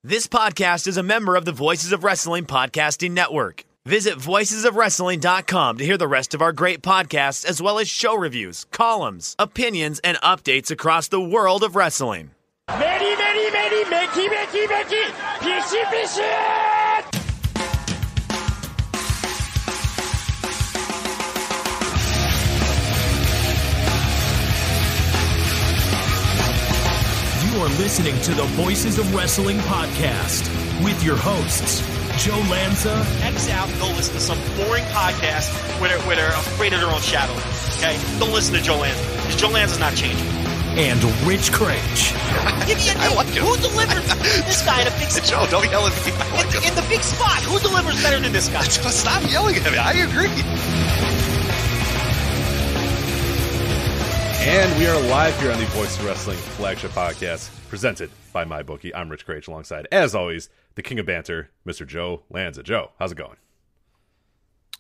This podcast is a member of the Voices of Wrestling Podcasting Network. Visit voicesofwrestling.com to hear the rest of our great podcasts, as well as show reviews, columns, opinions, and updates across the world of wrestling. Many, many, many, Mickey, Mickey, Mickey, Pishy, Pishy! You are listening to the Voices of Wrestling podcast with your hosts, Joe Lanza. X out, go listen to some boring podcast where they're afraid of their own shadow. Okay? Don't listen to Joe Lanza, because Joe Lanza's not changing. And Rich Craich. Give me a name. Like who delivers this guy in a big spot? Joe, don't yell at me. In the big spot, who delivers better than this guy? Stop yelling at me. I agree. And we are live here on the Voice of Wrestling Flagship podcast, presented by MyBookie. I'm Rich Craich, alongside, as always, the king of banter, Mr. Joe Lanza. Joe, how's it going?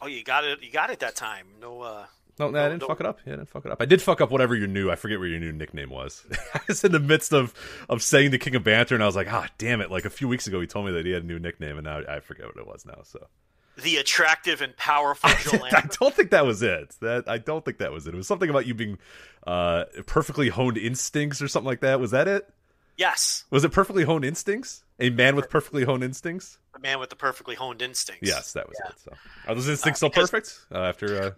Oh, you got it that time. No, I didn't fuck it up. Yeah, I didn't fuck it up. I did fuck up whatever your new, I forget what your new nickname was. I was in the midst of saying the king of banter, and I was like, damn it. Like a few weeks ago, he told me that he had a new nickname, and now I forget what it was now, so. The attractive and powerful Joe Lanza. I don't think that was it. I don't think that was it. It was something about you being perfectly honed instincts or something like that. Was that it? Yes. Was it perfectly honed instincts? A man with perfectly honed instincts? A man with the perfectly honed instincts. Yes, that was it. So, are those instincts so perfect? After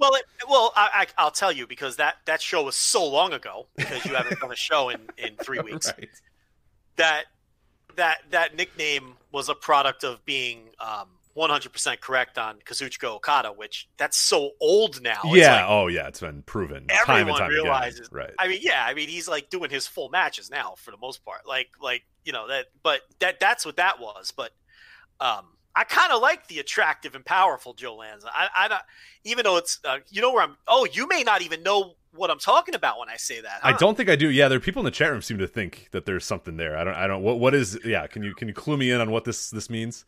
I'll tell you, because that show was so long ago, because you haven't done a show in 3 weeks. Right. That nickname was a product of being 100% correct on Kazuchika Okada, which that's so old now. It's been proven time and time realizes, again. Right. I mean, he's like doing his full matches now for the most part. That's what that was. But I kind of like the attractive and powerful Joe Lanza. I don't, even though it's where I'm. Oh, you may not even know what I'm talking about when I say that. Huh? I don't think I do. Yeah, there are people in the chat room seem to think that there's something there. I don't. What is? Yeah, can you clue me in on what this means?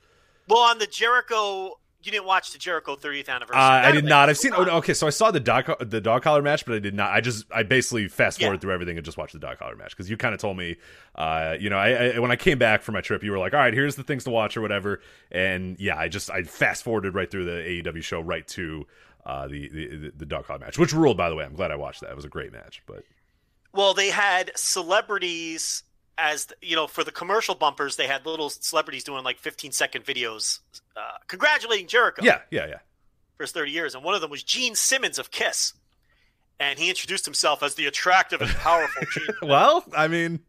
Well, on the Jericho, you didn't watch the Jericho 30th anniversary. I did not. I've seen. Okay, so I saw the dog collar match, but I did not. I basically fast forwarded through everything and just watched the dog collar match, because you kind of told me, I when I came back from my trip, you were like, all right, here's the things to watch or whatever, and I fast forwarded right through the AEW show right to the dog collar match, which ruled, by the way. I'm glad I watched that. It was a great match, but they had celebrities. As for the commercial bumpers, they had little celebrities doing like 15-second videos congratulating Jericho. Yeah. For his 30 years. And one of them was Gene Simmons of Kiss. And he introduced himself as the attractive and powerful Gene. Well, I mean,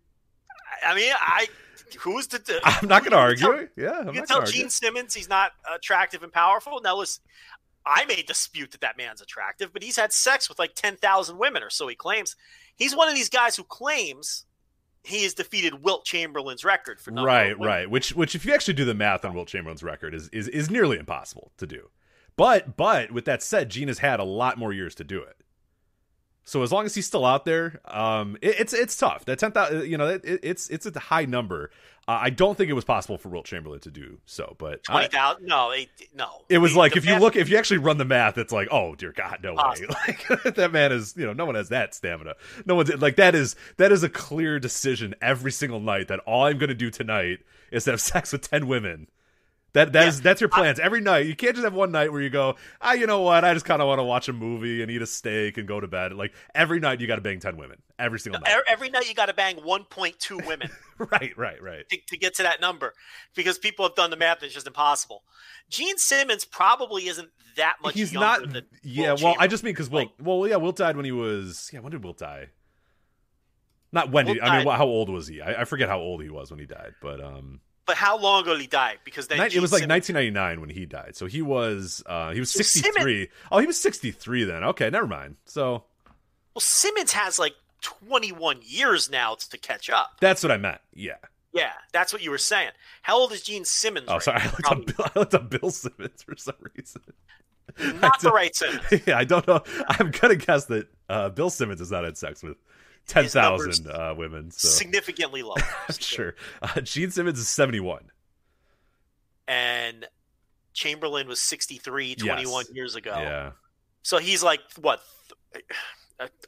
who's to I'm not going to argue. You can tell Gene Simmons he's not attractive and powerful. Now, listen, I may dispute that man's attractive, but he's had sex with like 10,000 women, or so he claims. He's one of these guys who claims he has defeated Wilt Chamberlain's record for number of women. Right. Which if you actually do the math on Wilt Chamberlain's record is nearly impossible to do. But with that said, Gene has had a lot more years to do it. So as long as he's still out there, it's tough. That 10,000, it's a high number. I don't think it was possible for Wilt Chamberlain to do so, but 20,000. No. It was like if you actually run the math, it's like, oh dear God, no way. Like that man is, no one has that stamina. No one's like that is a clear decision every single night that all I'm going to do tonight is to have sex with 10 women. That's your plans every night. You can't just have one night where you go, you know what? I just kind of want to watch a movie and eat a steak and go to bed. Like every night you got to bang 10 women every single night. Every night you got to bang 1.2 women. Right. To get to that number, because people have done the math. It's just impossible. Gene Simmons probably isn't that much younger than Wilt Chamberlain. I just mean because Wilt died when he was. Yeah, when did Wilt die? Not when did I mean? How old was he? I forget how old he was when he died, but. But how long ago did he die? Because then it was like 1999 when he died. So he was 63. Simmons, he was 63 then. Okay, never mind. So, Simmons has like 21 years now to catch up. That's what I meant. Yeah, that's what you were saying. How old is Gene Simmons? Oh, sorry, I looked up Bill Simmons for some reason. Not the right Simmons. Yeah, I don't know. I'm gonna guess that Bill Simmons has not had sex with 10,000 women. So. Significantly lower. Sure. Gene Simmons is 71. And Chamberlain was 63 21 years ago. Yeah. So he's like, what?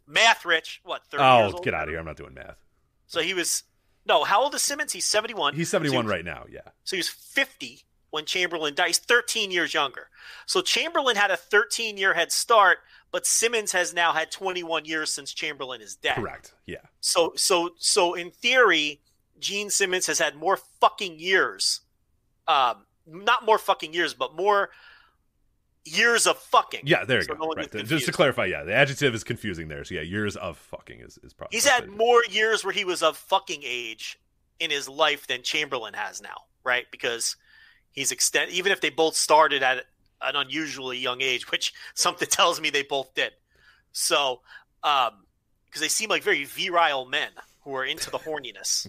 Math, Rich? What, 30 years old? Get out of here. I'm not doing math. So he was No, how old is Simmons? He's 71. He's 71 right now, yeah. So he was 50 when Chamberlain died. He's 13 years younger. So Chamberlain had a 13-year head start, but Simmons has now had 21 years since Chamberlain is dead. Correct, yeah. So in theory, Gene Simmons has had more fucking years. Not more fucking years, but more years of fucking. Yeah, there you go. Right. Just to clarify, yeah, the adjective is confusing there. So yeah, years of fucking is probably. He's had more years where he was of fucking age in his life than Chamberlain has now, right? Because he's even if they both started at an unusually young age, which something tells me they both did. So, because they seem like very virile men who are into the horniness.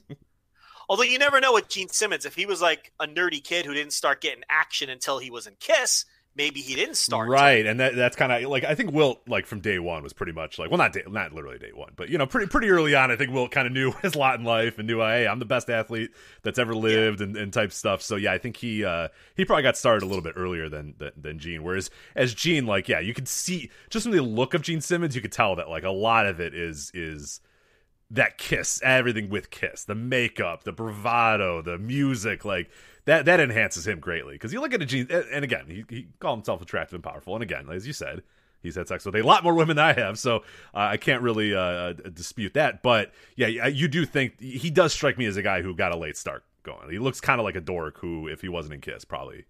Although you never know with Gene Simmons, if he was like a nerdy kid who didn't start getting action until he was in Kiss, maybe he didn't start. Right, and that's kind of like, I think Wilt, like, from day one was pretty much like, well, not literally day one, but, you know, pretty early on, I think Wilt kind of knew his lot in life and knew, hey, I'm the best athlete that's ever lived, and type stuff. So yeah, I think he probably got started a little bit earlier than Gene. Whereas as Gene, like, yeah, you could see just from the look of Gene Simmons, you could tell that like a lot of it is that Kiss, everything with Kiss, the makeup, the bravado, the music, like that enhances him greatly. Because you look at a Gene, and again, he called himself attractive and powerful, and again, as you said, he's had sex with a lot more women than I have, so I can't really dispute that. But yeah, you do think he does strike me as a guy who got a late start going. He looks kind of like a dork who, if he wasn't in Kiss, probably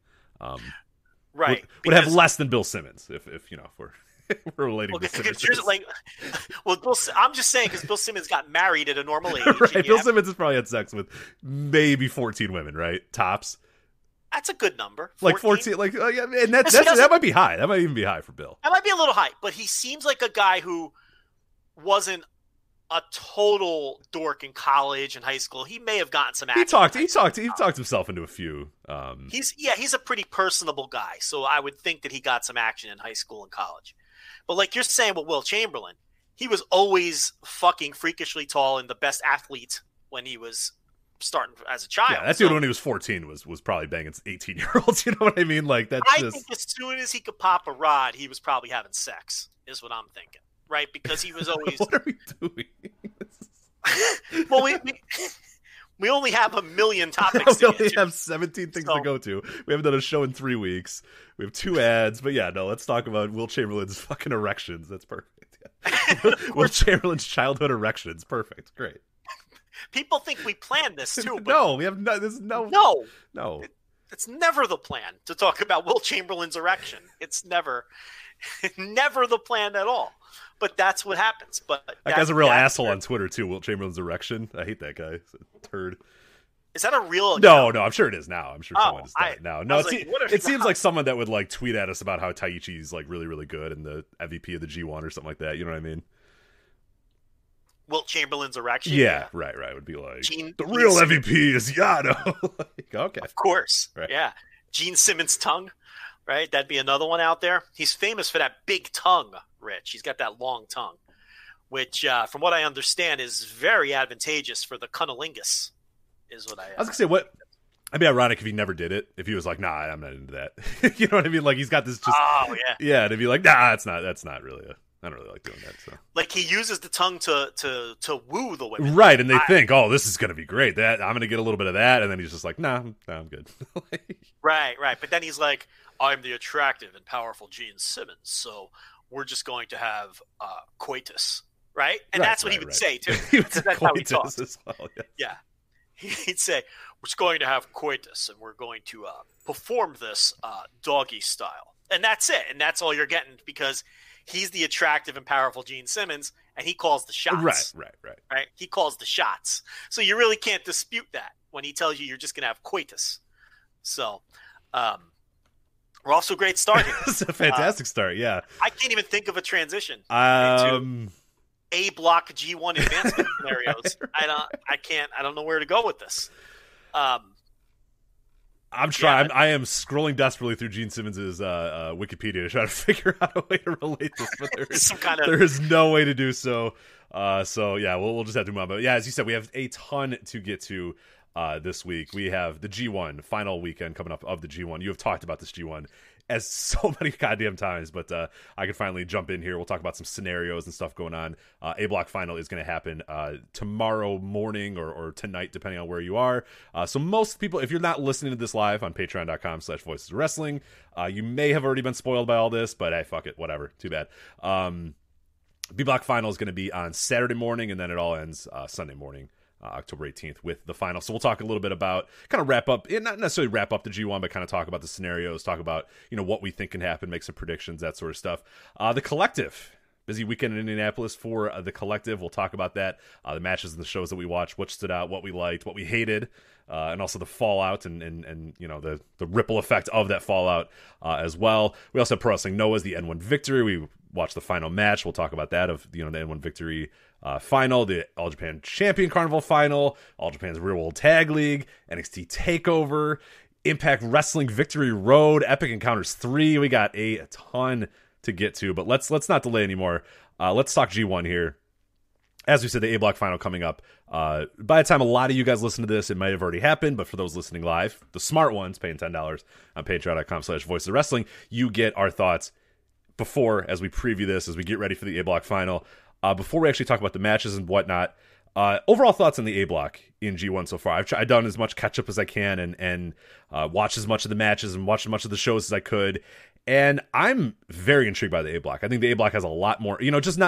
right would have less than Bill Simmons if you know, if we're relating to Simmons. I'm just saying because Bill Simmons got married at a normal age. Right, Bill Simmons has probably had sex with maybe 14 women, right? Tops. That's a good number. 14? Like 14, like yeah, and that might be high. That might even be high for Bill. That might be a little high, but he seems like a guy who wasn't a total dork in college and high school. He may have gotten some action. He talked himself into a few. He's a pretty personable guy, so I would think that he got some action in high school and college. But like you're saying with Wilt Chamberlain, he was always fucking freakishly tall and the best athlete when he was starting as a child. Yeah, that's when he was 14 was probably banging 18-year-olds. You know what I mean? Like that's. I think as soon as he could pop a rod, he was probably having sex. Is what I'm thinking, right? Because he was always. What are we doing? Well, we only have a million topics. We only have 17 things to go to. We haven't done a show in 3 weeks. We have 2 ads, but yeah, no. Let's talk about Wilt Chamberlain's fucking erections. That's perfect. Yeah. Wilt Chamberlain's childhood erections. Perfect. Great. People think we planned this too. But no, we have no. No. It's never the plan to talk about Wilt Chamberlain's erection. It's never the plan at all. But that's what happens. But that guy's a real asshole on Twitter too. Wilt Chamberlain's erection. I hate that guy. He's a turd. Is that a real account? No, I'm sure it is now. I'm sure someone has done it now. No, it seems like someone that would like tweet at us about how Taiichi's like really, really good and the MVP of the G1 or something like that. You know what I mean? Wilt Chamberlain's erection. Yeah, right. It would be like the real MVP is Yano. Like, okay, of course. Right. Yeah, Gene Simmons' tongue. Right, that'd be another one out there. He's famous for that big tongue, Rich. He's got that long tongue, which, from what I understand, is very advantageous for the cunnilingus. Is what I was gonna say. What? I'd be ironic if he never did it. If he was like, "Nah, I'm not into that." You know what I mean? Like he's got this. Just, oh yeah. Yeah, to be like, "Nah, that's not really a." I don't really like doing that. So, like he uses the tongue to woo the women, right? And they think, "Oh, this is going to be great. That I'm going to get a little bit of that," and then he's just like, "Nah, I'm good." Right. But then he's like, "I'm the attractive and powerful Gene Simmons, so we're just going to have coitus." Right, and that's what he would say too. That's how he talks as well. Yeah, he'd say, "We're just going to have coitus, and we're going to perform this doggy style," and that's it. And that's all you're getting because. He's the attractive and powerful Gene Simmons, and he calls the shots. Right. He calls the shots. So you really can't dispute that when he tells you you're just going to have coitus. So we're off to a great start here. It's a fantastic start, yeah. I can't even think of a transition into A block G1 advancement scenarios. Right. I don't know where to go with this. I'm trying. Yeah. I am scrolling desperately through Gene Simmons' Wikipedia to try to figure out a way to relate this, but there is no way to do so. So yeah, we'll just have to move on. But yeah, as you said, we have a ton to get to this week. We have the G1 final weekend coming up of the G1. You have talked about this G1 as so many goddamn times, but I can finally jump in here. We'll talk about some scenarios and stuff going on. A block final is going to happen tomorrow morning or tonight, depending on where you are. So most people, if you're not listening to this live on patreon.com/voices of wrestling, you may have already been spoiled by all this, but hey, fuck it, whatever, too bad. B block final is going to be on Saturday morning, and then it all ends Sunday morning, October 18th, with the final. So we'll talk a little bit about, kind of wrap up, not necessarily wrap up the G1, but kind of talk about the scenarios, talk about, what we think can happen, make some predictions, that sort of stuff. The Collective, busy weekend in Indianapolis for the Collective. We'll talk about that, the matches and the shows that we watched, what stood out, what we liked, what we hated, and also the fallout and the ripple effect of that fallout as well. We also have Pro Wrestling Noah's the N-1 victory. We watched the final match. We'll talk about that, of the N-1 victory final, the All Japan Champion Carnival final, All Japan's Real World Tag League, NXT TakeOver, Impact Wrestling Victory Road, Epic Encounters 3. We got a ton to get to, but let's not delay anymore. Let's talk G1 here. As we said, the A block final coming up. By the time a lot of you guys listen to this, it might have already happened, but for those listening live, the smart ones paying $10 on patreon.com/voices of wrestling, you get our thoughts before, as we preview this, as we get ready for the A block final. Before we actually talk about the matches and whatnot, overall thoughts on the A block in G1 so far. I've done as much catch up as I can and watched as much of the matches and watched as much of the shows as I could. And I'm very intrigued by the A block. I think the A block has a lot more, just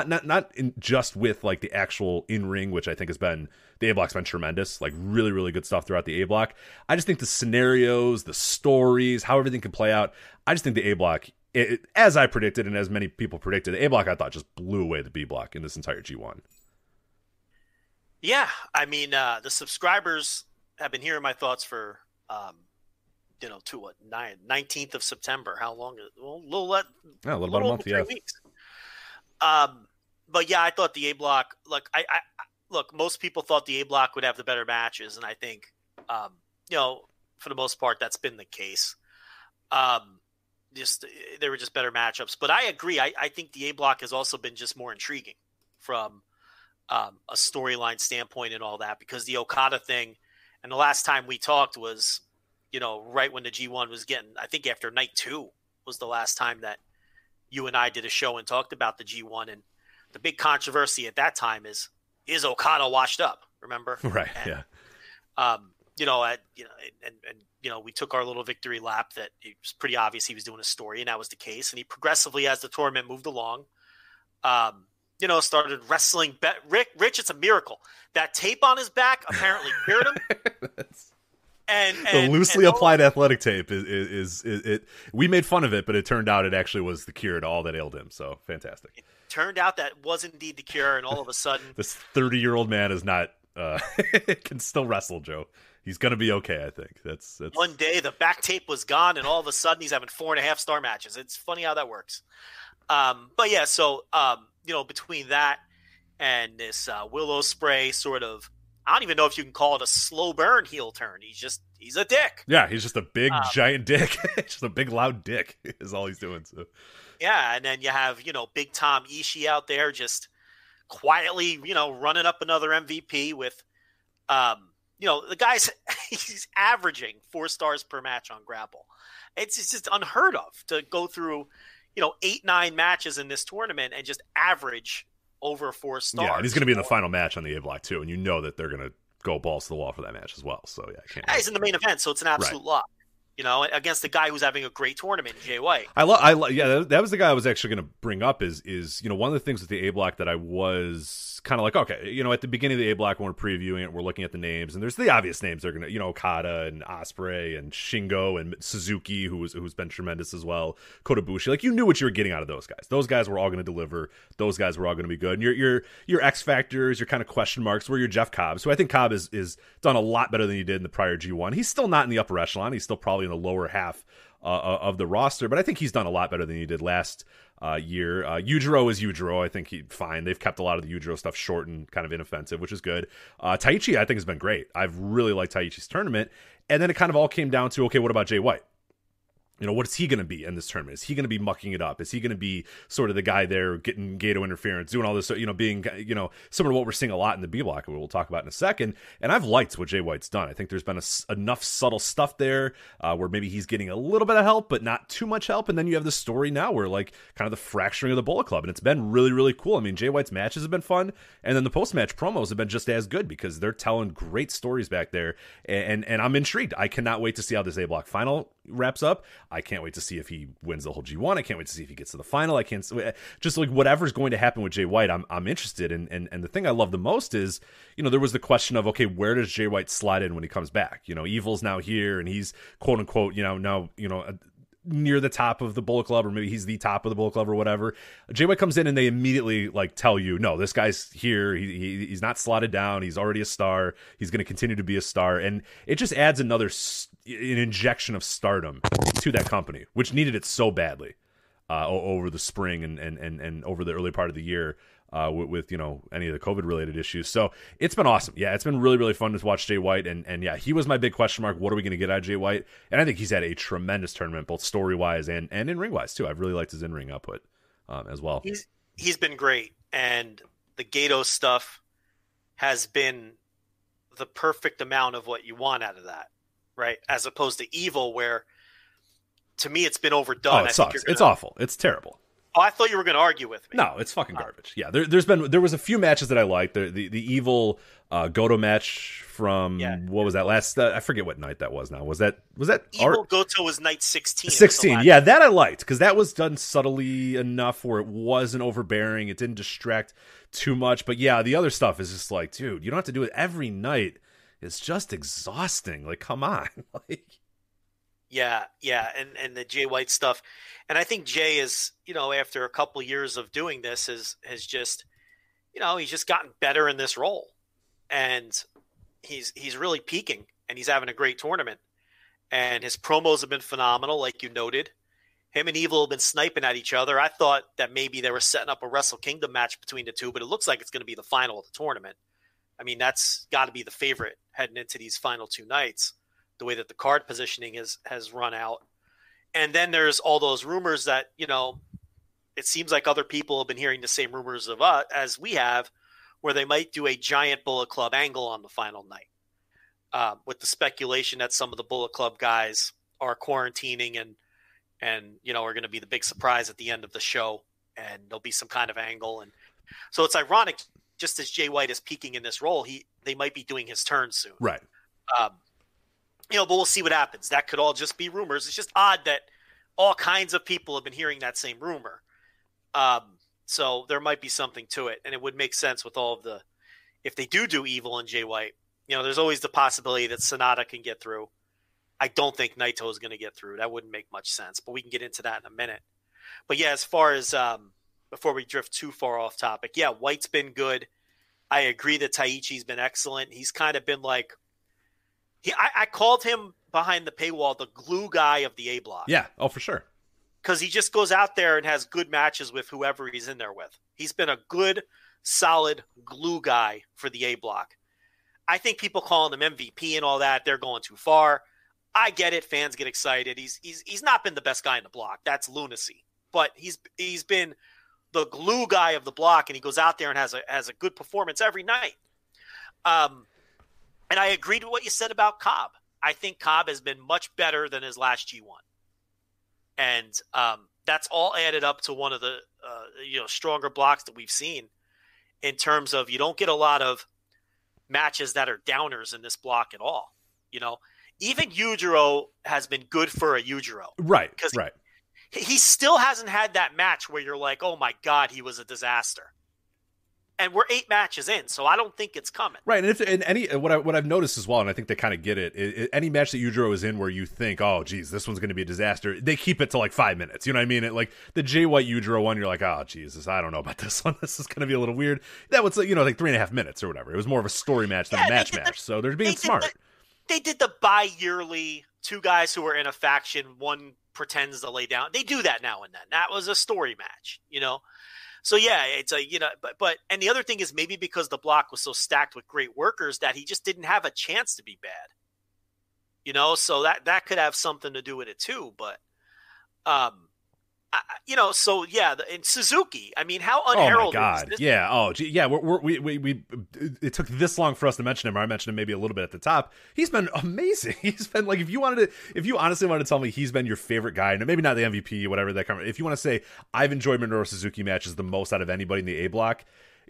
just with like the actual in ring, which I think the A block's been tremendous, like really, really good stuff throughout the A block. I just think the scenarios, the stories, how everything can play out. I just think the A block, as I predicted and as many people predicted, the A block I thought just blew away the B block in this entire G1. Yeah, I mean, the subscribers have been hearing my thoughts for, 19th of September. How long? Well, a little about a month, 3 weeks. But yeah, I thought the A block, look, most people thought the A block would have the better matches, and I think, for the most part, that's been the case. There were just better matchups, but I agree. I think the A block has also been just more intriguing from a storyline standpoint and all that, because the Okada thing, and the last time we talked was, right when the G1 was getting, I think after night 2 was the last time that you and I did a show and talked about the G1. And the big controversy at that time is Okada washed up? Remember? Right. And, yeah. We took our little victory lap that it was pretty obvious he was doing a story, and that was the case. And he progressively, as the tournament moved along, started wrestling. Rich, it's a miracle. That tape on his back apparently cured him. And the loosely applied athletic tape is it. We made fun of it, but it turned out it actually was the cure to all that ailed him. So fantastic. It turned out that was indeed the cure, and all of a sudden, this 30-year-old man is not can still wrestle, Joe. He's gonna be okay, I think. That's one day the back tape was gone, and all of a sudden he's having 4.5-star matches. It's funny how that works. But yeah, so between that and this Will Ospreay sort of, I don't even know if you can call it a slow burn heel turn. He's a dick. Yeah, he's just a big giant dick. Just a big loud dick is all he's doing. So yeah, and then you have Big Tom Ishii out there just quietly running up another MVP with the guy's he's averaging 4 stars per match on Grapple. It's just unheard of to go through 8-9 matches in this tournament and just average over 4 stars. Yeah, and he's going to be in the final match on the A block too, and they're going to go balls to the wall for that match as well. So yeah, he's in the main event, so it's an absolute lock. Against the guy who's having a great tournament, Jay White. That was the guy I was actually going to bring up. Is one of the things with the A block that I was kind of like, okay, at the beginning of the A block when we're previewing it, we're looking at the names, and there's the obvious names. They're gonna, Okada and Osprey and Shingo and Suzuki, who's been tremendous as well. Kodabushi, like you knew what you were getting out of those guys. Those guys were all going to deliver. Those guys were all going to be good. And your X factors, your kind of question marks, were your Jeff Cobb. So I think Cobb is done a lot better than he did in the prior G1. He's still not in the upper echelon. He's still probably in the lower half of the roster, but I think he's done a lot better than he did last year. Eugero is Eugero. I think he's fine. They've kept a lot of the Eugero stuff short and kind of inoffensive, which is good. Taiichi, I think, has been great. I've really liked Taiichi's tournament. And then it kind of all came down to, okay, what about Jay White? you know, what is he going to be in this tournament? Is he going to be mucking it up? Is he going to be sort of the guy there getting Gato interference, doing all this, you know, being, you know, similar to what we're seeing a lot in the B block, we'll talk about in a second. And I've liked what Jay White's done. I think there's been enough subtle stuff there where maybe he's getting a little bit of help, but not too much help. And then you have this story now where, like, kind of the fracturing of the Bullet Club. And it's been really, really cool. I mean, Jay White's matches have been fun. And then the post-match promos have been just as good because they're telling great stories back there. And I'm intrigued. I cannot wait to see how this A block final wraps up. I can't wait to see if he wins the whole G1. I can't wait to see if he gets to the final. I can't just, like, whatever's going to happen with Jay White, I'm interested in. And the thing I love the most is, you know, there was the question of, okay, where does Jay White slide in when he comes back? You know, Evil's now here and he's quote unquote, you know, now, you know, near the top of the Bullet Club, or maybe he's the top of the Bullet Club or whatever. Jay White comes in and they immediately, like, tell you, no, this guy's here. He's not slotted down. He's already a star. He's going to continue to be a star. And it just adds an injection of stardom to that company, which needed it so badly over the spring and over the early part of the year with, you know, any of the COVID related issues. So it's been awesome. Yeah, it's been really, really fun to watch Jay White. And yeah, he was my big question mark. What are we going to get out of Jay White? And I think he's had a tremendous tournament, both story wise and in ring wise too. I've really liked his in ring output as well. He's been great, and the Gato stuff has been the perfect amount of what you want out of that, right? As opposed to Evil, where to me it's been overdone. Oh, it sucks. It's awful. It's terrible. Oh, I thought you were going to argue with me. No, it's fucking garbage. Yeah, there was a few matches that I liked. The Evil Goto match from what was that last? I forget what night that was. Now was that Evil Goto was night 16. 16, yeah, that I liked because that was done subtly enough where it wasn't overbearing. It didn't distract too much. But yeah, the other stuff is just like, dude, you don't have to do it every night. It's just exhausting. Like, come on, like. Yeah, and the Jay White stuff, and I think Jay is, you know, after a couple years of doing this, has just, you know, he's just gotten better in this role, and he's really peaking, and he's having a great tournament, and his promos have been phenomenal, like you noted. Him and Evil have been sniping at each other. I thought that maybe they were setting up a Wrestle Kingdom match between the two, but it looks like it's going to be the final of the tournament. I mean, that's got to be the favorite heading into these final two nights, the way that the card positioning has run out. And then there's all those rumors that, you know, it seems like other people have been hearing the same rumors of us as we have, where they might do a giant Bullet Club angle on the final night, with the speculation that some of the Bullet Club guys are quarantining and you know, are going to be the big surprise at the end of the show, and there'll be some kind of angle. And so it's ironic, just as Jay White is peaking in this role, they might be doing his turn soon. Right. You know, but we'll see what happens. That could all just be rumors. It's just odd that all kinds of people have been hearing that same rumor. So there might be something to it, and it would make sense with all of the, if they do Evil and Jay White, you know, there's always the possibility that Sonata can get through. I don't think Naito is going to get through. That wouldn't make much sense, but we can get into that in a minute. But yeah, as far as, before we drift too far off topic, yeah, White's been good. I agree that Taiichi's been excellent. He's kind of been like, I called him behind the paywall the glue guy of the A block. Yeah, oh, for sure. Because he just goes out there and has good matches with whoever he's in there with. He's been a good, solid glue guy for the A block. I think people calling him MVP and all that, they're going too far. I get it. Fans get excited. He's not been the best guy in the block. That's lunacy. But he's been the glue guy of the block, and he goes out there and has a good performance every night. And I agree to what you said about Cobb. I think Cobb has been much better than his last G1. And that's all added up to one of the stronger blocks that we've seen in terms of, you don't get a lot of matches that are downers in this block at all. You know, even Eugero has been good for a Eugero. Right, because right. He still hasn't had that match where you're like, oh my God, he was a disaster. And we're 8 matches in, so I don't think it's coming. Right, and what I've noticed as well, and I think they kind of get it, any match that Eugero is in where you think, oh, geez, this one's going to be a disaster, they keep it to like 5 minutes. You know what I mean? Like the Jay White Eugero one, you're like, oh, Jesus, I don't know about this one. This is going to be a little weird. That was, like 3.5 minutes or whatever. It was more of a story match than a match. So they're being smart. They did the bi-yearly 2 guys who are in a faction, one pretends to lay down. They do that now and then. That was a story match, you know? So yeah, it's but and the other thing is maybe because the block was so stacked with great workers that he just didn't have a chance to be bad. You know, so that could have something to do with it too. But So yeah, and Suzuki. I mean, how unheralded? Oh my God! Is this? Yeah. Oh, gee, yeah. We. It took this long for us to mention him. Or I mentioned him maybe a little bit at the top. He's been amazing. He's been like, if you honestly wanted to tell me he's been your favorite guy, and maybe not the MVP, whatever that kind of. If you want to say I've enjoyed Minoru Suzuki matches the most out of anybody in the A block.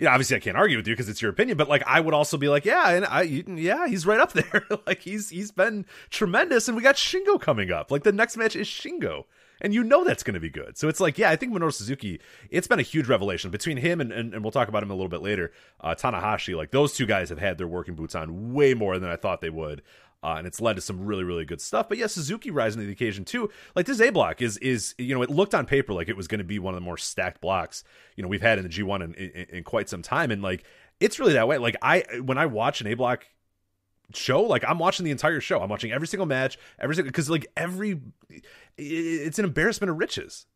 Obviously I can't argue with you because it's your opinion, but like I would also be like, he's right up there. Like he's been tremendous, and we got Shingo coming up. Like the next match is Shingo. And that's going to be good. So it's like, I think Minoru Suzuki, it's been a huge revelation between him and we'll talk about him a little bit later, Tanahashi. Like those two guys have had their working boots on way more than I thought they would. And it's led to some really, really good stuff. But yeah, Suzuki rising to the occasion too. Like this A block is it looked on paper like it was going to be one of the more stacked blocks, we've had in the G1 in quite some time. And like, it's really that way. Like when I watch an A block show, like I'm watching the entire show. I'm watching every single match, because like it's an embarrassment of riches.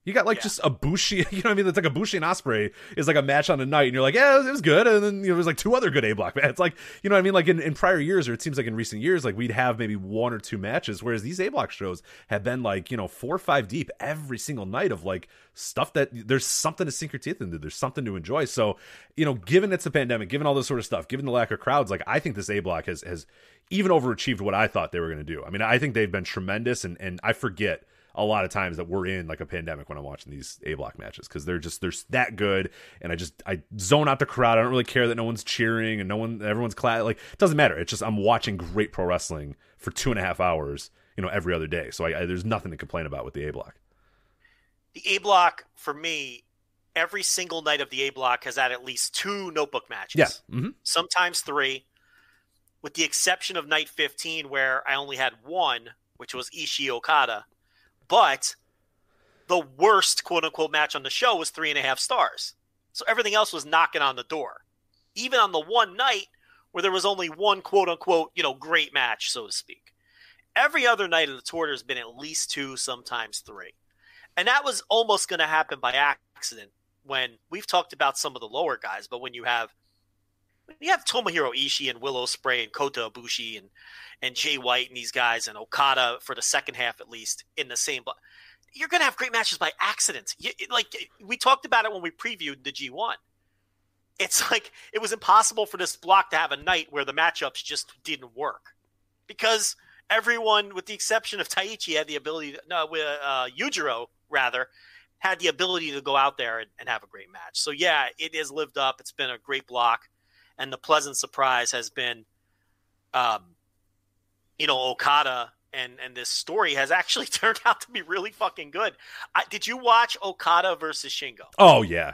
You got just a Bushi, what I mean? It's like a Bushi and Osprey is like a match on the night, and you're like, yeah, it was good. And then there's like two other good A block matches. It's like, what I mean? Like in prior years, or it seems like in recent years, like we'd have maybe one or two matches, whereas these A block shows have been like 4 or 5 deep every single night of like stuff that there's something to sink your teeth into. There's something to enjoy. So, given it's a pandemic, given all this sort of stuff, given the lack of crowds, like I think this A block has even overachieved what I thought they were going to do. I mean, I think they've been tremendous, and I forget a lot of times that we're in like a pandemic when I'm watching these A block matches, because they're that good, and I zone out the crowd. I don't really care that no one's cheering and everyone's like, it doesn't matter. It's just I'm watching great pro wrestling for 2.5 hours, every other day. So there's nothing to complain about with the A block. The A block for me, every single night of the A block has had at least 2 notebook matches. Yeah, sometimes 3, with the exception of night 15 where I only had 1, which was Ishii Okada. But the worst quote-unquote match on the show was 3.5 stars. So everything else was knocking on the door. Even on the one night where there was only one quote-unquote, great match, so to speak. Every other night of the tour there's been at least 2, sometimes 3. And that was almost going to happen by accident when we've talked about some of the lower guys, but when you have Tomohiro Ishii and Will Ospreay and Kodabushi and Jay White and these guys and Okada for the second half at least in the same block, you're going to have great matches by accident. We talked about it when we previewed the G1. It's like it was impossible for this block to have a night where the matchups just didn't work, because everyone, with the exception of Taiichi, had the ability Eugero rather, had the ability to go out there and have a great match. So yeah, it has lived up. It's been a great block. And the pleasant surprise has been, Okada and this story has actually turned out to be really fucking good. Did you watch Okada versus Shingo? Oh yeah.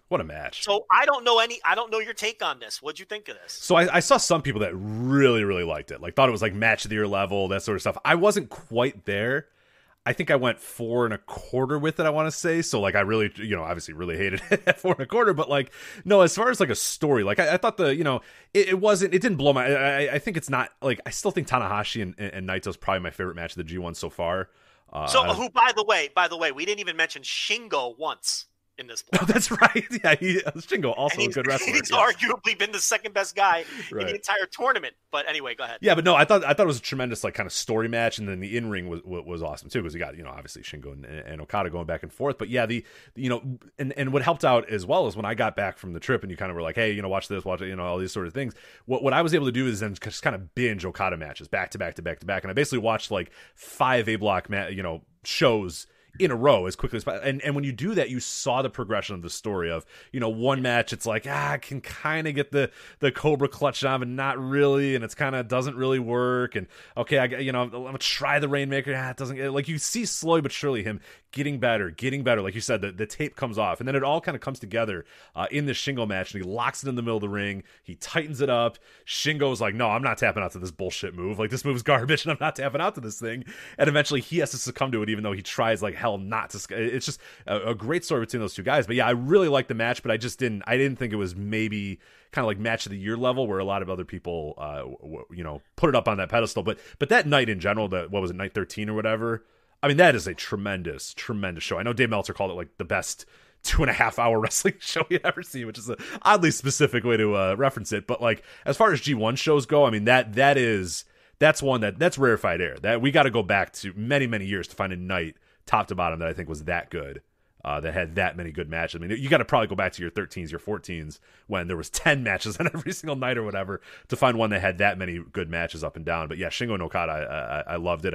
What a match. So I don't know your take on this. What'd you think of this? So I saw some people that really, really liked it. Like thought it was like match of the year level, that sort of stuff. I wasn't quite there. I think I went 4.25 with it, I want to say. So like I really, obviously really hated it at 4.25, but like, no, as far as like a story, like I thought it didn't blow my, I think it's not like, I still think Tanahashi and Naito's probably my favorite match of the G1 so far. Who, by the way, we didn't even mention Shingo once in this block. Oh, that's right. Yeah, Shingo also a good wrestler. He's arguably been the second best guy in the entire tournament. But anyway, go ahead. Yeah, but no, I thought it was a tremendous like kind of story match, and then the in ring was awesome too, because you got obviously Shingo and Okada going back and forth. But yeah, and what helped out as well is when I got back from the trip, and you kind of were like, hey, watch this, watch it, all these sort of things. What I was able to do is then just kind of binge Okada matches back to back to back to back, and I basically watched like 5 A block shows in a row as quickly as possible. And when you do that, you saw the progression of the story of, one match, it's like, I can kind of get the Cobra clutch on, but not really. And it's kind of doesn't really work. And okay, I'm going to try the Rainmaker. It doesn't, like you see slowly but surely him getting better. Like you said, the tape comes off, and then it all kind of comes together in the Shingo match, and he locks it in the middle of the ring. He tightens it up. Shingo's like, no, I'm not tapping out to this bullshit move. Like, this move's garbage, and I'm not tapping out to this thing. And eventually he has to succumb to it, even though he tries like hell not to. It's just a great story between those two guys. But yeah, I really liked the match, but I didn't think it was maybe kind of like match of the year level, where a lot of other people, put it up on that pedestal. But that night in general, what was it, night 13 or whatever? I mean, that is a tremendous, tremendous show. I know Dave Meltzer called it like the best 2.5 hour wrestling show you'd ever seen, which is an oddly specific way to reference it. But like, as far as G1 shows go, I mean, that's one that's rarefied air. That we got to go back to many, many years to find a night top to bottom that I think was that good. That had that many good matches. I mean, you got to probably go back to your 13s, your 14s, when there was 10 matches on every single night or whatever, to find one that had that many good matches up and down. But yeah, Shingo and Okada, I loved it.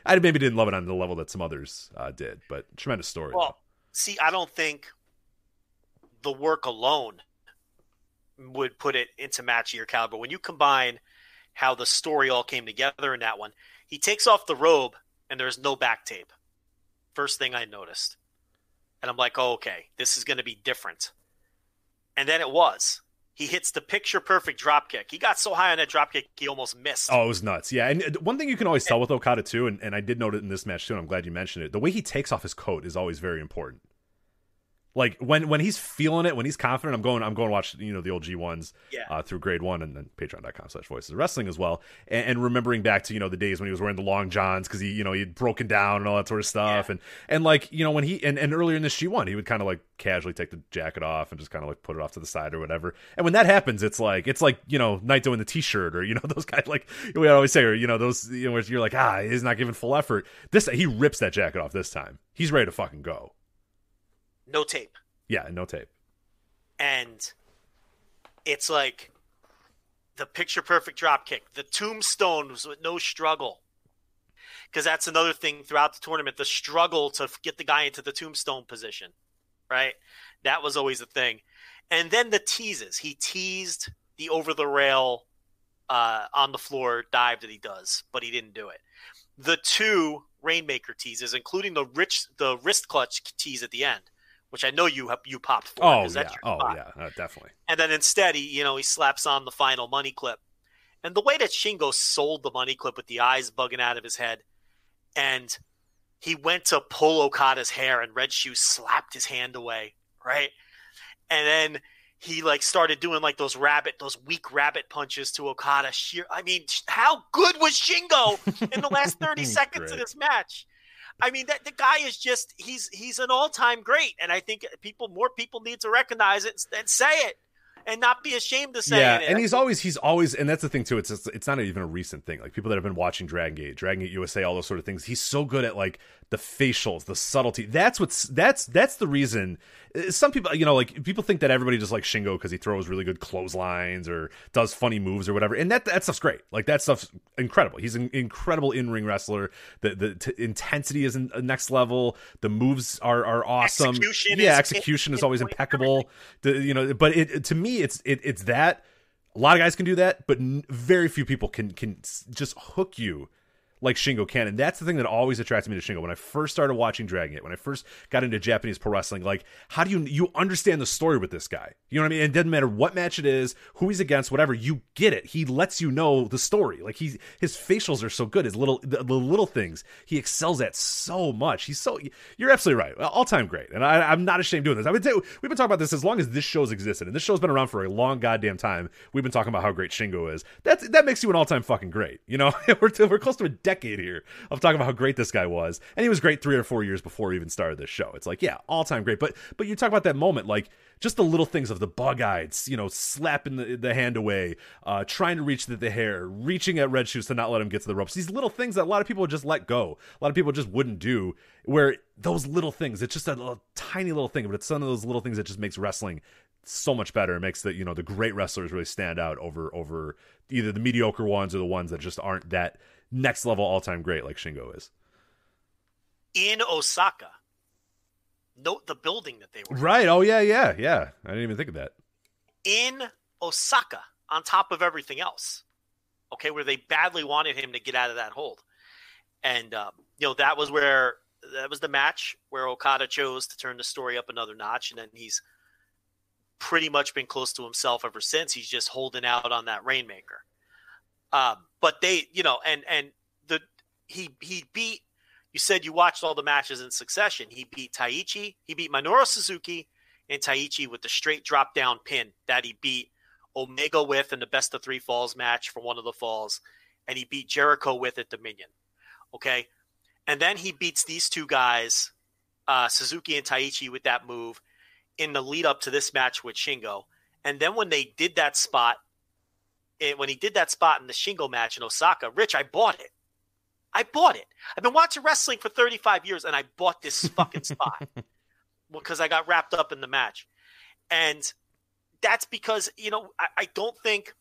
I maybe didn't love it on the level that some others did, but tremendous story. Well, see, I don't think the work alone would put it into match of your caliber. When you combine how the story all came together in that one, he takes off the robe and there's no back tape. First thing I noticed. And I'm like, oh, okay, this is going to be different. And then it was. He hits the picture-perfect dropkick. He got so high on that dropkick, he almost missed. Oh, it was nuts. Yeah, and one thing you can always tell with Okada, too, and I did note it in this match, too, and I'm glad you mentioned it, the way he takes off his coat is always very important. Like, when he's feeling it, when he's confident, I'm going to watch, the old G1s through grade 1 and then patreon.com/voices of wrestling as well. And remembering back to, the days when he was wearing the long johns because he'd broken down and all that sort of stuff. Yeah. And like, when he, and earlier in this G1, he would kind of like casually take the jacket off and just kind of like put it off to the side or whatever. And when that happens, it's like, Naito in the t-shirt or, those guys like, we always say, or, those, where you're like, he's not giving full effort. He rips that jacket off this time. He's ready to fucking go. No tape. Yeah, no tape. And it's like the picture-perfect dropkick. The tombstone was with no struggle. Because that's another thing throughout the tournament, the struggle to get the guy into the tombstone position, right? That was always a thing. And then the teases. He teased the over-the-rail on the floor dive that he does, but he didn't do it. The two Rainmaker teases, including the wrist clutch tease at the end, which I know you popped for. Oh, yeah, definitely. And then instead, he slaps on the final money clip. And the way that Shingo sold the money clip with the eyes bugging out of his head, and he went to pull Okada's hair, and Red Shoe slapped his hand away, right? And then he started doing those weak rabbit punches to Okada. I mean, how good was Shingo in the last 30 seconds of this match? I mean, the guy is just, he's an all-time great. And I think more people need to recognize it and say it and not be ashamed to say it. Yeah, and he's always, and that's the thing too, it's not even a recent thing. Like people that have been watching Dragon Gate USA, all those sort of things, he's so good at the facials, the subtlety. That's the reason. Some people, people think that everybody just likes Shingo because he throws really good clotheslines or does funny moves or whatever, and that stuff's great. Like that stuff's incredible. He's an incredible in-ring wrestler. The intensity is next level. The moves are awesome. Execution is always impeccable. But to me, it's that. A lot of guys can do that, but very few people can just hook you like Shingo can. And that's the thing that always attracted me to Shingo. When I first started watching Dragon Gate, when I first got into Japanese pro wrestling, how do you understand the story with this guy? You know what I mean? And it doesn't matter what match it is, who he's against, whatever, you get it. He lets you know the story. His facials are so good. The little things he excels at so much. You're absolutely right. All-time great. And I'm not ashamed of doing this. We've been talking about this as long as this show's existed. And this show's been around for a long goddamn time. We've been talking about how great Shingo is. That makes you an all-time fucking great. We're close to a decade here of talking about how great this guy was. And he was great 3 or 4 years before he even started this show. It's all-time great. But you talk about that moment, just the little things of the bug-eyed, slapping the hand away, trying to reach the hair, reaching at Red Shoes to not let him get to the ropes. These little things that a lot of people would just let go. A lot of people just wouldn't do, where those little things, it's just a tiny little thing, but it's some of those little things that just makes wrestling so much better. It makes the great wrestlers really stand out over either the mediocre ones or the ones that just aren't that next level all-time great like Shingo is. In Osaka, note the building that they were in. Right. Oh, yeah. I didn't even think of that. In Osaka, on top of everything else, okay, where they badly wanted him to get out of that hold. And, that was the match where Okada chose to turn the story up another notch, and then he's pretty much been close to himself ever since. He's just holding out on that Rainmaker. But they, he beat, you said you watched all the matches in succession. He beat Taiichi. He beat Minoru Suzuki and Taiichi with the straight drop down pin that he beat Omega with in the best of 3 falls match for one of the falls. And he beat Jericho with at Dominion. Okay. And then he beats these two guys, Suzuki and Taiichi, with that move in the lead up to this match with Shingo. And then when they did that spot, when he did that spot in the Shingo match in Osaka, Rich, I bought it. I bought it. I've been watching wrestling for 35 years, and I bought this fucking spot because I got wrapped up in the match. And that's because, I don't think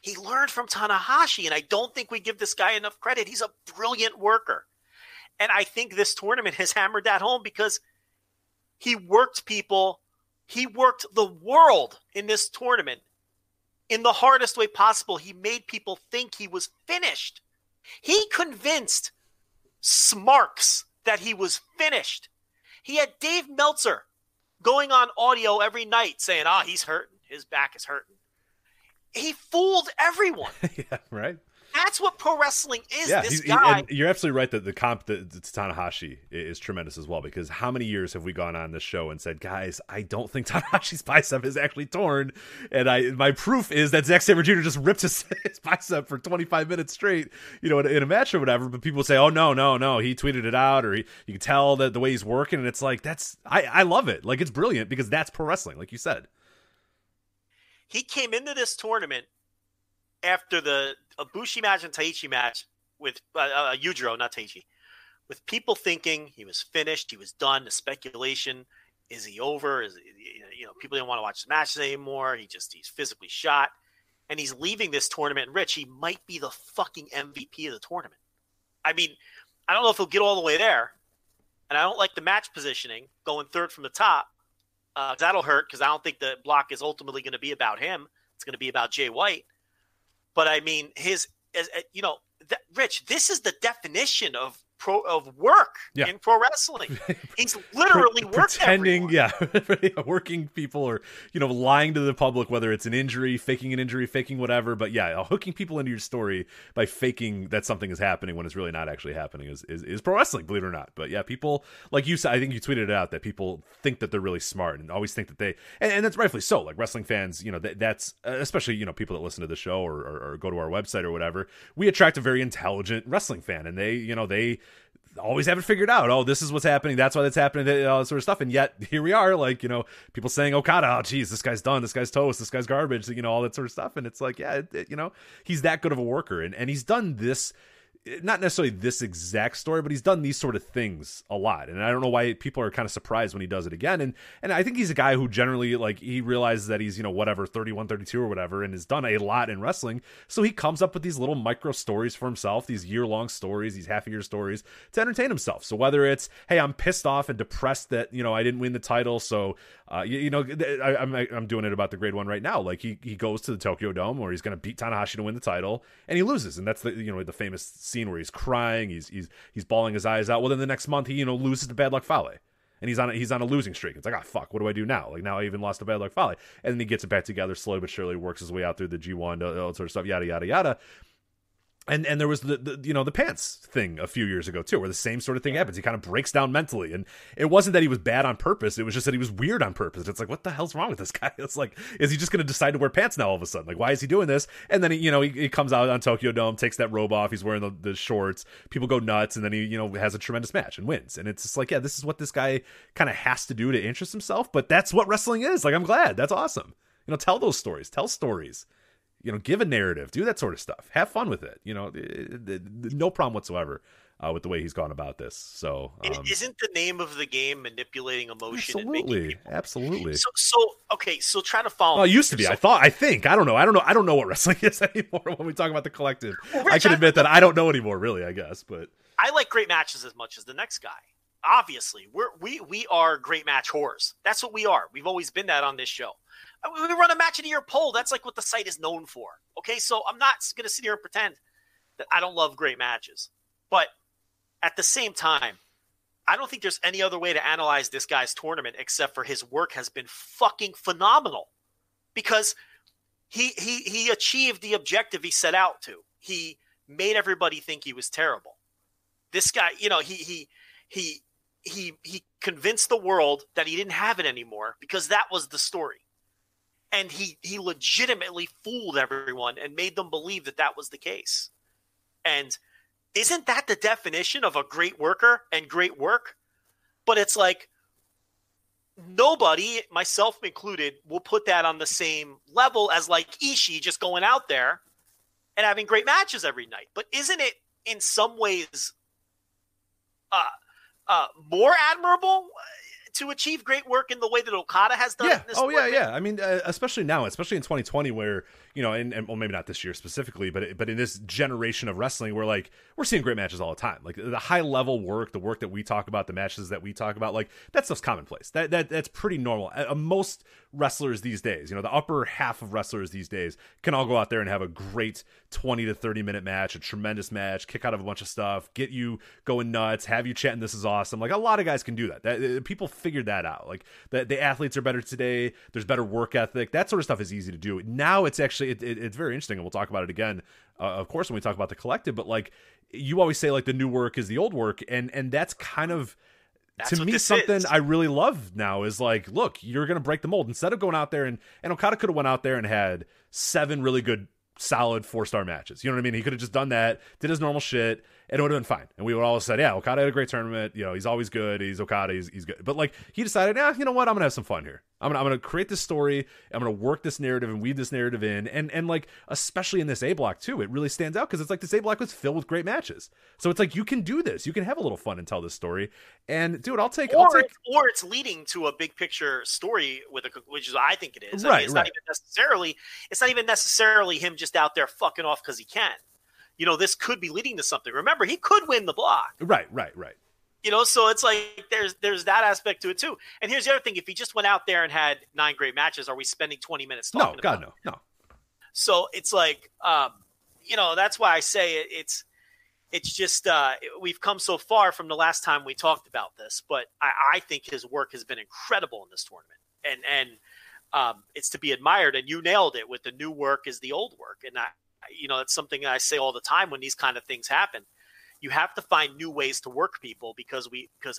he learned from Tanahashi, and I don't think we give this guy enough credit. He's a brilliant worker. And I think this tournament has hammered that home because he worked people. He worked the world in this tournament in the hardest way possible. He made people think he was finished. He convinced Smarks that he was finished. He had Dave Meltzer going on audio every night saying, he's hurting. His back is hurting. He fooled everyone. Yeah, right. That's what pro wrestling is. Yeah, this guy. And you're absolutely right that the comp to Tanahashi is tremendous as well, because how many years have we gone on this show and said, guys, I don't think Tanahashi's bicep is actually torn, and my proof is that Zack Sabre Jr. just ripped his bicep for 25 minutes straight, in a match or whatever. But people say, oh no, he tweeted it out, or you can tell that the way he's working, and it's like I love it. Like, it's brilliant because that's pro wrestling, like you said. He came into this tournament after the Ibushi match and Taiichi match with Eugero, not Taiichi, with people thinking he was finished, he was done. The speculation, is he over? People didn't want to watch the matches anymore. He's physically shot, and he's leaving this tournament. Rich, he might be the fucking MVP of the tournament. I mean, I don't know if he'll get all the way there, and I don't like the match positioning going third from the top. That'll hurt because I don't think the block is ultimately going to be about him. It's going to be about Jay White. But I mean, Rich, this is the definition of work in pro wrestling. He's literally pretending, working people, or lying to the public, whether it's an injury, faking whatever. But hooking people into your story by faking that something is happening when it's really not actually happening is pro wrestling, believe it or not. But people, like you said, I think you tweeted it out, that people think that they're really smart and always think that they, and that's rightfully so. Like wrestling fans, that's especially people that listen to the show or go to our website or whatever. We attract a very intelligent wrestling fan, and they always have it figured out. Oh, this is what's happening. That's why that's happening. All that sort of stuff. And yet here we are, people saying Okada, oh geez, this guy's done. This guy's toast. This guy's garbage. All that sort of stuff. And it's like, he's that good of a worker, and he's done this. Not necessarily this exact story, but he's done these sort of things a lot. And I don't know why people are kind of surprised when he does it again. And I think he's a guy who generally, he realizes that he's, 31, 32 or whatever, and has done a lot in wrestling. So he comes up with these little micro stories for himself, these year-long stories, these half-year stories to entertain himself. So whether it's, hey, I'm pissed off and depressed that, I didn't win the title, so, I'm doing it about the grade one right now. Like he goes to the Tokyo Dome where he's going to beat Tanahashi to win the title, and he loses. And that's the famous scene where he's crying, he's bawling his eyes out. Well, then the next month he loses to Bad Luck Fale, and he's on a losing streak. It's like, fuck, what do I do now? Like, now I even lost to Bad Luck Fale, and then he gets it back together slowly but surely, works his way out through the G1, all that sort of stuff, yada yada yada. And there was the pants thing a few years ago too, where the same sort of thing happens. He kind of breaks down mentally, and it wasn't that he was bad on purpose. It was just that he was weird on purpose. It's like, what the hell's wrong with this guy? It's like, is he just going to decide to wear pants now all of a sudden? Like, why is he doing this? And then he comes out on Tokyo Dome, takes that robe off. He's wearing the shorts. People go nuts, and then he has a tremendous match and wins. And it's just like, this is what this guy kind of has to do to interest himself. But that's what wrestling is. Like, I'm glad. That's awesome. Tell those stories. Tell stories. Give a narrative, do that sort of stuff. Have fun with it. No problem whatsoever with the way he's gone about this. So, isn't the name of the game manipulating emotion? Absolutely. So try to follow. Oh, it used to be. I think. I don't know. I don't know what wrestling is anymore when we talk about the collective. Well, Rich, I can admit that I don't know anymore, really, I guess. But I like great matches as much as the next guy. Obviously, we are great match whores. That's what we are. We've always been that on this show. We run a match of the year poll. That's like what the site is known for. Okay, so I'm not going to sit here and pretend that I don't love great matches. But at the same time, I don't think there's any other way to analyze this guy's tournament except for his work has been fucking phenomenal. Because he achieved the objective he set out to. He made everybody think he was terrible. This guy, he convinced the world that he didn't have it anymore because that was the story. And he legitimately fooled everyone and made them believe that was the case. And isn't that the definition of a great worker and great work? But it's like nobody, myself included, will put that on the same level as like Ishii just going out there and having great matches every night. But isn't it in some ways more admirable to achieve great work in the way that Okada has done. Yeah. It in this Oh, tournament. yeah. I mean, especially now, especially in 2020, where, you know, and well, maybe not this year specifically, but in this generation of wrestling, where like we're seeing great matches all the time. Like the high level work, the work that we talk about, the matches that we talk about, like that stuff's commonplace. That's pretty normal. Most wrestlers these days, you know, the upper half of wrestlers these days can all go out there and have a great 20 to 30 minute match, a tremendous match, kick out of a bunch of stuff, get you going nuts, have you chanting "this is awesome." Like a lot of guys can do that. People figured that out. Like the athletes are better today. There's better work ethic. That sort of stuff is easy to do. Now it's actually it's very interesting, and we'll talk about it again, of course, when we talk about the collective. But like you always say, like the new work is the old work, and that's kind of. To me, something I really love now is like, look, you're going to break the mold. Instead of going out there and Okada could have went out there and had 7 really good, solid 4-star matches. You know what I mean? He could have just done that, did his normal shit, and it would have been fine. And we would all have said, yeah, Okada had a great tournament. You know, he's always good. He's Okada. He's good. But like, he decided, you know what? I'm going to have some fun here. I'm gonna create this story. I'm gonna work this narrative and weave this narrative in, and like especially in this A block too, it really stands out because it's like this A block was filled with great matches. So it's like you can do this, you can have a little fun and tell this story. And dude, I'll take. Or it's leading to a big picture story which is I think it is. Right, it's not even necessarily him just out there fucking off because he can. You know, this could be leading to something. Remember, he could win the block. Right. You know, so it's like there's that aspect to it too. And here's the other thing: if he just went out there and had 9 great matches, are we spending 20 minutes talking about it? No. So it's like, you know, that's why I say it's just we've come so far from the last time we talked about this. But I think his work has been incredible in this tournament, and it's to be admired. And you nailed it with the new work is the old work, and you know, it's something I say all the time when these kind of things happen. You have to find new ways to work people because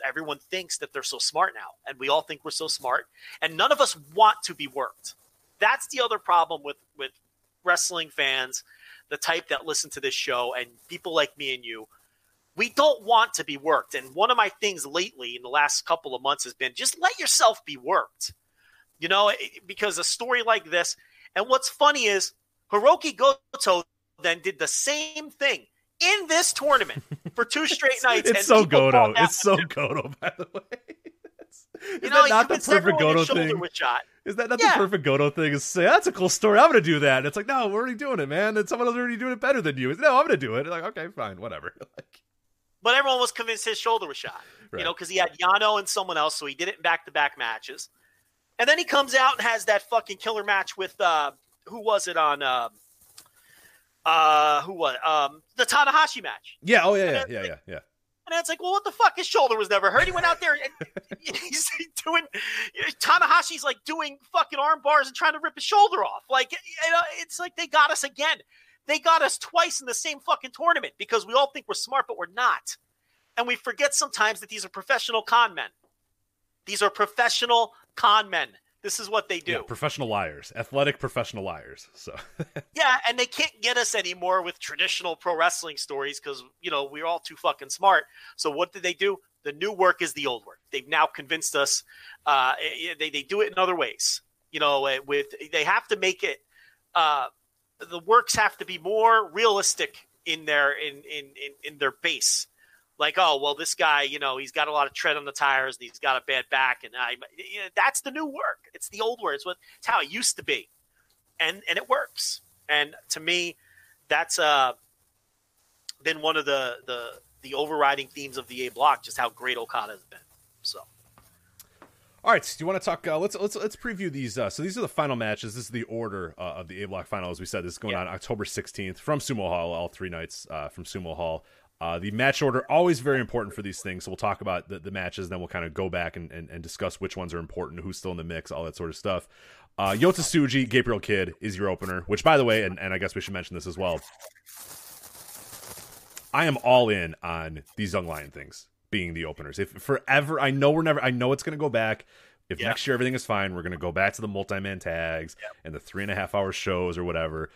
everyone thinks that they're so smart now, and we all think we're so smart, and none of us want to be worked. That's the other problem with wrestling fans, the type that listen to this show, and people like me and you. We don't want to be worked, and one of my things lately in the last couple of months has been just let yourself be worked. You know, because a story like this, and what's funny is Hiroki Goto then did the same thing in this tournament for 2 straight nights. It's so Goto. It's so Goto, by the way. Is that not the perfect Goto thing? Is that not the perfect Goto thing? Is say, that's a cool story. I'm going to do that. And it's like, no, we're already doing it, man. And someone else already doing it better than you. No, I'm going to do it. Like, okay, fine, whatever. But everyone was convinced his shoulder was shot, right. You know, because he had Yano and someone else, so he did it in back-to-back matches. And then he comes out and has that fucking killer match with, who was it on... the Tanahashi match. Yeah. Oh yeah. And it's like, well, what the fuck? His shoulder was never hurt. He went out there and he's doing Tanahashi's like doing fucking arm bars and trying to rip his shoulder off. Like, you know, it's like they got us again. They got us twice in the same fucking tournament because we all think we're smart, but we're not. And we forget sometimes that these are professional con men. These are professional con men. This is what they do. Yeah, professional liars. Athletic professional liars. So yeah, and they can't get us anymore with traditional pro wrestling stories because, you know, we're all too fucking smart. So what did they do? The new work is the old work. They've now convinced us. They do it in other ways. You know, they have to make it. The works have to be more realistic in their base. Like, oh, well, this guy, you know, he's got a lot of tread on the tires and he's got a bad back. And that's the new work. It's the old work. It's how it used to be. And it works. And to me, that's been one of the overriding themes of the A block, just how great Okada has been. So. All right, do you want to talk? Let's preview these. So these are the final matches. This is the order of the A block final. As we said, this is going on October 16th from Sumo Hall, all 3 nights from Sumo Hall. The match order, always very important for these things. So we'll talk about the matches, then we'll kind of go back and discuss which ones are important, who's still in the mix, all that sort of stuff. Yota Tsuji, Gabriel Kidd is your opener, which, by the way, and I guess we should mention this as well, I am all in on these Young Lion things being the openers. If forever, I know it's going to go back. If next year everything is fine, we're going to go back to the multi-man tags and the 3.5 hour shows or whatever.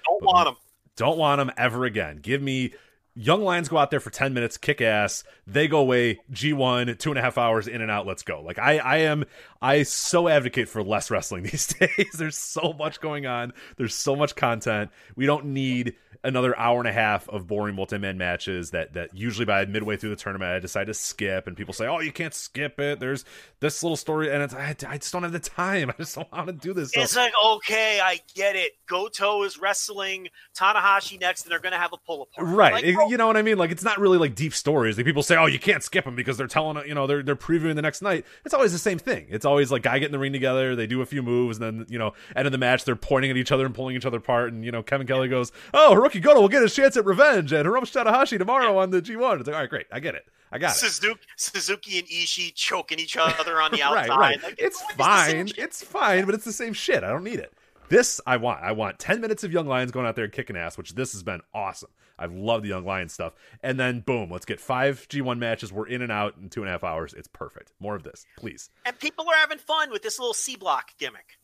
Don't want them ever again. Give me Young Lions go out there for 10 minutes, kick ass. They go away, G1, 2.5 hours, in and out, let's go. Like, I so advocate for less wrestling these days. There's so much going on. There's so much content. We don't need another hour and a half of boring multi-man matches that usually by midway through the tournament I decide to skip, and people say, oh, you can't skip it. There's this little story, and I just don't have the time. I just don't want to do this. It's like, okay, I get it. Goto is wrestling Tanahashi next, and they're going to have a pull-apart. Right. Like, you know what I mean? Like, it's not really like deep stories. Like, people say, oh, you can't skip them because they're telling, they're previewing the next night. It's always the same thing. It's always like guy getting the ring together, they do a few moves, and then, end of the match, they're pointing at each other and pulling each other apart, and, Kevin Kelly goes, oh, Hiroki Goto will get his chance at revenge, and Hiroshi Tanahashi tomorrow on the G1. It's like, all right, great. I get it. I got it. Suzuki and Ishii choking each other on the outside. Right. Like, it's fine. It's fine, but it's the same shit. I don't need it. This I want. I want 10 minutes of Young Lions going out there and kicking ass, which this has been awesome. I've loved the Young Lions stuff. And then, boom, let's get 5 G1 matches. We're in and out in 2.5 hours. It's perfect. More of this, please. And people are having fun with this little C-block gimmick.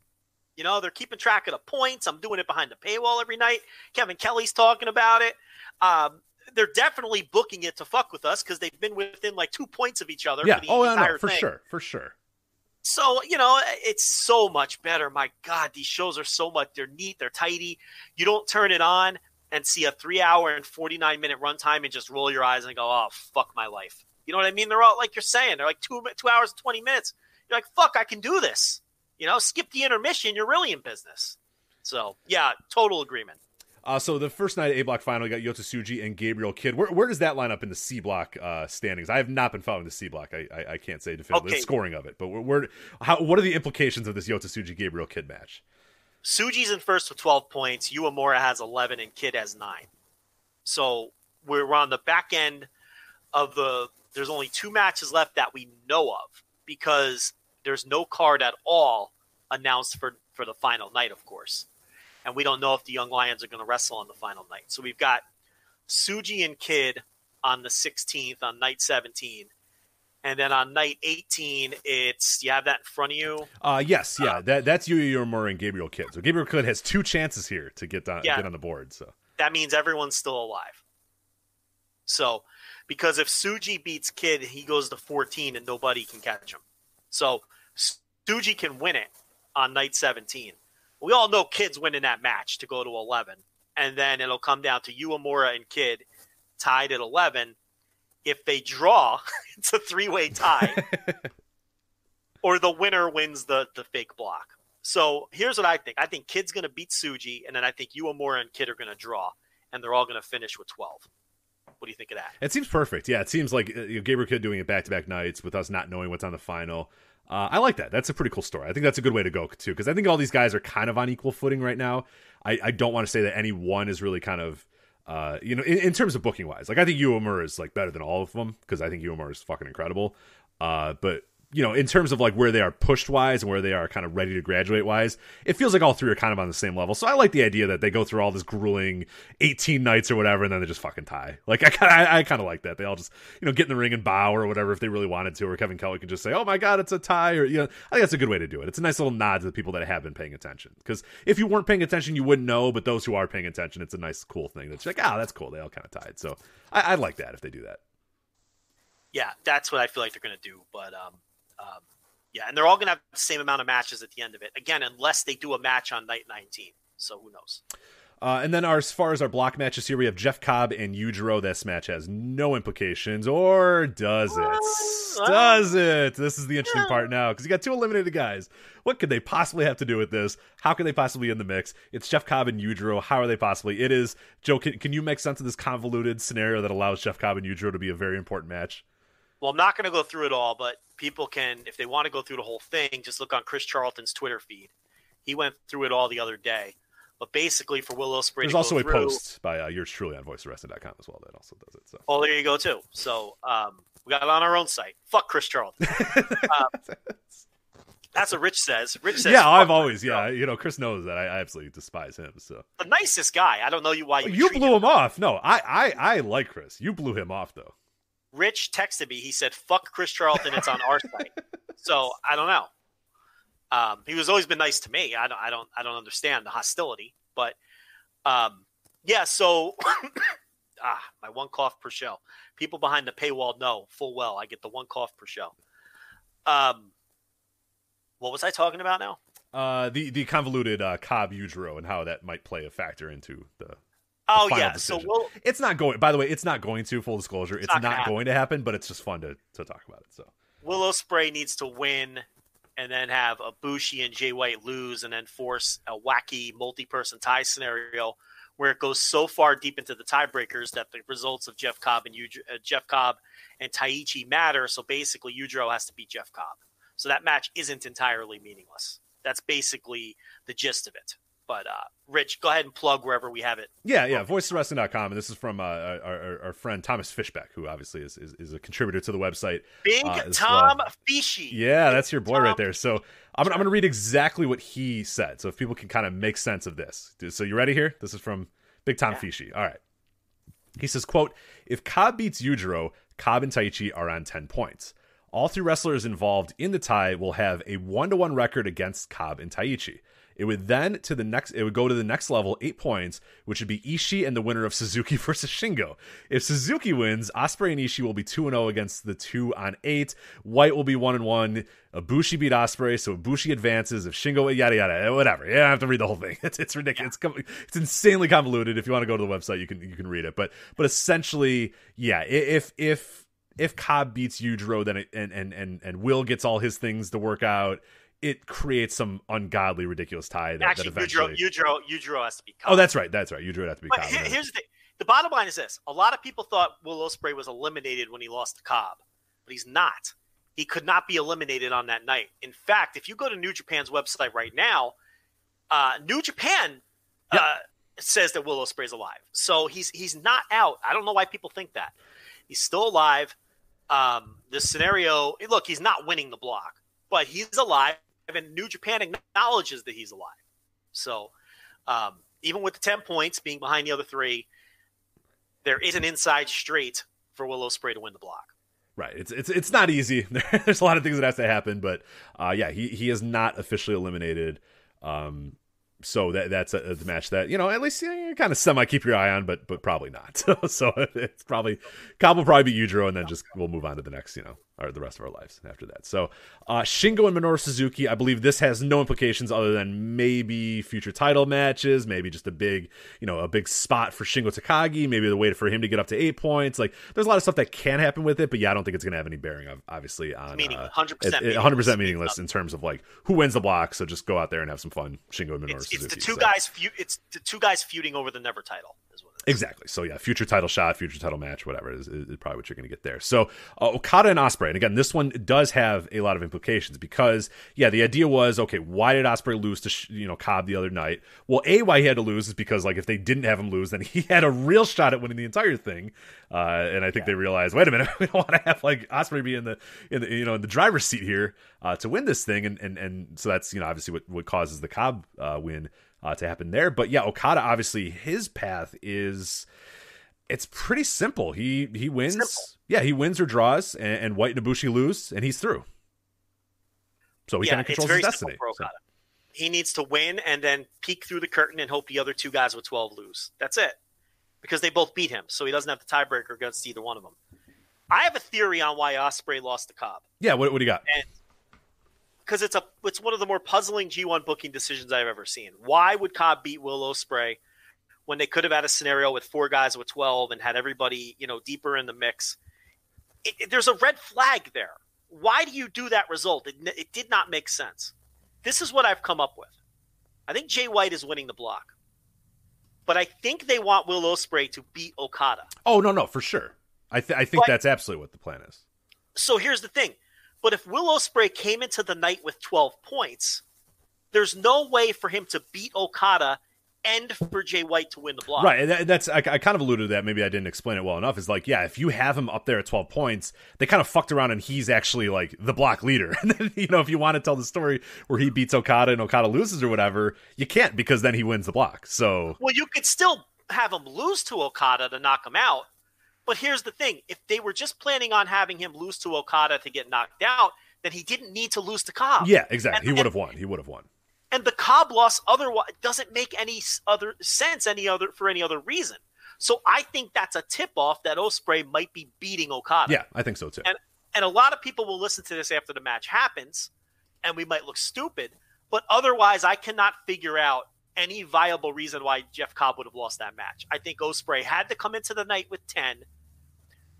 They're keeping track of the points. I'm doing it behind the paywall every night. Kevin Kelly's talking about it. They're definitely booking it to fuck with us because they've been within like 2 points of each other. Yeah. For the entire for thing. For sure. So, it's so much better. My God, these shows are so much. They're neat. They're tidy. You don't turn it on and see a 3-hour and 49-minute runtime and just roll your eyes and go, oh, fuck my life. You know what I mean? They're all like you're saying. They're like 2 hours and 20 minutes. You're like, fuck, I can do this. Skip the intermission. You're really in business. So, yeah, total agreement. So the first night of A Block final, you got Yota Tsuji and Gabriel Kidd. Where does that line up in the C Block standings? I have not been following the C Block. I can't say definitively the scoring of it, but what are the implications of this Yota Tsuji Gabriel Kidd match? Tsuji's in first with 12 points. Uemura has 11 and Kidd has 9. So we're on the back end of there's only 2 matches left that we know of because there's no card at all announced for the final night, of course. And we don't know if the Young Lions are going to wrestle on the final night. So we've got Tsuji and Kidd on the 16th, on night 17. And then on night 18, you have that in front of you? Yes, yeah. That's Yuya Uemura and Gabriel Kidd. So Gabriel Kidd has 2 chances here to get on the board. So that means everyone's still alive. So, because if Tsuji beats Kidd, he goes to 14 and nobody can catch him. So Tsuji can win it on night 17. We all know Kidd's winning that match to go to 11. And then it'll come down to Uemura and Kidd tied at 11. If they draw, it's a 3-way tie. Or the winner wins the fake block. So here's what I think. I think Kidd's going to beat Tsuji, and then I think Uemura and Kidd are going to draw. And they're all going to finish with 12. What do you think of that? It seems perfect. Yeah, it seems like Gabriel Kidd doing it back-to-back nights with us not knowing what's on the final. I like that. That's a pretty cool story. I think that's a good way to go, too, because I think all these guys are kind of on equal footing right now. I don't want to say that any one is really kind of, in terms of booking-wise. Like, I think Uemura is, like, better than all of them, because I think Uemura is fucking incredible. But in terms of, like, where they are pushed-wise and where they are kind of ready to graduate-wise, it feels like all 3 are kind of on the same level. So I like the idea that they go through all this grueling 18 nights or whatever, and then they just fucking tie. Like, I kind of like that. They all just, get in the ring and bow or whatever if they really wanted to, or Kevin Kelly can just say, oh my God, it's a tie, or, I think that's a good way to do it. It's a nice little nod to the people that have been paying attention. Because if you weren't paying attention, you wouldn't know, but those who are paying attention, it's a nice, cool thing. That's like, that's cool. They all kind of tied. So I'd like that if they do that. Yeah, that's what I feel like they're going to do. But, yeah, and they're all going to have the same amount of matches at the end of it. Again, unless they do a match on night 19. So who knows? And then as far as our block matches here, we have Jeff Cobb and Eugero. This match has no implications, or does it? Does it? This is the interesting part now, because you got 2 eliminated guys. What could they possibly have to do with this? How could they possibly be in the mix? It's Jeff Cobb and Eugero. How are they possibly? It is. Joe, can you make sense of this convoluted scenario that allows Jeff Cobb and Eugero to be a very important match? Well, I'm not going to go through it all, but people can, if they want to go through the whole thing, just look on Chris Charlton's Twitter feed. He went through it all the other day. But basically, for Will Ospreay, there's also a post by yours truly on voiceofwrestling.com as well that also does it. So. Oh, there you go too. So we got it on our own site. Fuck Chris Charlton. That's what Rich says. Rich says, yeah, I've always, Chris knows that I absolutely despise him. So the nicest guy. I don't know why you blew him off. No, I like Chris. You blew him off though. Rich texted me. He said, "Fuck Chris Charlton. It's on our site." So I don't know. He was always been nice to me. I don't understand the hostility, but yeah. So my one cough per show. People behind the paywall know full well I get the one cough per show. What was I talking about now? The convoluted Cobb Eugero and how that might play a factor into the yeah. decision. So it's not going. By the way, it's not going to. Full disclosure, it's not going to happen. But it's just fun to talk about it. So Will Ospreay needs to win, and then have Ibushi and Jay White lose, and then force a wacky multi-person tie scenario where it goes so far deep into the tiebreakers that the results of Jeff Cobb and Taiichi matter. So basically, Eugero has to beat Jeff Cobb. So that match isn't entirely meaningless. That's basically the gist of it. But Rich, go ahead and plug wherever we have it. Yeah, voicesofwrestling.com, and this is from our friend Thomas Fishbeck, who obviously is a contributor to the website. Big Tom Fishy. Yeah, that's your boy right there. So I'm going to read exactly what he said, so if people can kind of make sense of this. So you ready here? This is from Big Tom Fishy. All right. He says, quote, "If Cobb beats Eugero, Cobb and Taiichi are on 10 points. All three wrestlers involved in the tie will have a 1-1 record against Cobb and Taiichi. It would go to the next level, 8 points, which would be Ishii and the winner of Suzuki versus Shingo. If Suzuki wins, Osprey and Ishii will be 2-0 against the 2 on 8. White will be 1-1. Ibushi beat Osprey, so Ibushi advances. If Shingo, yada yada, whatever. Yeah, I have to read the whole thing. It's ridiculous. It's insanely convoluted. If you want to go to the website, you can read it. But essentially, yeah, if Cobb beats Eugero, then and Will gets all his things to work out, it creates some ungodly, ridiculous tie that eventually... Eugero has to be Cobb. Oh, that's right. Eugero has to be Cobb. Here's the thing. The bottom line is this. A lot of people thought Will Ospreay was eliminated when he lost to Cobb, but he's not. He could not be eliminated on that night. In fact, if you go to New Japan's website right now, New Japan says that Will Ospreay's alive. So he's not out. I don't know why people think that. He's still alive. This scenario, look, he's not winning the block, but he's alive, and New Japan acknowledges that he's alive. So even with the 10 points being behind the other three, there is an inside straight for Will Ospreay to win the block. Right. It's not easy. There's a lot of things that has to happen, but he is not officially eliminated. So that's a match that, at least you kind of semi keep your eye on, but probably not. So it's probably Cobb will probably beat Eugero, and then just we'll move on to the next, or the rest of our lives after that. So Shingo and Minoru Suzuki, I believe this has no implications other than maybe future title matches, maybe just a big spot for Shingo Takagi, maybe the way for him to get up to 8 points. Like there's a lot of stuff that can happen with it, but I don't think it's going to have any bearing obviously on 100% meaningless in terms of like who wins the block. So just go out there and have some fun. Shingo and Minoru Suzuki. It's the two guys feuding over the Never title is what it is. Exactly. So future title shot, future title match, whatever is probably what you're going to get there. So Okada and Osprey, and again, this one does have a lot of implications because the idea was, okay, why did Osprey lose to Cobb the other night? Well, why he had to lose is because like if they didn't have him lose, then he had a real shot at winning the entire thing. And I think they realized, wait a minute, we don't want to have like Osprey be in the driver's seat here to win this thing, and so that's obviously what causes the Cobb win to happen there. But Okada, obviously his path it's pretty simple. He wins. He wins or draws, and White and Ibushi lose, and he's through. So he kind of controls his destiny. For Okada. So. He needs to win and then peek through the curtain and hope the other two guys with 12 lose. That's it. Because they both beat him, so he doesn't have the tiebreaker against either one of them. I have a theory on why Osprey lost to Cobb. Yeah, what do you got? Because it's one of the more puzzling G1 booking decisions I've ever seen. Why would Cobb beat Will Ospreay when they could have had a scenario with 4 guys with 12 and had everybody, deeper in the mix? There's a red flag there. Why do you do that result? It did not make sense. This is what I've come up with. I think Jay White is winning the block. But I think they want Will Ospreay to beat Okada. Oh, no, for sure. I think that's absolutely what the plan is. So here's the thing. But if Will Ospreay came into the night with 12 points, there's no way for him to beat Okada and for Jay White to win the block. Right. I kind of alluded to that. Maybe I didn't explain it well enough. Is like, if you have him up there at 12 points, they kind of fucked around and he's actually like the block leader. And then, if you want to tell the story where he beats Okada and Okada loses or whatever, you can't because then he wins the block. So, well, you could still have him lose to Okada to knock him out. But here's the thing. If they were just planning on having him lose to Okada to get knocked out, then he didn't need to lose to Cobb. Yeah, exactly. He would have won. And the Cobb loss otherwise doesn't make any other sense for any other reason. So I think that's a tip-off that Osprey might be beating Okada. Yeah, I think so too. And a lot of people will listen to this after the match happens, and we might look stupid. But otherwise, I cannot figure out any viable reason why Jeff Cobb would have lost that match. I think Osprey had to come into the night with 10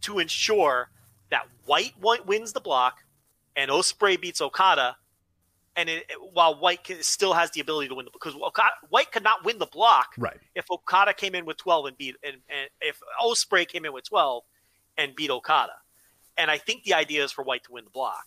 to ensure that White wins the block and Osprey beats Okada. And while White still has the ability to win, because White could not win the block if Okada came in with 12 and if Osprey came in with 12 and beat Okada. And I think the idea is for White to win the block.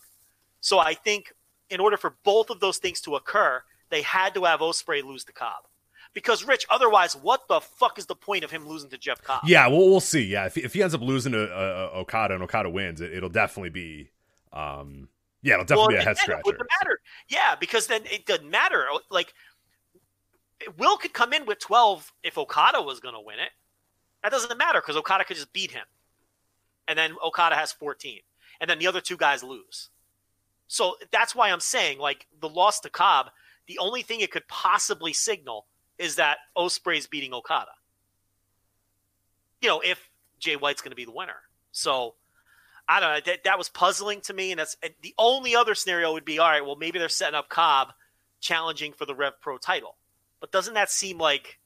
So I think in order for both of those things to occur, they had to have Osprey lose to Cobb. Because, Rich, otherwise, what the fuck is the point of him losing to Jeff Cobb? Yeah, well, we'll see. Yeah, if he ends up losing to Okada and Okada wins, it'll definitely be it'll definitely be a head scratcher. It wouldn't matter. Yeah, because then it doesn't matter. Like, Will could come in with 12 if Okada was going to win it. That doesn't matter because Okada could just beat him. And then Okada has 14. And then the other two guys lose. So that's why I'm saying, like, the loss to Cobb, the only thing it could possibly signal is that Osprey's beating Okada. If Jay White's going to be the winner. So, I don't know. That was puzzling to me. And that's the only other scenario would be, all right, well, maybe they're setting up Cobb challenging for the RevPro title. But doesn't that seem like,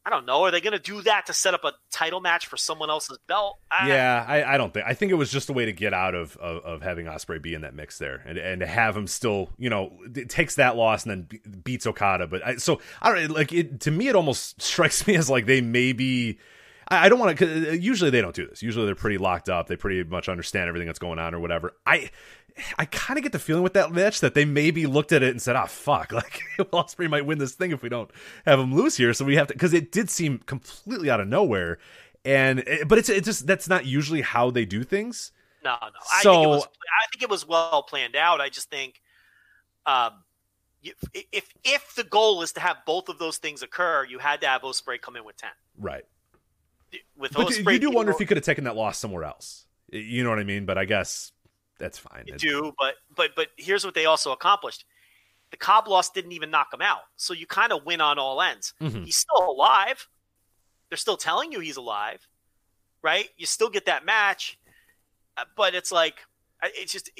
I don't know, are they going to do that to set up a title match for someone else's belt? I don't think. I think it was just a way to get out of having Osprey be in that mix there and to have him still, it takes that loss and then beats Okada. But I don't like it. To me, it almost strikes me as like they maybe. I don't want to. Usually they don't do this. Usually they're pretty locked up. They pretty much understand everything that's going on or whatever. I kind of get the feeling with that match that they maybe looked at it and said, "Ah, fuck! Like Osprey might win this thing if we don't have him lose here." So we have to, because it did seem completely out of nowhere. But it's just that's not usually how they do things. No. I think it was well planned out. I just think, if the goal is to have both of those things occur, you had to have Osprey come in with 10. Right. With but Osprey, you do wonder if he could have taken that loss somewhere else. You know what I mean? But I guess that's fine. You do, but here's what they also accomplished. The Cobb loss didn't even knock him out. So you kind of win on all ends. Mm-hmm. He's still alive. They're still telling you he's alive, right? You still get that match, but it's like, it's just,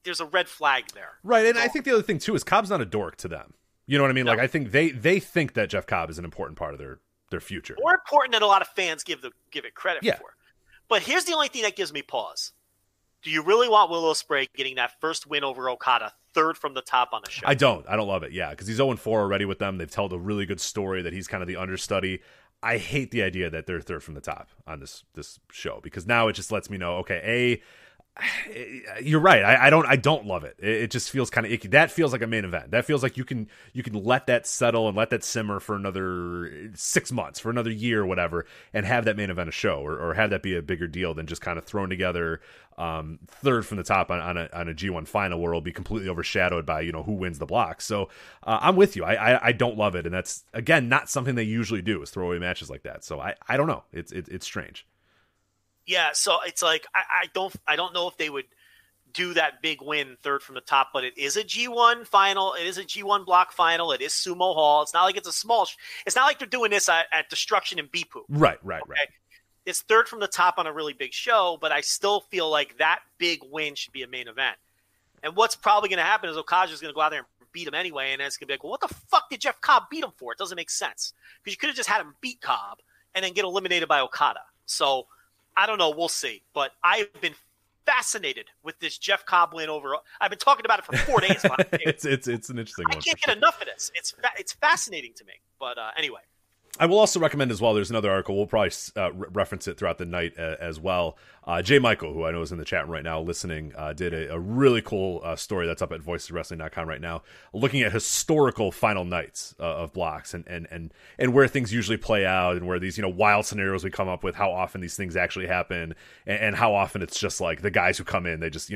there's a red flag there. Right, and I think the other thing, too, is Cobb's not a dork to them. You know what I mean? No. Like, I think they think that Jeff Cobb is an important part of their future. More important than a lot of fans give it credit for. But here's the only thing that gives me pause. Do you really want Will Ospreay getting that first win over Okada, third from the top on the show? I don't love it, because he's 0-4 already with them. They've told a really good story that he's kind of the understudy. I hate the idea that they're third from the top on this show, because now it just lets me know, okay, you're right. I don't love it. It just feels kind of icky. That feels like a main event. That feels like you can let that settle and let that simmer for another 6 months, for another year, or whatever, and have that main event a show, or have that be a bigger deal than just kind of thrown together third from the top on a G1 final where it'll be completely overshadowed by who wins the block. So I'm with you. I don't love it, and that's again not something they usually do, is throw away matches like that. So I don't know. It's strange. Yeah, so it's like I don't know if they would do that big win third from the top, but it is a G1 final. It is a G1 block final. It is Sumo Hall. It's not like it's a small. It's not like they're doing this at Destruction and Bipu. Right. It's third from the top on a really big show, but I still feel like that big win should be a main event. And what's probably going to happen is Okada's going to go out there and beat him anyway, and then it's going to be like, well, what the fuck did Jeff Cobb beat him for? It doesn't make sense, because you could have just had him beat Cobb and then get eliminated by Okada. So I don't know. We'll see. But I've been fascinated with this Jeff Cobb win over. I've been talking about it for 4 days. It's an interesting one. I can't get enough of this. It's fascinating to me. But anyway. I will also recommend as well, there's another article, we'll probably reference it throughout the night as well. Jay Michael, who I know is in the chat room right now listening, did a really cool story that's up at voiceswrestling.com right now, looking at historical final nights of blocks and where things usually play out, and where these wild scenarios we come up with, how often these things actually happen, and how often it's just like the guys who come in, they just,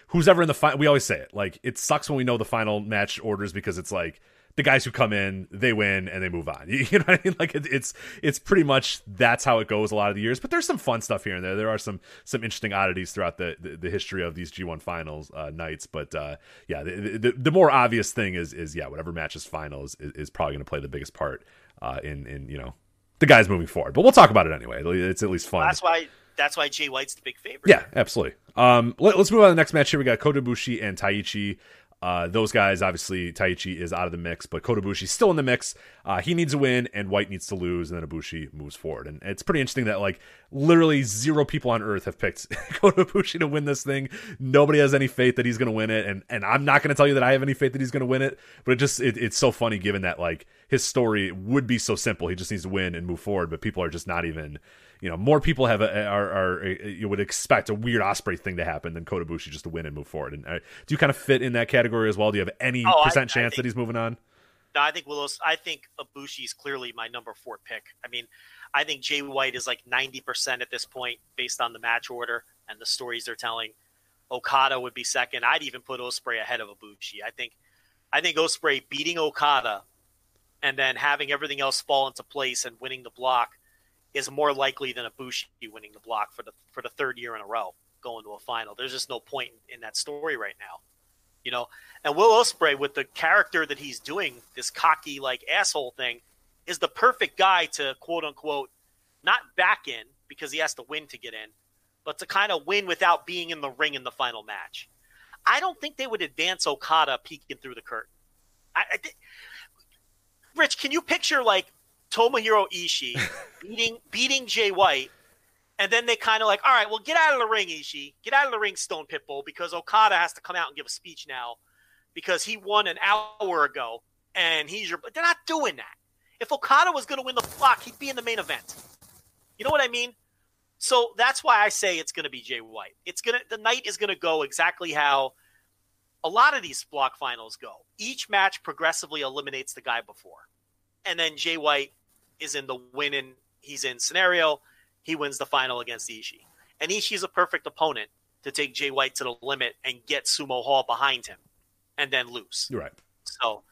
who's ever in the final, we always say it, like, it sucks when we know the final match orders, because it's like, the guys who come in, they win and they move on. You know what I mean? Like it's pretty much that's how it goes a lot of the years. But there's some fun stuff here and there. There are some interesting oddities throughout the history of these G1 finals nights. But the more obvious thing is whatever match's finals is probably going to play the biggest part in the guy's moving forward. But we'll talk about it anyway. It's at least fun. Well, that's why Jay White's the big favorite. Yeah, absolutely. Let's move on to the next match here. We got Kodabushi and Taiichi. Those guys, obviously, Taiichi is out of the mix, but Kodabushi's still in the mix. He needs a win, and White needs to lose, and then Ibushi moves forward. And it's pretty interesting that, like, literally 0 people on Earth have picked Kodabushi to win this thing. Nobody has any faith that he's going to win it, and I'm not going to tell you that I have any faith that he's going to win it, but it's so funny given that, like, his story would be so simple. He just needs to win and move forward, but people are just not even... more people you would expect a weird Osprey thing to happen than Kodabushi just to win and move forward. And do you kind of fit in that category as well? Do you have any percent chance that he's moving on? No, I think Ibushi's clearly my number 4 pick. I mean, I think Jay White is like 90% at this point based on the match order and the stories they're telling. Okada would be second. I'd even put Osprey ahead of Ibushi. I think Osprey beating Okada and then having everything else fall into place and winning the block is more likely than Ibushi winning the block for the 3rd year in a row going to a final. There's just no point in that story right now, And Will Ospreay, with the character that he's doing, this cocky like asshole thing, is the perfect guy to quote unquote not back in because he has to win to get in, but to kind of win without being in the ring in the final match. I don't think they would advance Okada peeking through the curtain. Rich, can you picture like Tomohiro Ishii beating Jay White, and then they kind of like, all right, well, get out of the ring, Ishii. Get out of the ring, Stone Pitbull, because Okada has to come out and give a speech now because he won an hour ago, and but they're not doing that. If Okada was going to win the block, he'd be in the main event. You know what I mean? So that's why I say it's going to be Jay White. The night is going to go exactly how a lot of these block finals go. Each match progressively eliminates the guy before. And then Jay White is in the he's in scenario. He wins the final against Ishii. And Ishii's a perfect opponent to take Jay White to the limit and get Sumo Hall behind him and then lose. You're right. So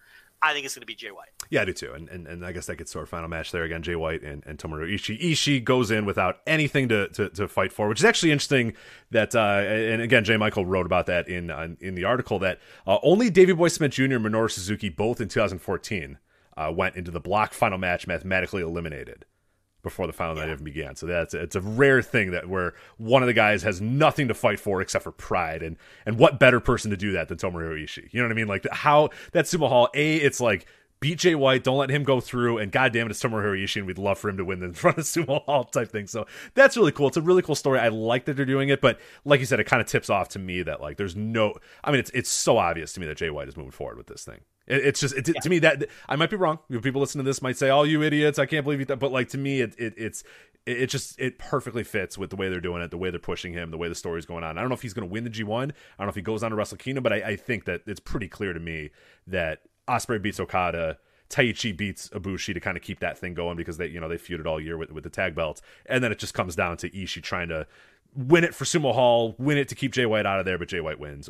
I think it's going to be Jay White. Yeah, I do too. And I guess that gets to our final match there again, Jay White and Tomohiro Ishii. Ishii goes in without anything to fight for, which is actually interesting that, and again, J. Michael wrote about that in the article, that only Davey Boy Smith Jr. and Minoru Suzuki, both in 2014, went into the block final match mathematically eliminated before the final night even began. So it's a rare thing that where one of the guys has nothing to fight for except for pride, and what better person to do that than Tomohiro Ishii? You know what I mean? Like how that Sumo Hall, it's like beat Jay White, don't let him go through, and goddamn it, it's Tomohiro Ishii, and we'd love for him to win in front of Sumo Hall type thing. So that's really cool. It's a really cool story. I like that they're doing it, but like you said, it kind of tips off to me that like there's no. I mean, it's so obvious to me that Jay White is moving forward with this thing. It's just to me that I might be wrong. People listening to this might say, "Oh, you idiots! I can't believe you." But like to me, it perfectly fits with the way they're doing it, the way they're pushing him, the way the story's going on. I don't know if he's going to win the G1. I don't know if he goes on to Wrestle Kingdom, but I think that it's pretty clear to me that Osprey beats Okada, Taiichi beats Ibushi to kind of keep that thing going because they feuded all year with the tag belts, and then it just comes down to Ishii trying to win it for Sumo Hall, win it to keep Jay White out of there, but Jay White wins.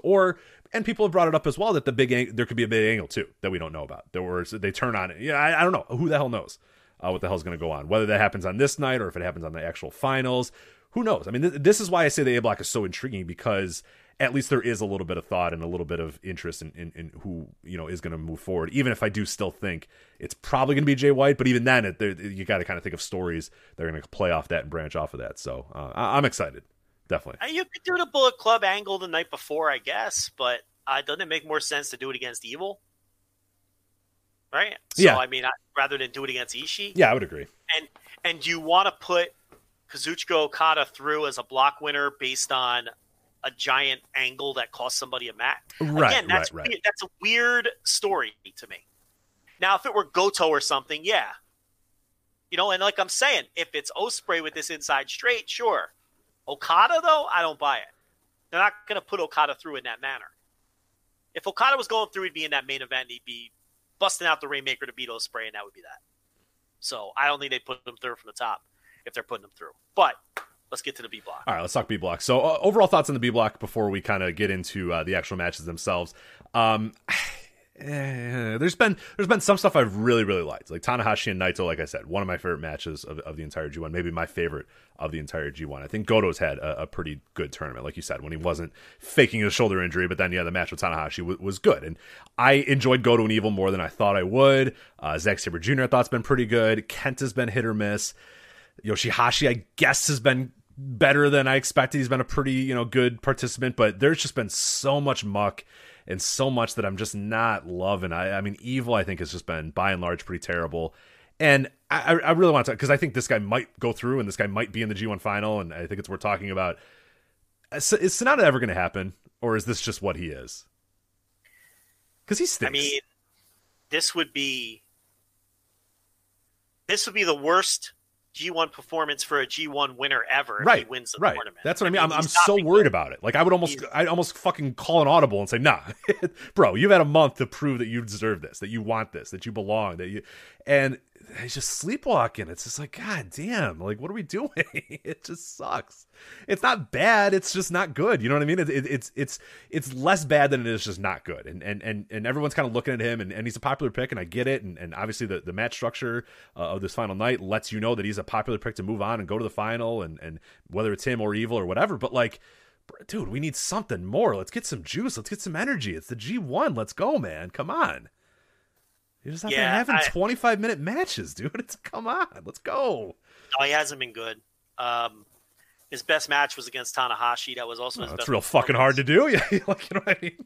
And people have brought it up as well that there could be a big angle too that we don't know about. They turn on it. Yeah, I don't know. Who the hell knows what the hell's going to go on? Whether that happens on this night or if it happens on the actual finals, who knows? I mean, this is why I say the A block is so intriguing, because at least there is a little bit of thought and a little bit of interest in who is going to move forward. Even if I do still think it's probably going to be Jay White, but even then, you got to kind of think of stories that are going to play off that and branch off of that. So I'm excited. Definitely. You could do the Bullet Club angle the night before, I guess, but doesn't it make more sense to do it against Evil? Right? So, yeah. I mean, rather than do it against Ishii? Yeah, I would agree. And do you want to put Kazuchika Okada through as a block winner based on a giant angle that cost somebody a match? Right, again, that's a weird story to me. Now, if it were Goto or something, yeah. And like I'm saying, if it's Osprey with this inside straight, sure. Okada, though, I don't buy it. They're not going to put Okada through in that manner. If Okada was going through, he'd be in that main event. He'd be busting out the Rainmaker to beat Osprey, and that would be that. So I don't think they'd put him through from the top if they're putting him through. But let's get to the B block. All right, let's talk B block. So overall thoughts on the B block before we kind of get into the actual matches themselves. there's been some stuff I've really, really liked. Like Tanahashi and Naito, like I said, one of my favorite matches of the entire G1, maybe my favorite of the entire G1. I think Goto's had a pretty good tournament, like you said, when he wasn't faking his shoulder injury, but then, the match with Tanahashi was good. And I enjoyed Goto and Evil more than I thought I would. Zack Sabre Jr. I thought's been pretty good. Kenta's been hit or miss. Yoshihashi, I guess, has been better than I expected. He's been a pretty, good participant, but there's just been so much muck and so much that I'm just not loving. I mean, Evil, I think, has just been, by and large, pretty terrible. And I really want to, because I think this guy might go through, and this guy might be in the G1 final, and I think it's worth talking about. Is Sonata ever going to happen, or is this just what he is? Because he stinks. I mean, this would be the worst G1 performance for a G1 winner ever if he wins the tournament. That's what I mean. I'm so worried about it. Like, I'd almost fucking call an audible and say, nah, bro, you've had a month to prove that you deserve this, that you want this, that you belong, and he's just sleepwalking. It's just like, God damn, like, what are we doing? It just sucks. It's not bad. It's just not good. You know what I mean? It's less bad than it is just not good. And everyone's kind of looking at him, and he's a popular pick, and I get it. And obviously the match structure of this final night lets you know that he's a popular pick to move on and go to the final, and whether it's him or Evil or whatever. But like, dude, we need something more. Let's get some juice. Let's get some energy. It's the G1. Let's go, man. Come on. You're just not having 25-minute matches, dude. Come on, let's go. No, he hasn't been good. His best match was against Tanahashi. That was also his best. That's real fucking hard to do. Yeah, like, you know what I mean?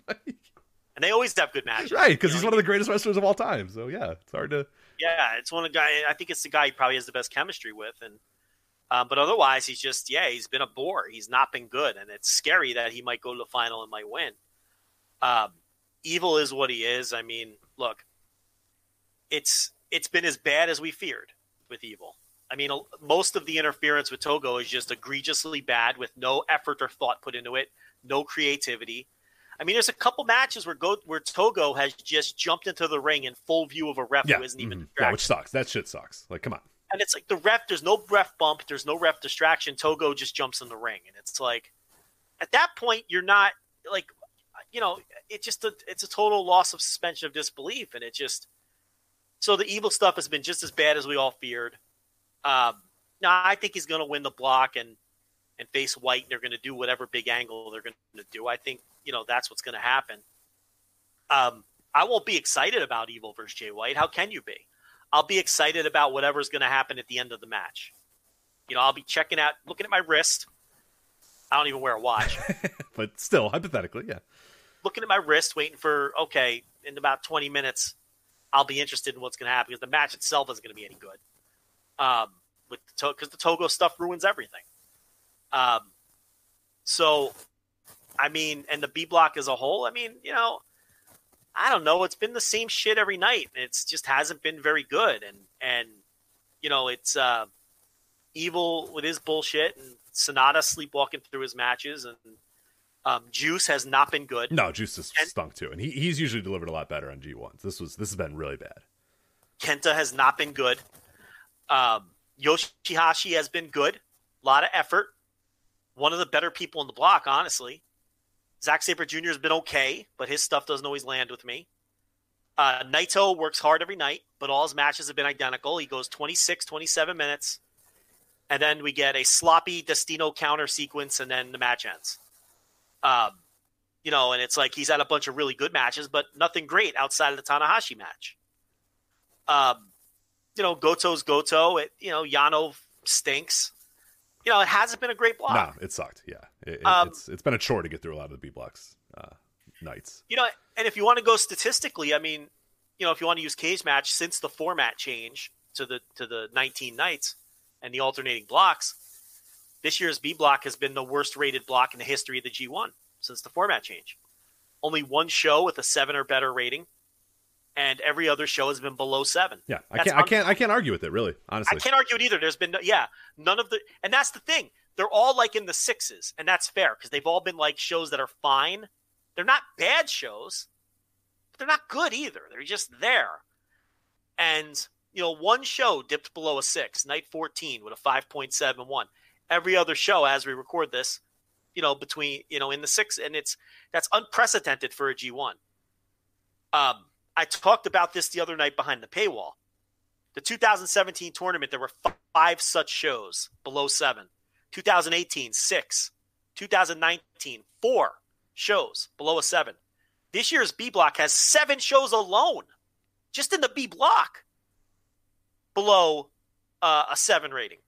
And they always have good matches, right? Because he's one of the greatest wrestlers of all time. So yeah, it's hard to. Yeah, it's one of the guys. I think it's the guy he probably has the best chemistry with, and but otherwise, he's just he's been a bore. He's not been good, and it's scary that he might go to the final and might win. Evil is what he is. I mean, look. It's been as bad as we feared with Evil. I mean, most of the interference with Togo is just egregiously bad with no effort or thought put into it, no creativity. I mean, there's a couple matches where Togo has just jumped into the ring in full view of a ref who isn't even distracted. Yeah, which sucks. That shit sucks. Like, come on. And it's like the ref, there's no ref bump, there's no ref distraction. Togo just jumps in the ring. And it's like, at that point, you're not, like, it's a total loss of suspension of disbelief. And it just... So the Evil stuff has been just as bad as we all feared. Now, I think he's going to win the block and face White, and they're going to do whatever big angle they're going to do. I think, that's what's going to happen. I won't be excited about Evil versus Jay White. How can you be? I'll be excited about whatever's going to happen at the end of the match. I'll be looking at my wrist. I don't even wear a watch. But still, hypothetically, yeah. Looking at my wrist, waiting for, in about 20 minutes, I'll be interested in what's going to happen because the match itself isn't going to be any good. Because the Togo stuff ruins everything. So, I mean, and the B block as a whole, I mean, I don't know. It's been the same shit every night. It's just hasn't been very good. And it's Evil with his bullshit and Sonata sleepwalking through his matches, and Juice has not been good. No, Juice has stunk too, and he's usually delivered a lot better on G1s. This has been really bad. Kenta has not been good. Yoshihashi has been good. A lot of effort. One of the better people in the block, honestly. Zack Sabre Jr. has been okay, but his stuff doesn't always land with me. Naito works hard every night, but all his matches have been identical. He goes 26, 27 minutes, and then we get a sloppy Destino counter sequence, and then the match ends. And it's like he's had a bunch of really good matches, but nothing great outside of the Tanahashi match. Goto's Goto. Yano stinks. It hasn't been a great block. No, it sucked. Yeah, it's been a chore to get through a lot of the B blocks nights. And if you want to go statistically, I mean, if you want to use cage match since the format change to the 19 nights and the alternating blocks. This year's B block has been the worst rated block in the history of the G1 since the format change. Only one show with a 7 or better rating, and every other show has been below 7. Yeah, I can't argue with it, really, honestly. I can't argue it either. There's been none of the, and that's the thing. They're all like in the 6s, and that's fair because they've all been like shows that are fine. They're not bad shows, but they're not good either. They're just there. And one show dipped below a 6, night 14 with a 5.71. Every other show, as we record this, between in the 6, and that's unprecedented for a G1. I talked about this the other night behind the paywall. The 2017 tournament, there were 5 such shows below 7. 2018, 6. 2019, 4 shows below a 7. This year's B block has 7 shows alone, just in the B block, below a 7 rating.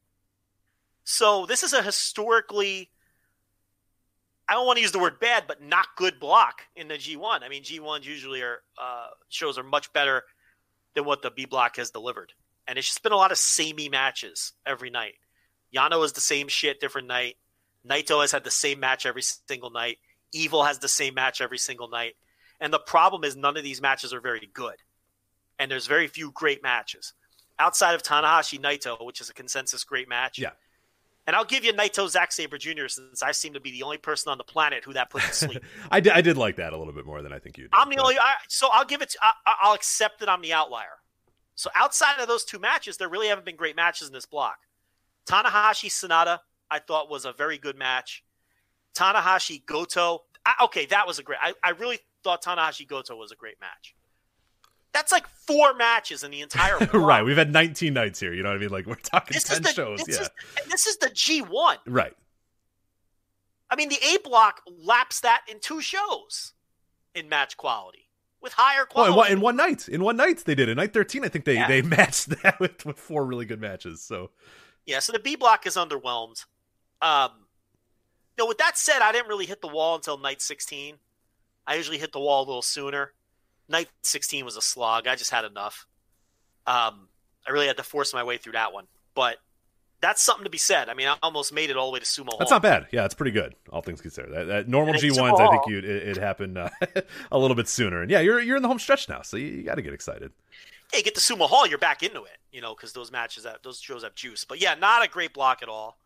So this is a historically, I don't want to use the word bad, but not good block in the G1. I mean, G1s usually shows are much better than what the B block has delivered. And it's just been a lot of samey matches every night. Yano is the same shit, different night. Naito has had the same match every single night. Evil has the same match every single night. And the problem is none of these matches are very good. And there's very few great matches. Outside of Tanahashi Naito, which is a consensus great match. Yeah. And I'll give you Naito Zack Sabre Jr. since I seem to be the only person on the planet who that puts to sleep. I did like that a little bit more than I think you did. I'm the only. So I'll give it. I'll accept that I'm the outlier. So outside of those 2 matches, there really haven't been great matches in this block. Tanahashi Sonata, I thought was a very good match. Tanahashi Goto, okay, that was a great. I really thought Tanahashi Goto was a great match. That's like 4 matches in the entire block. Right, we've had 19 nights here. You know what I mean? Like we're talking 10 shows. This is the G1. Right. I mean, the A block laps that in 2 shows in match quality. With higher quality. Oh, in one night they did it. Night 13, I think they matched that with 4 really good matches. So yeah, so the B block is underwhelmed. With that said, I didn't really hit the wall until night 16. I usually hit the wall a little sooner. Night 16 was a slog. I just had enough. I really had to force my way through that one. But that's something to be said. I mean, I almost made it all the way to Sumo Hall. That's not bad. Yeah, it's pretty good, all things considered. That normal G1s, I think it happened a little bit sooner. And yeah, you're in the home stretch now, so you got to get excited. Yeah, you get to Sumo Hall, you're back into it, because those shows have juice. But yeah, not a great block at all.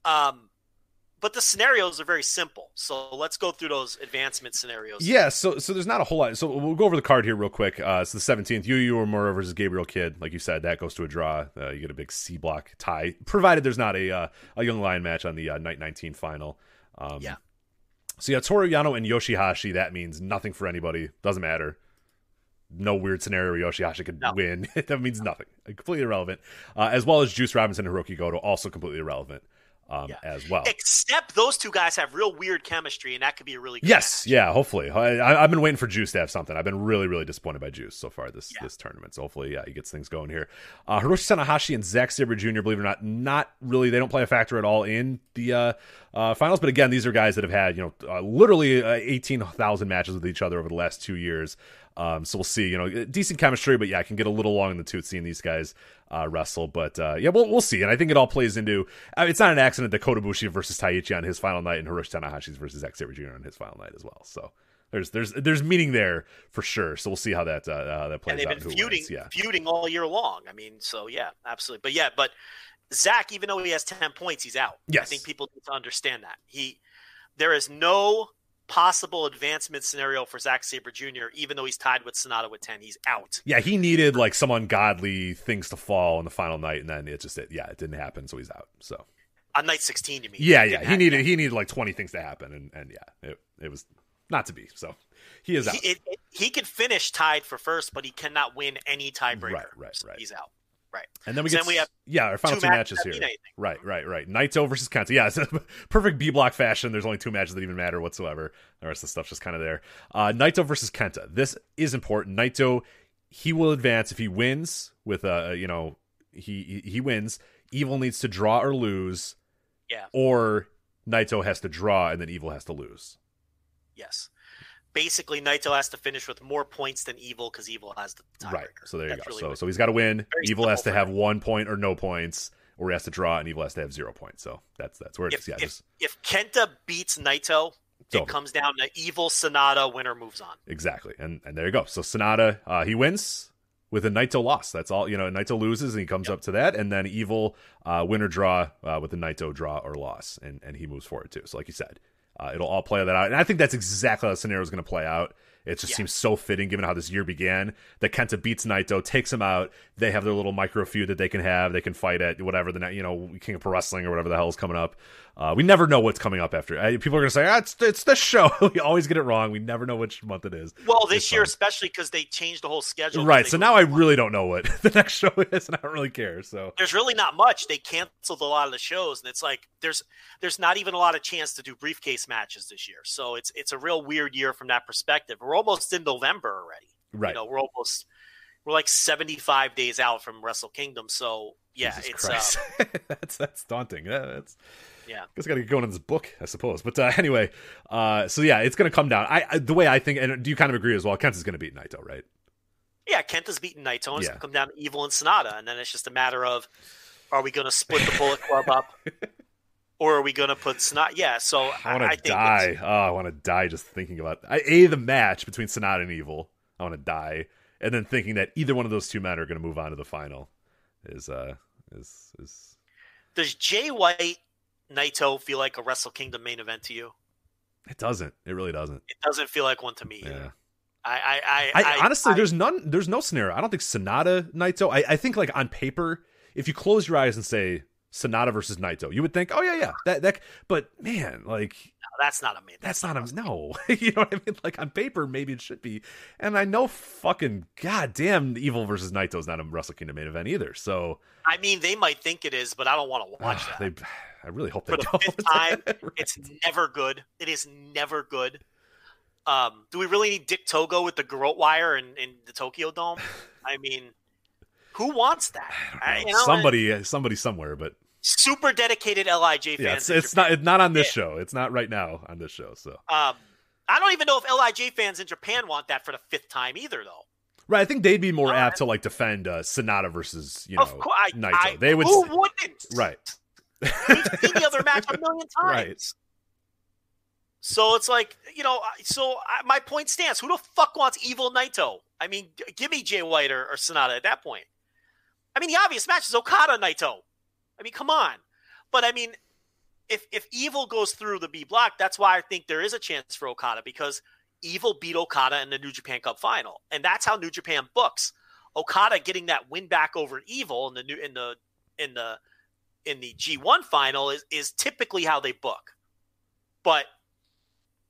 But the scenarios are very simple. So let's go through those advancement scenarios. Yeah, so there's not a whole lot. So we'll go over the card here real quick. It's the 17th. Yu Uemura versus Gabriel Kidd. Like you said, that goes to a draw. You get a big C block tie, provided there's not a Young Lion match on the night 19 final. Yeah. So yeah, Toru Yano and Yoshihashi. That means nothing for anybody. Doesn't matter. No weird scenario where Yoshihashi could win. That means nothing. Completely irrelevant. As well as Juice Robinson and Hiroki Goto, also completely irrelevant. As well. Except those 2 guys have real weird chemistry, and that could be a really good match. Yeah, hopefully. I've been waiting for Juice to have something. I've been really, really disappointed by Juice so far this tournament. So hopefully, he gets things going here. Hiroshi Tanahashi and Zack Sabre Jr., believe it or not really, they don't play a factor at all in the finals. But again, these are guys that have had, literally 18,000 matches with each other over the last 2 years. So we'll see, decent chemistry, but I can get a little long in the tooth seeing these guys wrestle. But we'll see. And I think it all plays into, it's not an accident that Kodabushi versus Taiichi on his final night and Hiroshi Tanahashi's versus Zack Sabre Jr. on his final night as well. So there's meaning there for sure. So we'll see how that plays out. And they've been feuding all year long. I mean, so yeah, absolutely. But Zach, even though he has 10 points, he's out. Yes. I think people need to understand that. There is no possible advancement scenario for Zack Sabre Jr., even though he's tied with Sonata with 10. He's out. Yeah, he needed some ungodly things to fall on the final night, and then it didn't happen, so he's out. So on night 16, you mean? Yeah. He needed 20 things to happen, and it was not to be. So he is out. He could finish tied for first, but he cannot win any tiebreaker. Right. So he's out. Right. And then we have our final 2 matches here. Right. Naito versus Kenta. Yeah, it's a perfect B block fashion. There's only 2 matches that even matter whatsoever. The rest of the stuff's just kind of there. Naito versus Kenta. This is important. Naito, he will advance if he wins with he wins. Evil needs to draw or lose. Yeah. Or Naito has to draw and then Evil has to lose. Yes. Basically, Naito has to finish with more points than Evil because Evil has the tiebreaker. Right. So there you go. Really so he's got to win. Evil has to have 1 point or no points, or he has to draw, and Evil has to have 0 points. So that's where it is. Yeah, if Kenta beats Naito, it comes down to Evil, Sonata, winner moves on. Exactly. And there you go. So Sonata, he wins with a Naito loss. That's all. Naito loses, and he comes up to that, and then Evil, winner draw with a Naito draw or loss, and he moves forward too. So like you said, it'll all play that out. And I think that's exactly how the scenario is going to play out. It just seems so fitting, given how this year began, that Kenta beats Naito, takes him out. They have their little micro feud that they can have. They can fight at whatever, King of Pro Wrestling or whatever the hell is coming up. We never know what's coming up after. People are going to say, it's this show. We always get it wrong. We never know which month it is. Well, this year especially because they changed the whole schedule. Right, so now I really don't know what the next show is, and I don't really care. So there's really not much. They canceled a lot of the shows, and it's like there's not even a lot of chance to do briefcase matches this year. So it's a real weird year from that perspective. We're almost in November already. Right. We're like 75 days out from Wrestle Kingdom. So yeah, Jesus it's that's daunting. Yeah. Yeah, I guess I got to get going on this book, I suppose. But anyway, so yeah, it's going to come down. The way I think, and do you kind of agree as well? Kenta's going to beat Naito, right? Yeah, Kenta's beating Naito, and it's going to come down to Evil and Sonata, and then it's just a matter of, are we going to split the Bullet Club up, or are we going to put Sonata? Yeah, so I want to die. I want to die just thinking about the match between Sonata and Evil. I want to die, and then thinking that either one of those two men are going to move on to the final is. Does Jay White Naito feel like a Wrestle Kingdom main event to you? It doesn't. It really doesn't. It doesn't feel like one to me either. Yeah. I honestly, there's no scenario. I don't think Sonata Naito. I think like on paper, if you close your eyes and say Sonata versus Naito, you would think, oh yeah, that. But man, like that's not a main. That's not a no. You know what I mean? Like on paper, maybe it should be. And I know fucking goddamn Evil versus Naito is not a Wrestle Kingdom main event either. So I mean, they might think it is, but I don't want to watch that. I really hope they don't. For the fifth time, right. It's never good. It is never good. Do we really need Dick Togo with the garrote wire in the Tokyo Dome? I mean, who wants that? Somebody somewhere, but super dedicated LIJ fans. Yeah, it's not on this show. It's not right now on this show. So I don't even know if LIJ fans in Japan want that for the fifth time either, though. Right, I think they'd be more apt to like defend Sonata versus Naito. They would. Who wouldn't? Right. We've seen the other match a million times. Right. So it's like, my point stands. Who the fuck wants Evil Naito? I mean, give me Jay White or Sonata at that point. I mean, the obvious match is Okada Naito. I mean, come on. But I mean, if Evil goes through the B block, that's why I think there is a chance for Okada, because Evil beat Okada in the New Japan Cup final. And that's how New Japan books. Okada getting that win back over Evil in the G1 final is typically how they book. But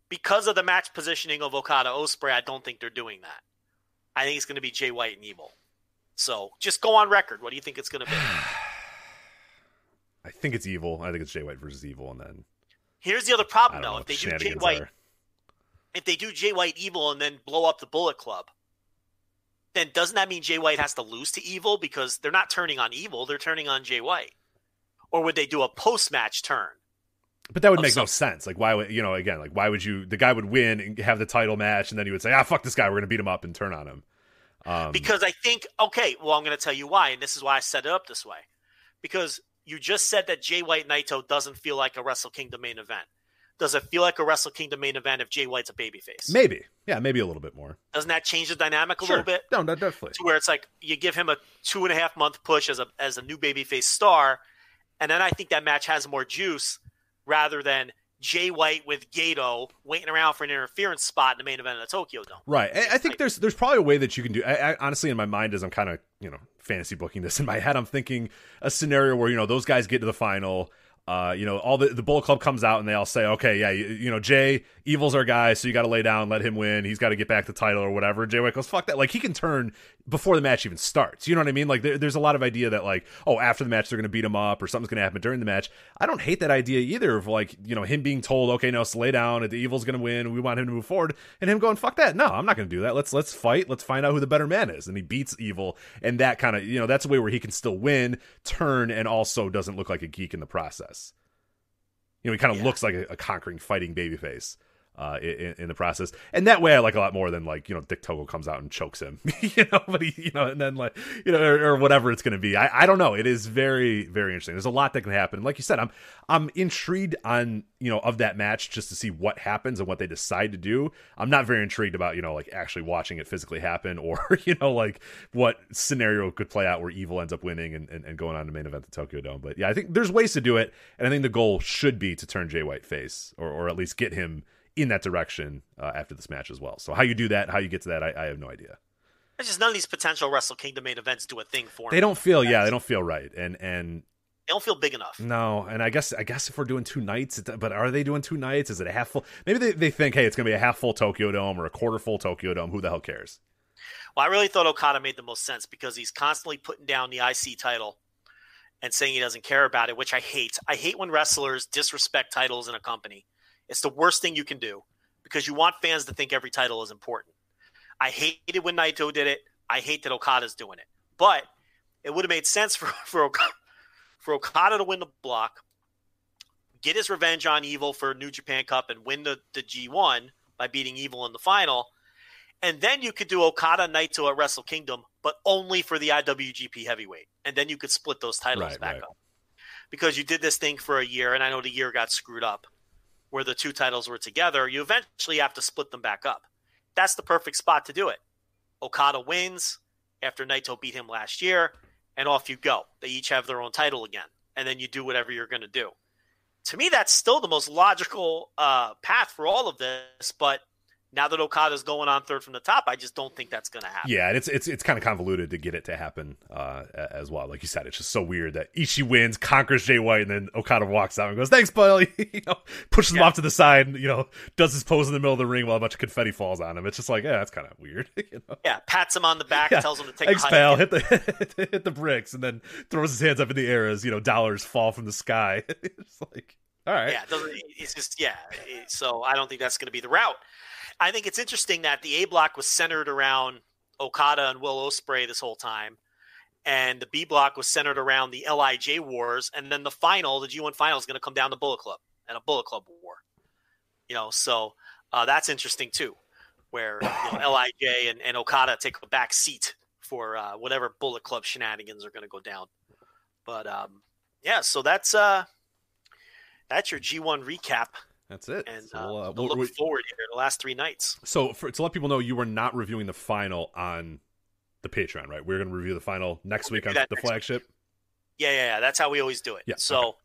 because of the match positioning of Okada Osprey, I don't think they're doing that. I think it's going to be Jay White and Evil. So just go on record. What do you think it's going to be? I think it's Evil. I think it's Jay White versus Evil, and then here's the other problem though. If they do Jay White Evil and then blow up the Bullet Club, then doesn't that mean Jay White has to lose to Evil, because they're not turning on Evil, they're turning on Jay White? Or would they do a post-match turn? But that would make no sense. Like, why would, why would you, the guy would win and have the title match, and then you would say, fuck this guy, we're going to beat him up and turn on him. Because I think, I'm going to tell you why, and this is why I set it up this way. Because you just said that Jay White Naito doesn't feel like a Wrestle Kingdom main event. Does it feel like a Wrestle Kingdom main event if Jay White's a babyface? Maybe. Yeah, maybe a little bit more. Doesn't that change the dynamic a little bit? No, definitely. To where it's like you give him a 2.5 month push as a new babyface star, and then I think that match has more juice rather than Jay White with Gato waiting around for an interference spot in the main event of the Tokyo Dome. Right. I think there's probably a way that you can do. I honestly, in my mind, as I'm kind of fantasy booking this in my head, I'm thinking a scenario where those guys get to the final. All the Bullet Club comes out and they all say, okay, yeah, Jay, Evil's our guy, so you got to lay down, let him win. He's got to get back the title or whatever. Jay White goes, fuck that. Like, he can turn before the match even starts. You know what I mean? Like, there's a lot of idea that, like, after the match they're going to beat him up or something's going to happen during the match. I don't hate that idea either of, like, him being told, okay, no, so lay down, the Evil's going to win, we want him to move forward, and him going, fuck that. No, I'm not going to do that. Let's fight. Let's find out who the better man is. And he beats Evil, and that kind of, that's a way where he can still win, turn, and also doesn't look like a geek in the process. He kind of looks like a conquering, fighting babyface in the process, and that way I like a lot more than like Dick Togo comes out and chokes him, but he and then like or whatever it's going to be. I don't know. It is very, very interesting. There's a lot that can happen. And like you said, I'm intrigued on of that match just to see what happens and what they decide to do. I'm not very intrigued about like actually watching it physically happen, or like what scenario could play out where Evil ends up winning and going on to main event the Tokyo Dome. But yeah, I think there's ways to do it, and I think the goal should be to turn Jay White face, or at least get him in that direction after this match as well. So how you do that, how you get to that, I have no idea. It's just none of these potential Wrestle Kingdom main events do a thing for me. They don't feel, they don't feel right. And They don't feel big enough. No, and I guess if we're doing 2 nights, but are they doing 2 nights? Is it a half full? Maybe they think, hey, it's going to be a half full Tokyo Dome or a quarter full Tokyo Dome. Who the hell cares? Well, I really thought Okada made the most sense because he's constantly putting down the IC title and saying he doesn't care about it, which I hate. I hate when wrestlers disrespect titles in a company. It's the worst thing you can do because you want fans to think every title is important. I hated when Naito did it. I hate that Okada's doing it. But it would have made sense for Okada to win the block, get his revenge on Evil for New Japan Cup and win the G1 by beating Evil in the final. And then you could do Okada Naito at Wrestle Kingdom, but only for the IWGP Heavyweight. And then you could split those titles back up. Because you did this thing for a year, and I know the year got screwed up, where the 2 titles were together. You eventually have to split them back up. That's the perfect spot to do it. Okada wins after Naito beat him last year, and off you go. They each have their own title again. And then you do whatever you're going to do. To me, that's still the most logical path for all of this, but now that Okada's going on third from the top, I just don't think that's going to happen. Yeah, and it's kind of convoluted to get it to happen as well. Like you said, it's just so weird that Ishii wins, conquers Jay White, and then Okada walks out and goes, "Thanks, buddy." Pushes him off to the side, and, does his pose in the middle of the ring while a bunch of confetti falls on him. It's just like, yeah, that's kind of weird. Yeah, pats him on the back, tells him to take Thanks, a hike. pal. Hit the bricks, and then throws his hands up in the air as dollars fall from the sky. It's like, all right. Yeah, it's just so I don't think that's going to be the route. I think it's interesting that the A block was centered around Okada and Will Ospreay this whole time, and the B block was centered around the LIJ wars, and then the G1 final is going to come down to Bullet Club and a Bullet Club war. So that's interesting too, where LIJ and Okada take a back seat for whatever Bullet Club shenanigans are going to go down. But so that's your G1 recap. That's it. And look forward here the last 3 nights. So to let people know, you were not reviewing the final on the Patreon, right? We're going to review the final next week on the flagship. Yeah. That's how we always do it. Yeah, so okay.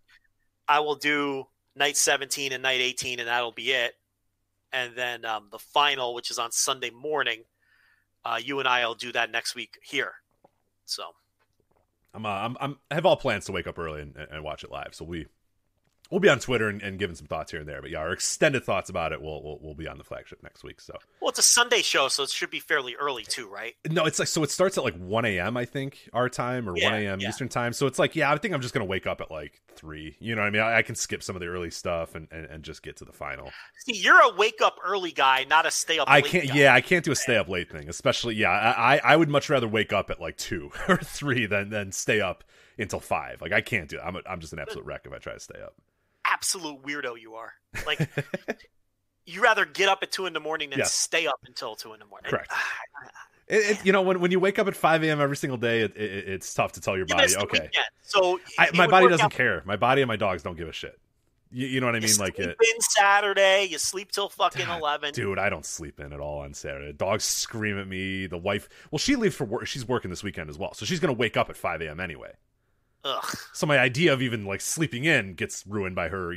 I will do night 17 and night 18, and that'll be it. And then the final, which is on Sunday morning, you and I will do that next week here. So I have all plans to wake up early and watch it live. So we'll be on Twitter and giving some thoughts here and there, but yeah, our extended thoughts about it will be on the flagship next week. So, well, it's a Sunday show, so it should be fairly early too, right? No, it's like, so it starts at like 1 a.m. I think our time, or 1 a.m. Eastern time. So it's like, yeah, I think I'm just gonna wake up at like 3. You know what I mean? I can skip some of the early stuff and just get to the final. See, you're a wake up early guy, not a stay up. I late can't. guy. Yeah, I can't do a stay up late thing, especially. Yeah, I would much rather wake up at like 2 or 3 than stay up until 5. Like I can't do it. I'm just an absolute wreck if I try to stay up. Absolute weirdo you are. Like you rather get up at 2 a.m. than stay up until 2 a.m. Correct. When you wake up at 5 a.m. every single day, it's tough to tell your body, okay. Weekend. So my body doesn't care. My body and my dogs don't give a shit. You know what I mean? Like in Saturday, you sleep till fucking 11. Dude, I don't sleep in at all on Saturday. Dogs scream at me. The wife, she leaves for work. She's working this weekend as well, so she's gonna wake up at 5 a.m. anyway. Ugh. So my idea of even like sleeping in gets ruined by her,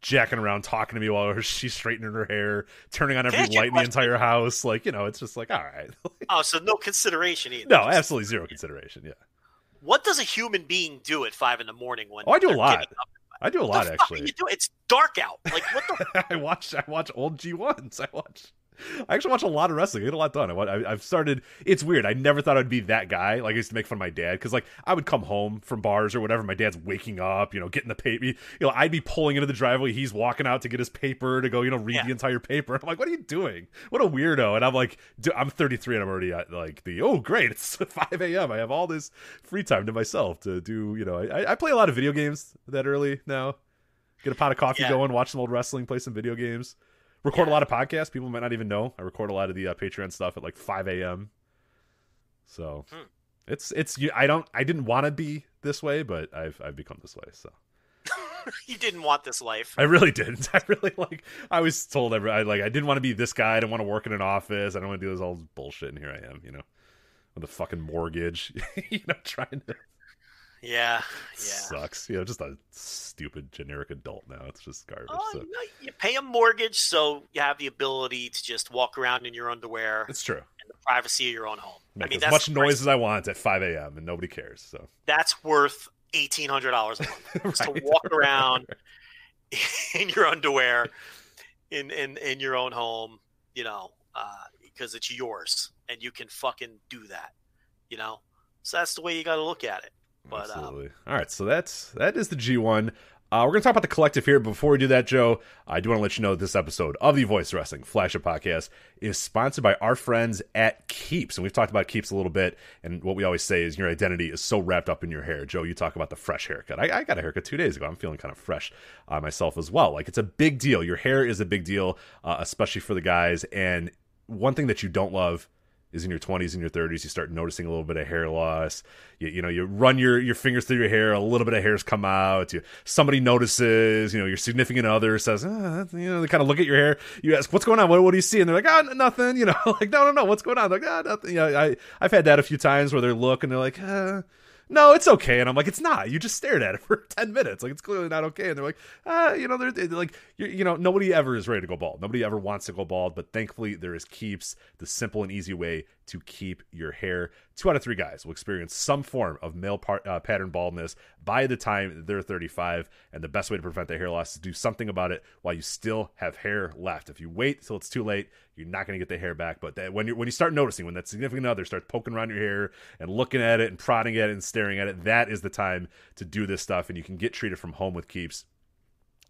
jacking around, talking to me while she's straightening her hair, turning on every light in the entire house. Like, it's just like, all right. So no consideration either. No, absolutely zero consideration. Yeah. What does a human being do at 5 a.m. when? I do a lot. I do a lot, actually. You do? It's dark out. Like what the? I watch old G1s. I actually watch a lot of wrestling. I get a lot done. I've started. It's weird. I never thought I'd be that guy. Like I used to make fun of my dad because, like, I would come home from bars or whatever. My dad's waking up, getting the paper. I'd be pulling into the driveway. He's walking out to get his paper to go, read the entire paper. And I'm like, what are you doing? What a weirdo. And I'm like, I'm 33 and I'm already at like great. It's 5 a.m. I have all this free time to myself to do. I play a lot of video games that early now. Get a pot of coffee going, watch some old wrestling, play some video games. Record a lot of podcasts. People might not even know. I record a lot of the Patreon stuff at like 5 a.m. So it's I didn't want to be this way, but I've become this way. So you didn't want this life. I really didn't. I was told I didn't want to be this guy. I didn't want to work in an office. I don't want to do this all bullshit. And here I am, with a fucking mortgage, trying to. Yeah. Sucks. Just a stupid generic adult now. It's just garbage. You pay a mortgage, so you have the ability to just walk around in your underwear. It's true. In the privacy of your own home. Make as much noise as I want at 5 a.m. and nobody cares. So that's worth $1,800 a month just to walk around in your underwear in your own home, because it's yours and you can fucking do that, So that's the way you got to look at it. But, absolutely. All right, so that is the G1. We're going to talk about the collective here, but before we do that, Joe, I do want to let you know that this episode of the Voice Wrestling Flagship Podcast is sponsored by our friends at Keeps. And we've talked about Keeps a little bit, and what we always say is your identity is so wrapped up in your hair. Joe, you talk about the fresh haircut. I got a haircut 2 days ago. I'm feeling kind of fresh myself as well. Like, it's a big deal. Your hair is a big deal, especially for the guys. And one thing that you don't love is in your 20s and your 30s, you start noticing a little bit of hair loss. You run your fingers through your hair, a little bit of hair's come out. Somebody notices, your significant other says, they kind of look at your hair. You ask, what's going on? What do you see? And they're like, oh, nothing. Like, no, what's going on? They're like, oh, nothing. I've had that a few times where they look and they're like, no, it's okay. And I'm like, it's not. You just stared at it for 10 minutes. Like, it's clearly not okay. And they're like, they're like, nobody ever is ready to go bald. Nobody ever wants to go bald. But thankfully, there is Keeps, the simple and easy way to keep your hair. 2 out of 3 guys will experience some form of male pattern baldness by the time they're 35. And the best way to prevent that hair loss is to do something about it while you still have hair left. If you wait till it's too late, you're not going to get the hair back. But when you start noticing, when that significant other starts poking around your hair and looking at it and prodding at it and staring at it, that is the time to do this stuff. And you can get treated from home with Keeps.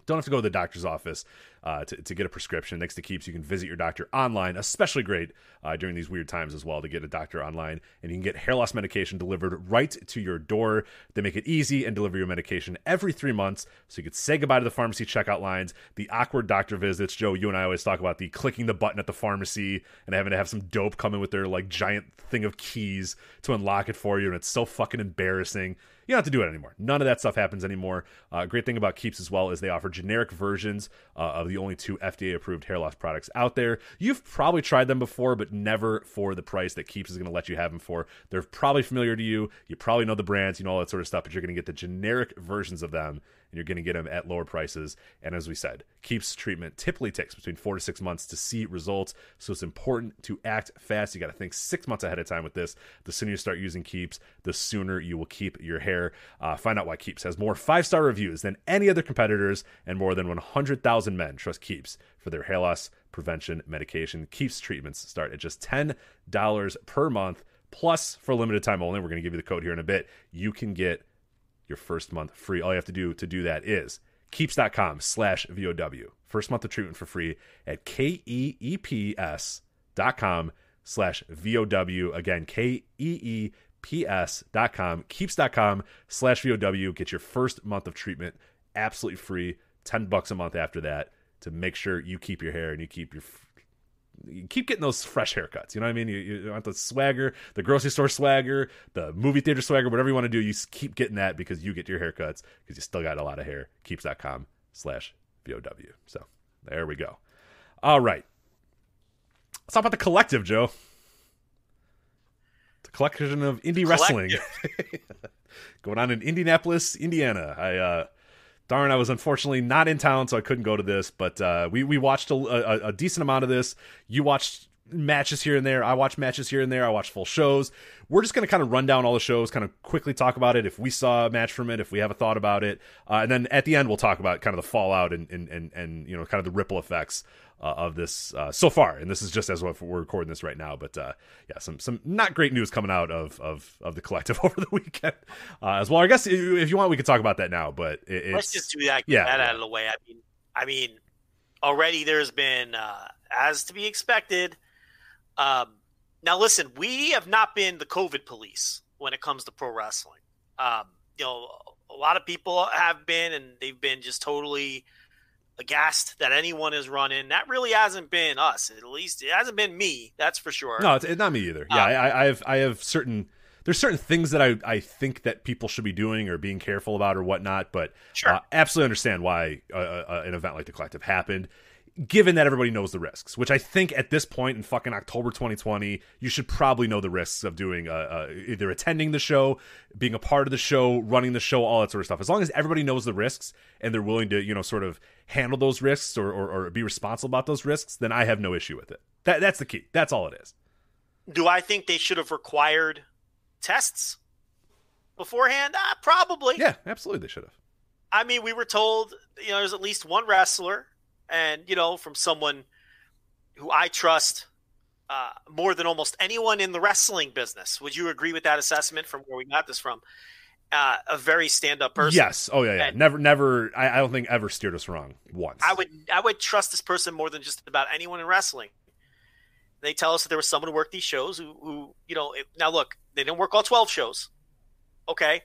Don't have to go to the doctor's office to get a prescription. Next to Keeps, you can visit your doctor online, especially great during these weird times as well, to get a doctor online. And you can get hair loss medication delivered right to your door. They make it easy and deliver your medication every 3 months, so you can say goodbye to the pharmacy checkout lines, the awkward doctor visits. Joe, you and I always talk about the clicking the button at the pharmacy and having to have some dope come in with their like giant thing of keys to unlock it for you, and it's so fucking embarrassing. You don't have to do it anymore. None of that stuff happens anymore. Great thing about Keeps as well is they offer generic versions of the only 2 FDA-approved hair loss products out there. You've probably tried them before, but never for the price that Keeps is going to let you have them for. They're probably familiar to you. You probably know the brands, all that sort of stuff, but you're going to get the generic versions of them, and you're going to get them at lower prices. And as we said, Keeps treatment typically takes between 4 to 6 months to see results, so it's important to act fast. You got to think 6 months ahead of time with this. The sooner you start using Keeps, the sooner you will keep your hair. Find out why Keeps has more 5-star reviews than any other competitors, and more than 100,000 men trust Keeps for their hair loss prevention medication. Keeps treatments start at just $10 per month, plus for a limited time only. We're going to give you the code here in a bit. You can get your first month free. All you have to do that is keeps.com/VOW. First month of treatment for free at keeps.com/VOW. Again, keeps.com, keeps.com/VOW. Get your first month of treatment absolutely free, $10 a month after that, to make sure you keep your hair and you keep getting those fresh haircuts. You know what I mean? You want the swagger, the grocery store swagger, the movie theater swagger, whatever you want to do, you keep getting that because you get your haircuts because you still got a lot of hair. Keeps.com/VOW. So there we go. All right. Let's talk about the collective, Joe. The collection of indie wrestling going on in Indianapolis, Indiana. I was unfortunately not in town, so I couldn't go to this, but we watched a decent amount of this. You watched matches here and there. I watched matches here and there. I watched full shows. We're just going to kind of run down all the shows, kind of quickly talk about it, if we saw a match from it, if we have a thought about it. And then at the end, we'll talk about kind of the fallout and kind of the ripple effects of this so far. And this is just as we're recording this right now. But some not great news coming out of the collective over the weekend as well. I guess if you want, we could talk about that now. But let's just do that. Get that out of the way. I mean, already there's been, as to be expected. Now, listen, we have not been the COVID police when it comes to pro wrestling. A lot of people have been, and they've been just totally aghast that anyone is running. That really hasn't been us. At least it hasn't been me. That's for sure. No, it's not me either. Yeah, I have certain. There's certain things that I think that people should be doing or being careful about or whatnot. But sure. Absolutely understand why an event like the collective happened, given that everybody knows the risks, which I think at this point in fucking October 2020, you should probably know the risks of doing either attending the show, being a part of the show, running the show, all that sort of stuff. As long as everybody knows the risks and they're willing to, sort of handle those risks or be responsible about those risks, then I have no issue with it. That's the key. That's all it is. Do I think they should have required tests? beforehand? Probably. Yeah, absolutely, they should have. I mean, we were told, there's at least one wrestler, and, from someone who I trust more than almost anyone in the wrestling business. Would you agree with that assessment from where we got this from? A very stand-up person. Yes. Oh, yeah. And never. I don't think ever steered us wrong once. I would trust this person more than just about anyone in wrestling. They tell us that there was someone who worked these shows who now look, they didn't work all 12 shows. Okay.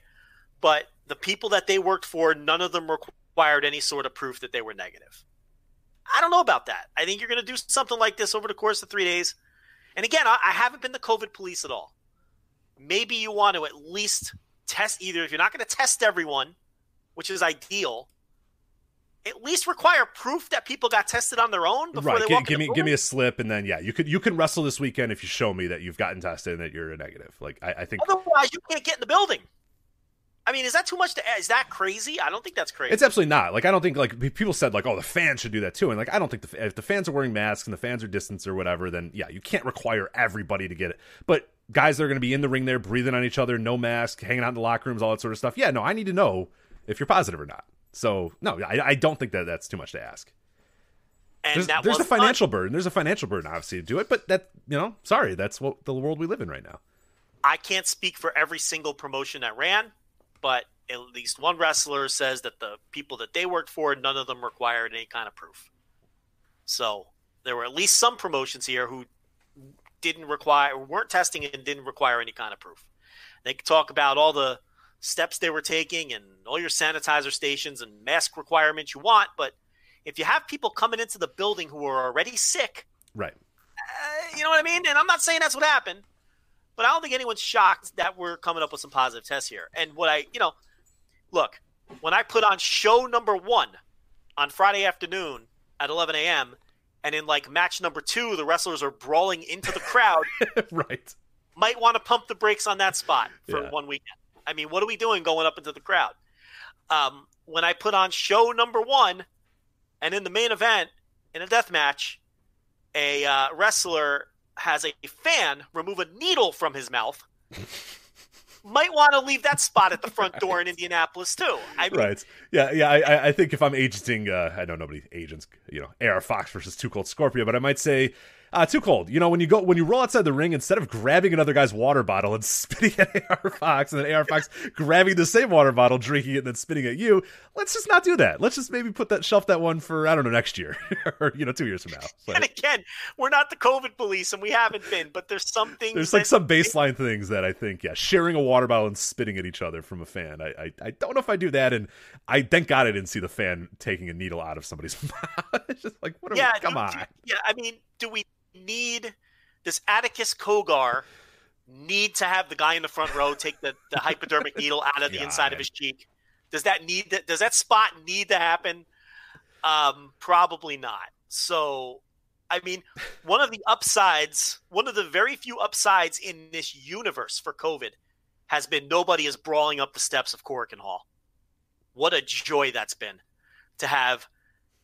But the people that they worked for, none of them required any sort of proof that they were negative. I don't know about that. I think you're going to do something like this over the course of 3 days. And again, I haven't been the COVID police at all. Maybe you want to at least test, either if you're not going to test everyone, which is ideal, at least require proof that people got tested on their own before they walk in the building. Give me a slip, and then you can wrestle this weekend if you show me that you've gotten tested and that you're a negative. Like I think otherwise you can't get in the building. I mean, is that too much is that crazy? I don't think that's crazy. It's absolutely not. Like I don't think like people said like, oh, the fans should do that too, and like I don't think if the fans are wearing masks and the fans are distanced or whatever, then yeah, you can't require everybody to get it. But guys that are going to be in the ring there, breathing on each other, no mask, hanging out in the locker rooms, all that sort of stuff. Yeah, no, I need to know if you're positive or not. So, no, I don't think that that's too much to ask. And there's a financial burden. There's a financial burden, obviously, to do it. But that, sorry, that's what the world we live in right now. I can't speak for every single promotion that ran, but at least one wrestler says that the people that they worked for, none of them required any kind of proof. So there were at least some promotions here who weren't testing and didn't require any kind of proof. They could talk about all the steps they were taking and all your sanitizer stations and mask requirements you want, but if you have people coming into the building who are already sick, right? You know what I mean? And I'm not saying that's what happened, but I don't think anyone's shocked that we're coming up with some positive tests here. And look, when I put on show number 1 on Friday afternoon at 11 a.m., and in like match number 2, the wrestlers are brawling into the crowd. Right. Might want to pump the brakes on that spot for one weekend. I mean, what are we doing going up into the crowd? When I put on show number 1, and in the main event, in a death match, a wrestler has a fan remove a needle from his mouth. Might want to leave that spot at the front door in Indianapolis too. I mean, right? Yeah. I think if I'm agenting, I know nobody agents, AR Fox versus Too Cold Scorpio, but I might say Too Cold. When you roll outside the ring, instead of grabbing another guy's water bottle and spitting at AR Fox, and then AR Fox grabbing the same water bottle, drinking it, and then spitting at you, let's just not do that. Let's just maybe shelf that one for, I don't know, next year or 2 years from now. So. And again, we're not the COVID police, and we haven't been, but there's some things. There's like some baseline things that I think, sharing a water bottle and spitting at each other from a fan. I don't know if I do that, and I thank God I didn't see the fan taking a needle out of somebody's mouth. It's just like, what are we? Come on. I mean, do we does Atticus Kogar need to have the guy in the front row take the hypodermic needle out of the inside of his cheek? Does that spot need to happen? Probably not. So, I mean, one of the very few upsides in this universe for COVID has been nobody is brawling up the steps of Korakuen Hall. What a joy that's been to have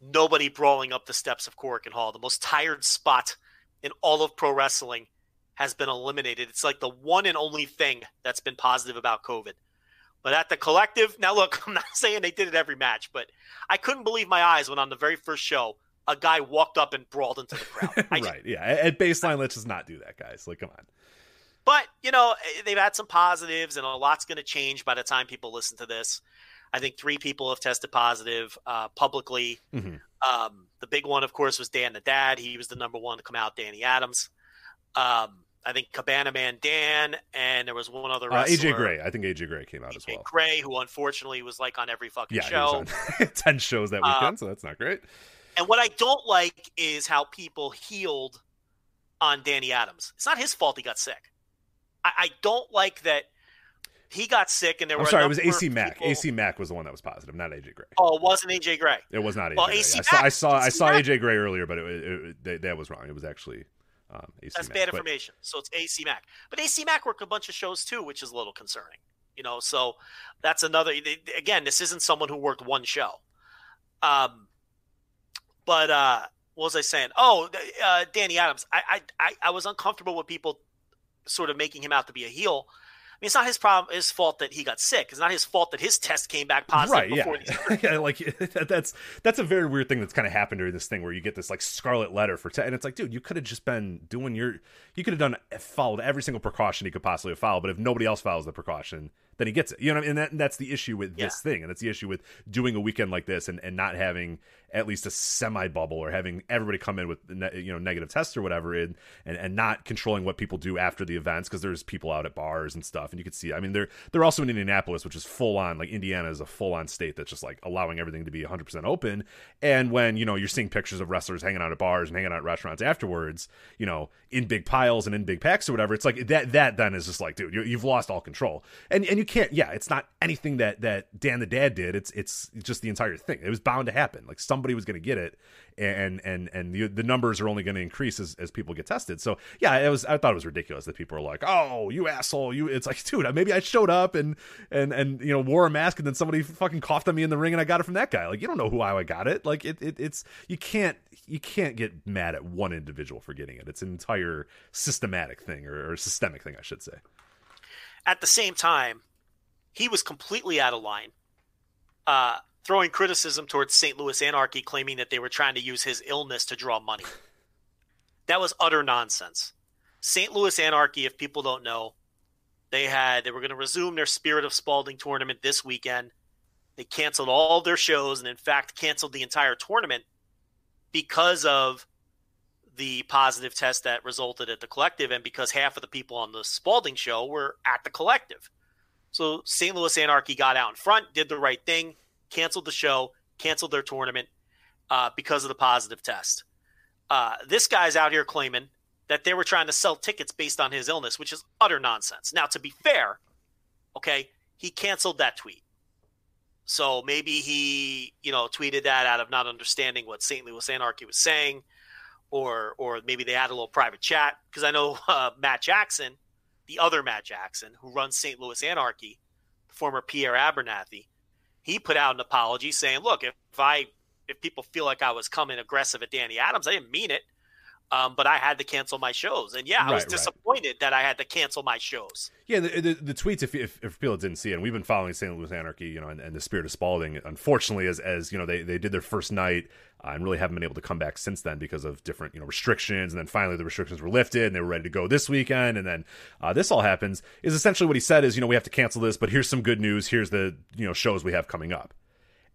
nobody brawling up the steps of Korakuen Hall. The most tired spot in all of pro wrestling has been eliminated. It's like the one and only thing that's been positive about COVID. But at the Collective, now look, I'm not saying they did it every match, but I couldn't believe my eyes when on the very first show, a guy walked up and brawled into the crowd. Right, yeah. At baseline, let's just not do that, guys. Like, come on. But, they've had some positives, and a lot's going to change by the time people listen to this. I think 3 people have tested positive publicly. Mm-hmm. The big one, of course, was Dan the Dad. He was the number 1 to come out, Danny Adams. I think Cabana Man Dan, and there was one other wrestler. AJ Gray. I think AJ Gray came out as well. Gray, who unfortunately was like on every fucking show. He was on 10 shows that weekend, so that's not great. And what I don't like is how people healed on Danny Adams. It's not his fault he got sick. I don't like that he got sick, and there were. I'm sorry, it was AC Mack. AC Mack was the one that was positive, not AJ Gray. Oh, it wasn't AJ Gray. It was not AJ well, Gray. I saw AJ Gray earlier, but that was wrong. It was actually AC That's Mack, bad information. So it's AC Mack. But AC Mack worked a bunch of shows too, which is a little concerning. So that's another. Again, this isn't someone who worked one show. But what was I saying? Oh, Danny Adams. I was uncomfortable with people sort of making him out to be a heel it's not his fault that he got sick. It's not his fault that his test came back positive before these. Yeah, like that's a very weird thing that's kind of happened during this thing where you get this like scarlet letter for and it's like, dude, you could have just been doing you could have followed every single precaution you could possibly have followed, but if nobody else follows the precaution, then he gets it. You know what I mean? And that's the issue with this thing, and that's the issue with doing a weekend like this and not having at least a semi-bubble or having everybody come in with negative tests or whatever, and not controlling what people do after the events, because there's people out at bars and stuff, and you can see, I mean, they're also in Indianapolis, which is full on, like Indiana is a full on state that's just like allowing everything to be 100% open, and when you're seeing pictures of wrestlers hanging out at bars and hanging out at restaurants afterwards, in big piles and in big packs or whatever, it's like that then is just like, dude, you've lost all control, and you can't, it's not anything that Dan the Dad did, it's just the entire thing. It was bound to happen. Like somebody was going to get it, and the numbers are only going to increase as people get tested. So I thought it was ridiculous that people are like, oh, you asshole, it's like, dude, maybe I showed up and wore a mask and then somebody fucking coughed on me in the ring and I got it from that guy. Like, you don't know who I got it. Like it's you can't get mad at one individual for getting it. It's an entire systematic thing or systemic thing, I should say. At the same time, he was completely out of line, throwing criticism towards St. Louis Anarchy, claiming that they were trying to use his illness to draw money. That was utter nonsense. St. Louis Anarchy, if people don't know, they were going to resume their Spirit of Spalding tournament this weekend. They canceled all their shows and, in fact, canceled the entire tournament because of the positive test that resulted at the Collective and because half of the people on the Spalding show were at the Collective. So St. Louis Anarchy got out in front, did the right thing, canceled the show, canceled their tournament because of the positive test. This guy's out here claiming that they were trying to sell tickets based on his illness, which is utter nonsense. Now, to be fair, okay, he canceled that tweet. So maybe he, tweeted that out of not understanding what St. Louis Anarchy was saying, or maybe they had a little private chat, because I know Matt Jackson, the other Matt Jackson, who runs St. Louis Anarchy, former Pierre Abernathy, he put out an apology saying, look, if people feel like I was coming aggressive at Danny Adams, I didn't mean it, but I had to cancel my shows. And I was disappointed that I had to cancel my shows. Yeah, the tweets, if people didn't see it, and we've been following St. Louis Anarchy, and the Spirit of Spalding, unfortunately, as they did their first night, and really haven't been able to come back since then because of different restrictions, and then finally the restrictions were lifted and they were ready to go this weekend, and then this all happens. Is essentially what he said is, we have to cancel this, but here's some good news, here's the shows we have coming up.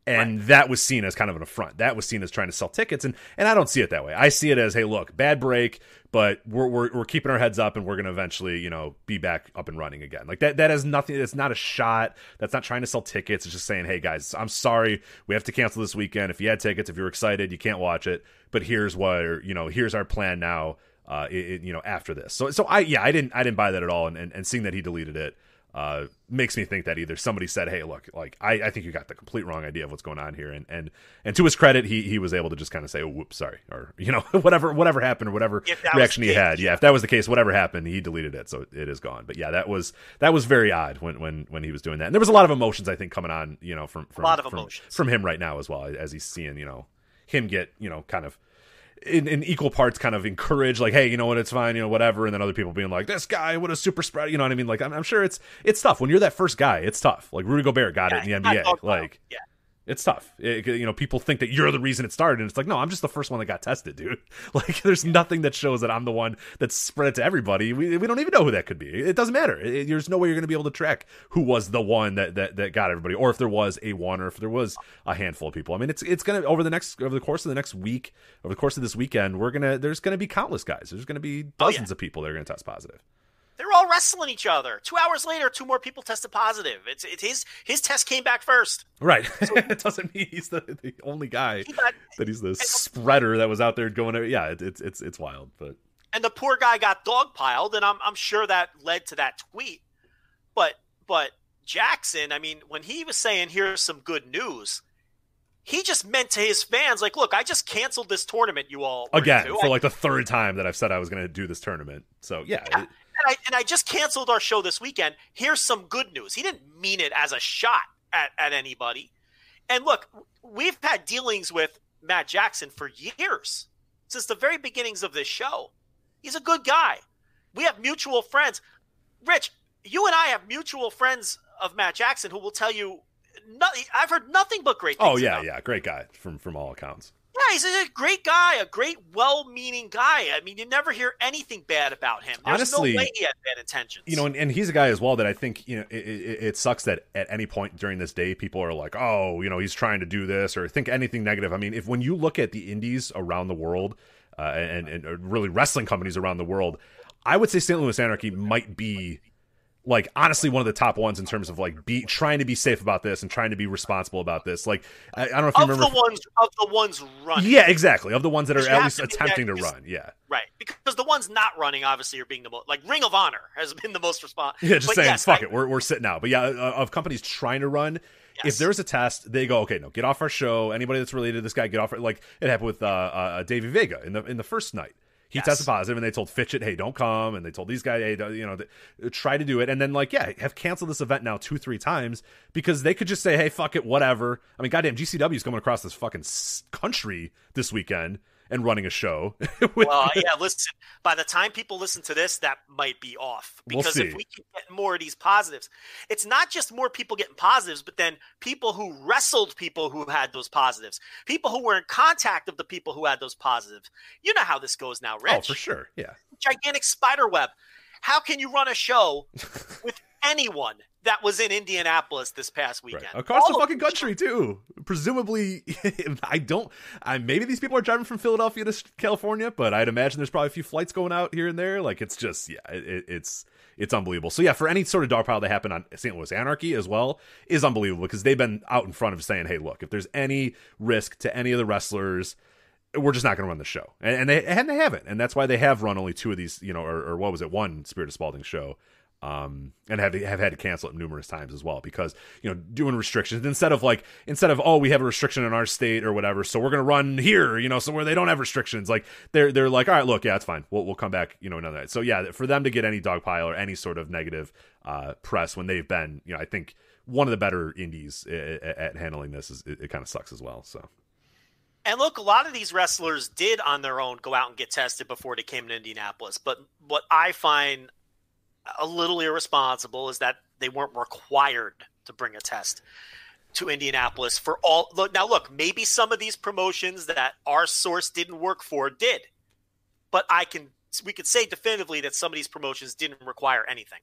And that was seen as kind of an affront. That was seen as trying to sell tickets, and I don't see it that way. I see it as, hey, look, bad break, but we're keeping our heads up, and we're going to eventually, be back up and running again. Like that has nothing. It's not a shot. That's not trying to sell tickets. It's just saying, hey guys, I'm sorry, we have to cancel this weekend. If you had tickets, if you're excited, you can't watch it. But here's here's our plan now. After this. So I didn't buy that at all, and seeing that he deleted it makes me think that either somebody said, hey, look, like I think you got the complete wrong idea of what's going on here, and to his credit, he was able to just kind of say, oh, whoops, sorry, or whatever happened, or whatever reaction he had. If that was the case, whatever happened, he deleted it, so it is gone. But that was very odd when he was doing that, and there was a lot of emotions, I think, coming on from him right now as well, as he's seeing him get kind of in equal parts kind of encourage, like, hey, you know what, it's fine, whatever, and then other people being like, this guy, what a super spread, you know what I mean? Like, I'm sure it's tough when you're that first guy. It's tough. Like Rudy Gobert got it in the NBA. Like, it's tough. People think that you're the reason it started, and it's like, no, I'm just the first one that got tested, dude. Like, there's nothing that shows that I'm the one that spread it to everybody. We don't even know who that could be. It doesn't matter. There's no way you're going to be able to track who was the one that got everybody, or if there was a one, or if there was a handful of people. I mean, it's going to over the course of the next week, over the course of this weekend, there's going to be countless guys. There's going to be dozens of people that are going to test positive. They're all wrestling each other. 2 hours later, 2 more people tested positive. It's his test came back first. Right. So, it doesn't mean he's the only guy that he's the spreader that was out there going. It's wild. And the poor guy got dogpiled, and I'm sure that led to that tweet. But Jackson, I mean, when he was saying here's some good news, he just meant to his fans, like, look, I just canceled this tournament you all again for like the third time that I've said I was going to do this tournament. So And I just canceled our show this weekend. Here's some good news. He didn't mean it as a shot at anybody. And look, we've had dealings with Matt Jackson for years, since the very beginnings of this show. He's a good guy. We have mutual friends. Rich, you and I have mutual friends of Matt Jackson who will tell you I've heard nothing but great things. Oh yeah, great guy from all accounts. Yeah, he's a great guy, a great, well-meaning guy. I mean, you never hear anything bad about him. There's Honestly, no way he had bad intentions. And he's a guy as well that I think, it sucks that at any point during this day, people are like, oh, he's trying to do this or think anything negative. I mean, when you look at the indies around the world and really wrestling companies around the world, I would say St. Louis Anarchy might be, like, honestly, one of the top ones in terms of, like, trying to be safe about this and trying to be responsible about this. Like, I don't know if you remember. Of the ones running. Yeah, exactly. Of the ones that are at least attempting to run. Yeah. Right. Because the ones not running, obviously, are being the most, like, Ring of Honor has been the most responsible. Yeah, just saying, fuck it. We're sitting out. But yeah, of companies trying to run, if there's a test, they go, okay, no, get off our show. Anybody that's related to this guy, get off. Like, it happened with Davey Vega in the first night. He tested positive, and they told Fitchett, hey, don't come. And they told these guys, hey, try to do it. And then, like, have canceled this event now 2-3 times because they could just say, hey, fuck it, whatever. I mean, goddamn, GCW is coming across this fucking country this weekend and running a show. Well, yeah, listen, by the time people listen to this, that might be off. Because if we can get more of these positives, it's not just more people getting positives, but then people who wrestled people who had those positives, people who were in contact of the people who had those positives. You know how this goes now, Rich. Oh, for sure, yeah. Gigantic spider web. How can you run a show with anyone that was in Indianapolis this past weekend? Right. Across the fucking country, too. Presumably, maybe these people are driving from Philadelphia to California, but I'd imagine there's probably a few flights going out here and there. Like, it's just, it's unbelievable. So, yeah, for any sort of dogpile that happened on St. Louis Anarchy as well is unbelievable because they've been out in front of saying, hey, look, if there's any risk to any of the wrestlers, we're just not going to run the show. And they haven't. And that's why they have run only 2 of these, or what was it, one Spirit of Spalding show. And have had to cancel it numerous times as well because doing restrictions instead of oh, we have a restriction in our state or whatever, so we're gonna run here somewhere they don't have restrictions. Like they're like, all right, look, yeah, it's fine, we'll come back another night. So yeah, for them to get any dogpile or any sort of negative press when they've been I think one of the better indies at handling this it kind of sucks as well. So. And look, a lot of these wrestlers did on their own go out and get tested before they came to Indianapolis, but what I find a little irresponsible is that they weren't required to bring a test to Indianapolis for all. Now, look, maybe some of these promotions that our source didn't work for did, but we could say definitively that some of these promotions didn't require anything.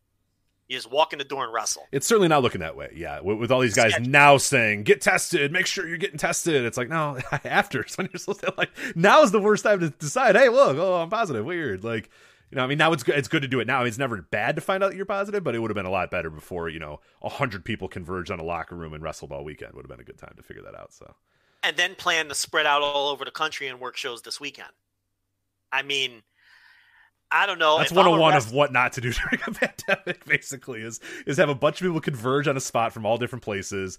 You just walk in the door and wrestle. It's certainly not looking that way. Yeah, with all these guys now saying get tested, make sure you're getting tested. It's like no, after it's when you're supposed to now is the worst time to decide. Hey, look, I'm positive. Weird, like. I mean, now it's good to do it now. It's never bad to find out that you're positive, but it would have been a lot better before, 100 people converged on a locker room and wrestled all weekend. Would have been a good time to figure that out. So, and then plan to spread out all over the country and work shows this weekend. I mean, I don't know. That's 101 of what not to do during a pandemic, basically, is have a bunch of people converge on a spot from all different places,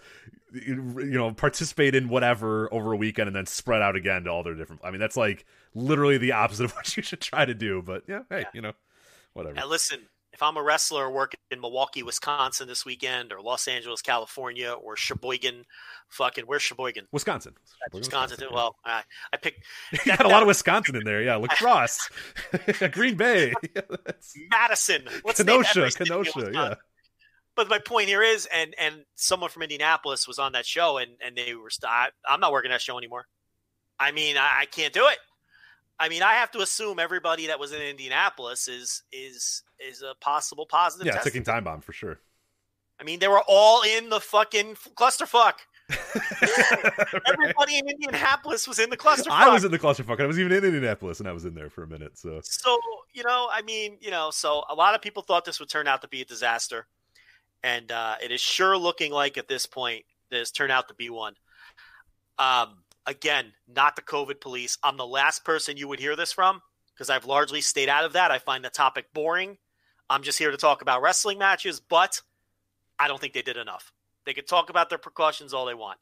participate in whatever over a weekend and then spread out again to all their different. I mean, that's like literally the opposite of what you should try to do. But yeah, hey, whatever. Now, listen, if I'm a wrestler working in Milwaukee, Wisconsin this weekend, or Los Angeles, California, or Sheboygan, where's Sheboygan? Wisconsin. Wisconsin. Well, I picked. You got a lot of Wisconsin in there. Yeah, Lacrosse, Green Bay, Madison, Kenosha. Yeah. But my point here is, and someone from Indianapolis was on that show, and they were. I'm not working that show anymore. I mean, I can't do it. I mean, I have to assume everybody that was in Indianapolis is a possible positive. Yeah, ticking time bomb for sure. I mean, they were all in the fucking clusterfuck. Everybody in Indianapolis was in the clusterfuck. I was in the clusterfuck. I was even in Indianapolis, and I was in there for a minute. So so a lot of people thought this would turn out to be a disaster, and it is sure looking like at this point this turned out to be one. Again, not the COVID police. I'm the last person you would hear this from because I've largely stayed out of that. I find the topic boring. I'm just here to talk about wrestling matches, but I don't think they did enough. They could talk about their precautions all they want.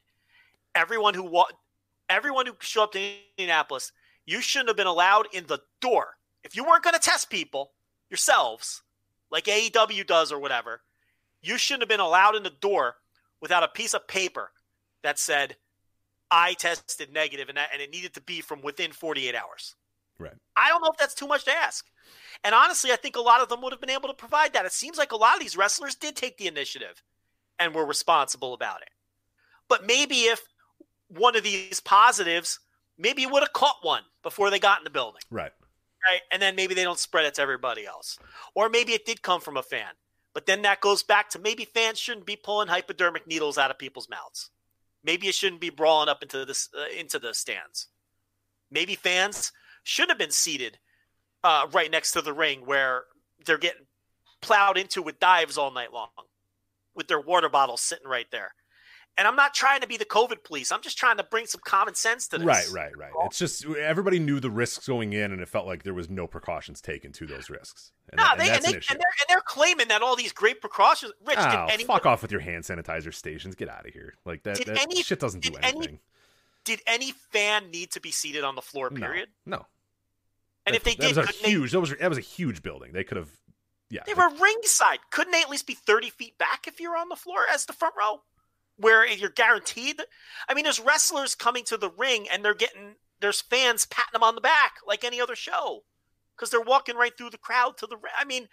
Everyone who showed up to Indianapolis, you shouldn't have been allowed in the door. If you weren't going to test people yourselves, like AEW does or whatever, you shouldn't have been allowed in the door without a piece of paper that said, I tested negative, and it needed to be from within 48 hours. Right. I don't know if that's too much to ask. And honestly, I think a lot of them would have been able to provide that. It seems like a lot of these wrestlers did take the initiative and were responsible about it. But maybe if one of these positives, maybe you would have caught one before they got in the building. Right. Right. And then maybe they don't spread it to everybody else. Or maybe it did come from a fan. But then that goes back to maybe fans shouldn't be pulling hypodermic needles out of people's mouths. Maybe you shouldn't be brawling up into the stands. Maybe fans should have been seated right next to the ring where they're getting plowed into with dives all night long with their water bottles sitting right there. And I'm not trying to be the COVID police. I'm just trying to bring some common sense to this. Right. It's just everybody knew the risks going in, and it felt like there was no precautions taken to those risks. And they're claiming that all these great precautions. Rich, fuck off with your hand sanitizer stations. Get out of here. Like that shit doesn't do anything. Did any fan need to be seated on the floor? Period. No. And if they did, that was a huge building. They could have. Yeah. They were ringside. Couldn't they at least be 30 feet back if you're on the floor as the front row? Where you're guaranteed. I mean, there's wrestlers coming to the ring and there's fans patting them on the back like any other show because they're walking right through the crowd to the ring. I mean,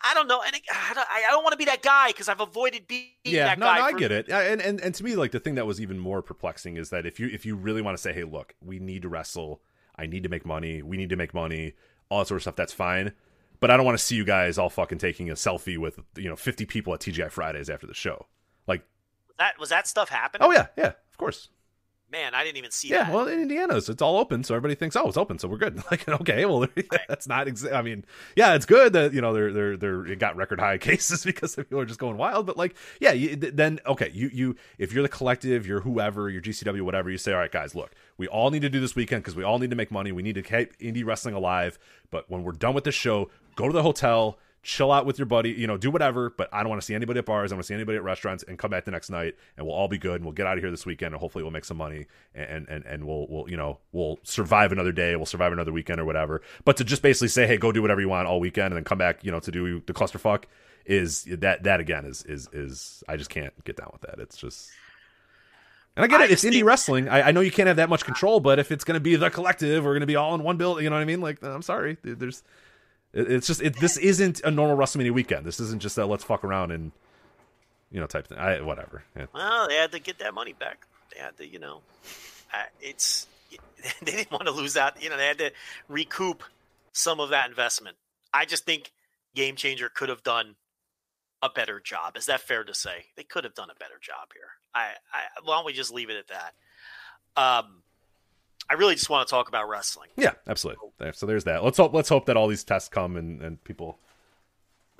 I don't know. And I don't want to be that guy because I've avoided being that guy. I get it. And to me, like the thing that was even more perplexing is that if you really want to say, hey, look, we need to wrestle. I need to make money. We need to make money. All that sort of stuff. That's fine. But I don't want to see you guys all fucking taking a selfie with 50 people at TGI Fridays after the show. Like, was that stuff happening? Oh yeah, of course. Man, I didn't even see that. Yeah, well, in Indiana, so it's all open, so everybody thinks, oh, it's open, so we're good. Like, okay, well, that's not. I mean, yeah, it's good that they're got record high cases because people are just going wild. But like, yeah, then okay, you if you're the collective, you're whoever, you're GCW, whatever, you say, all right, guys, look, we all need to do this weekend because we all need to make money. We need to keep indie wrestling alive. But when we're done with this show, go to the hotel. Chill out with your buddy, do whatever, but I don't want to see anybody at bars. I don't want to see anybody at restaurants, and come back the next night, and we'll all be good, and we'll get out of here this weekend, and hopefully we'll make some money, and we'll survive another day, we'll survive another weekend or whatever. But to just basically say, hey, go do whatever you want all weekend, and then come back, to do the clusterfuck is that again is I just can't get down with that. It's just, and I get it. It's indie wrestling. I know you can't have that much control, but if it's going to be the collective, or going to be all in one building, you know what I mean? Like, I'm sorry, It's just this isn't a normal WrestleMania weekend. This isn't just a let's fuck around and type thing. Whatever. Yeah. Well, they had to get that money back. They had to, they didn't want to lose out. They had to recoup some of that investment. I just think Game Changer could have done a better job. Is that fair to say? They could have done a better job here. Why don't we just leave it at that? I really just want to talk about wrestling. Yeah, absolutely. So there's that. Let's hope that all these tests come and people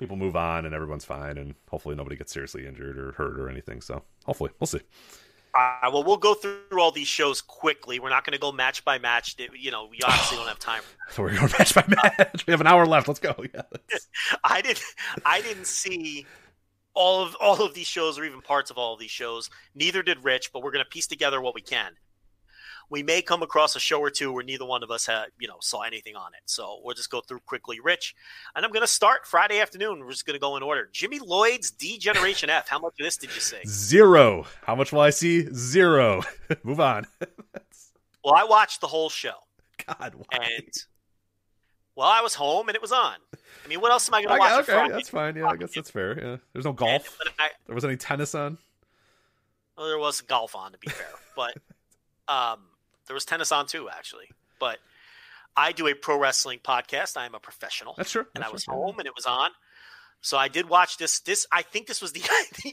move on and everyone's fine, and hopefully nobody gets seriously injured or hurt or anything. So hopefully we'll see. Well, we'll go through all these shows quickly. We're not going to go match by match. We obviously don't have time. So we're going match by match. We have an hour left. Let's go. Yeah. I didn't see all of these shows or even parts of all of these shows. Neither did Rich, but we're going to piece together what we can. We may come across a show or two where neither one of us saw anything on it. So we'll just go through quickly. Rich, and I'm going to start Friday afternoon. We're just going to go in order. Jimmy Lloyd's D-Generation F. How much of this did you see? 0. How much will I see? 0. Move on. Well, I watched the whole show. God, why? And, I was home and it was on. I mean, what else am I going to watch? Okay, that's fine. Yeah, I guess that's fair. Yeah, there's no golf. There wasn't any tennis on. Well, there was golf on, to be fair. But there was tennis on too, actually. But I do a pro wrestling podcast. I am a professional. That's true. And I was home and it was on. So I did watch this. I think this was the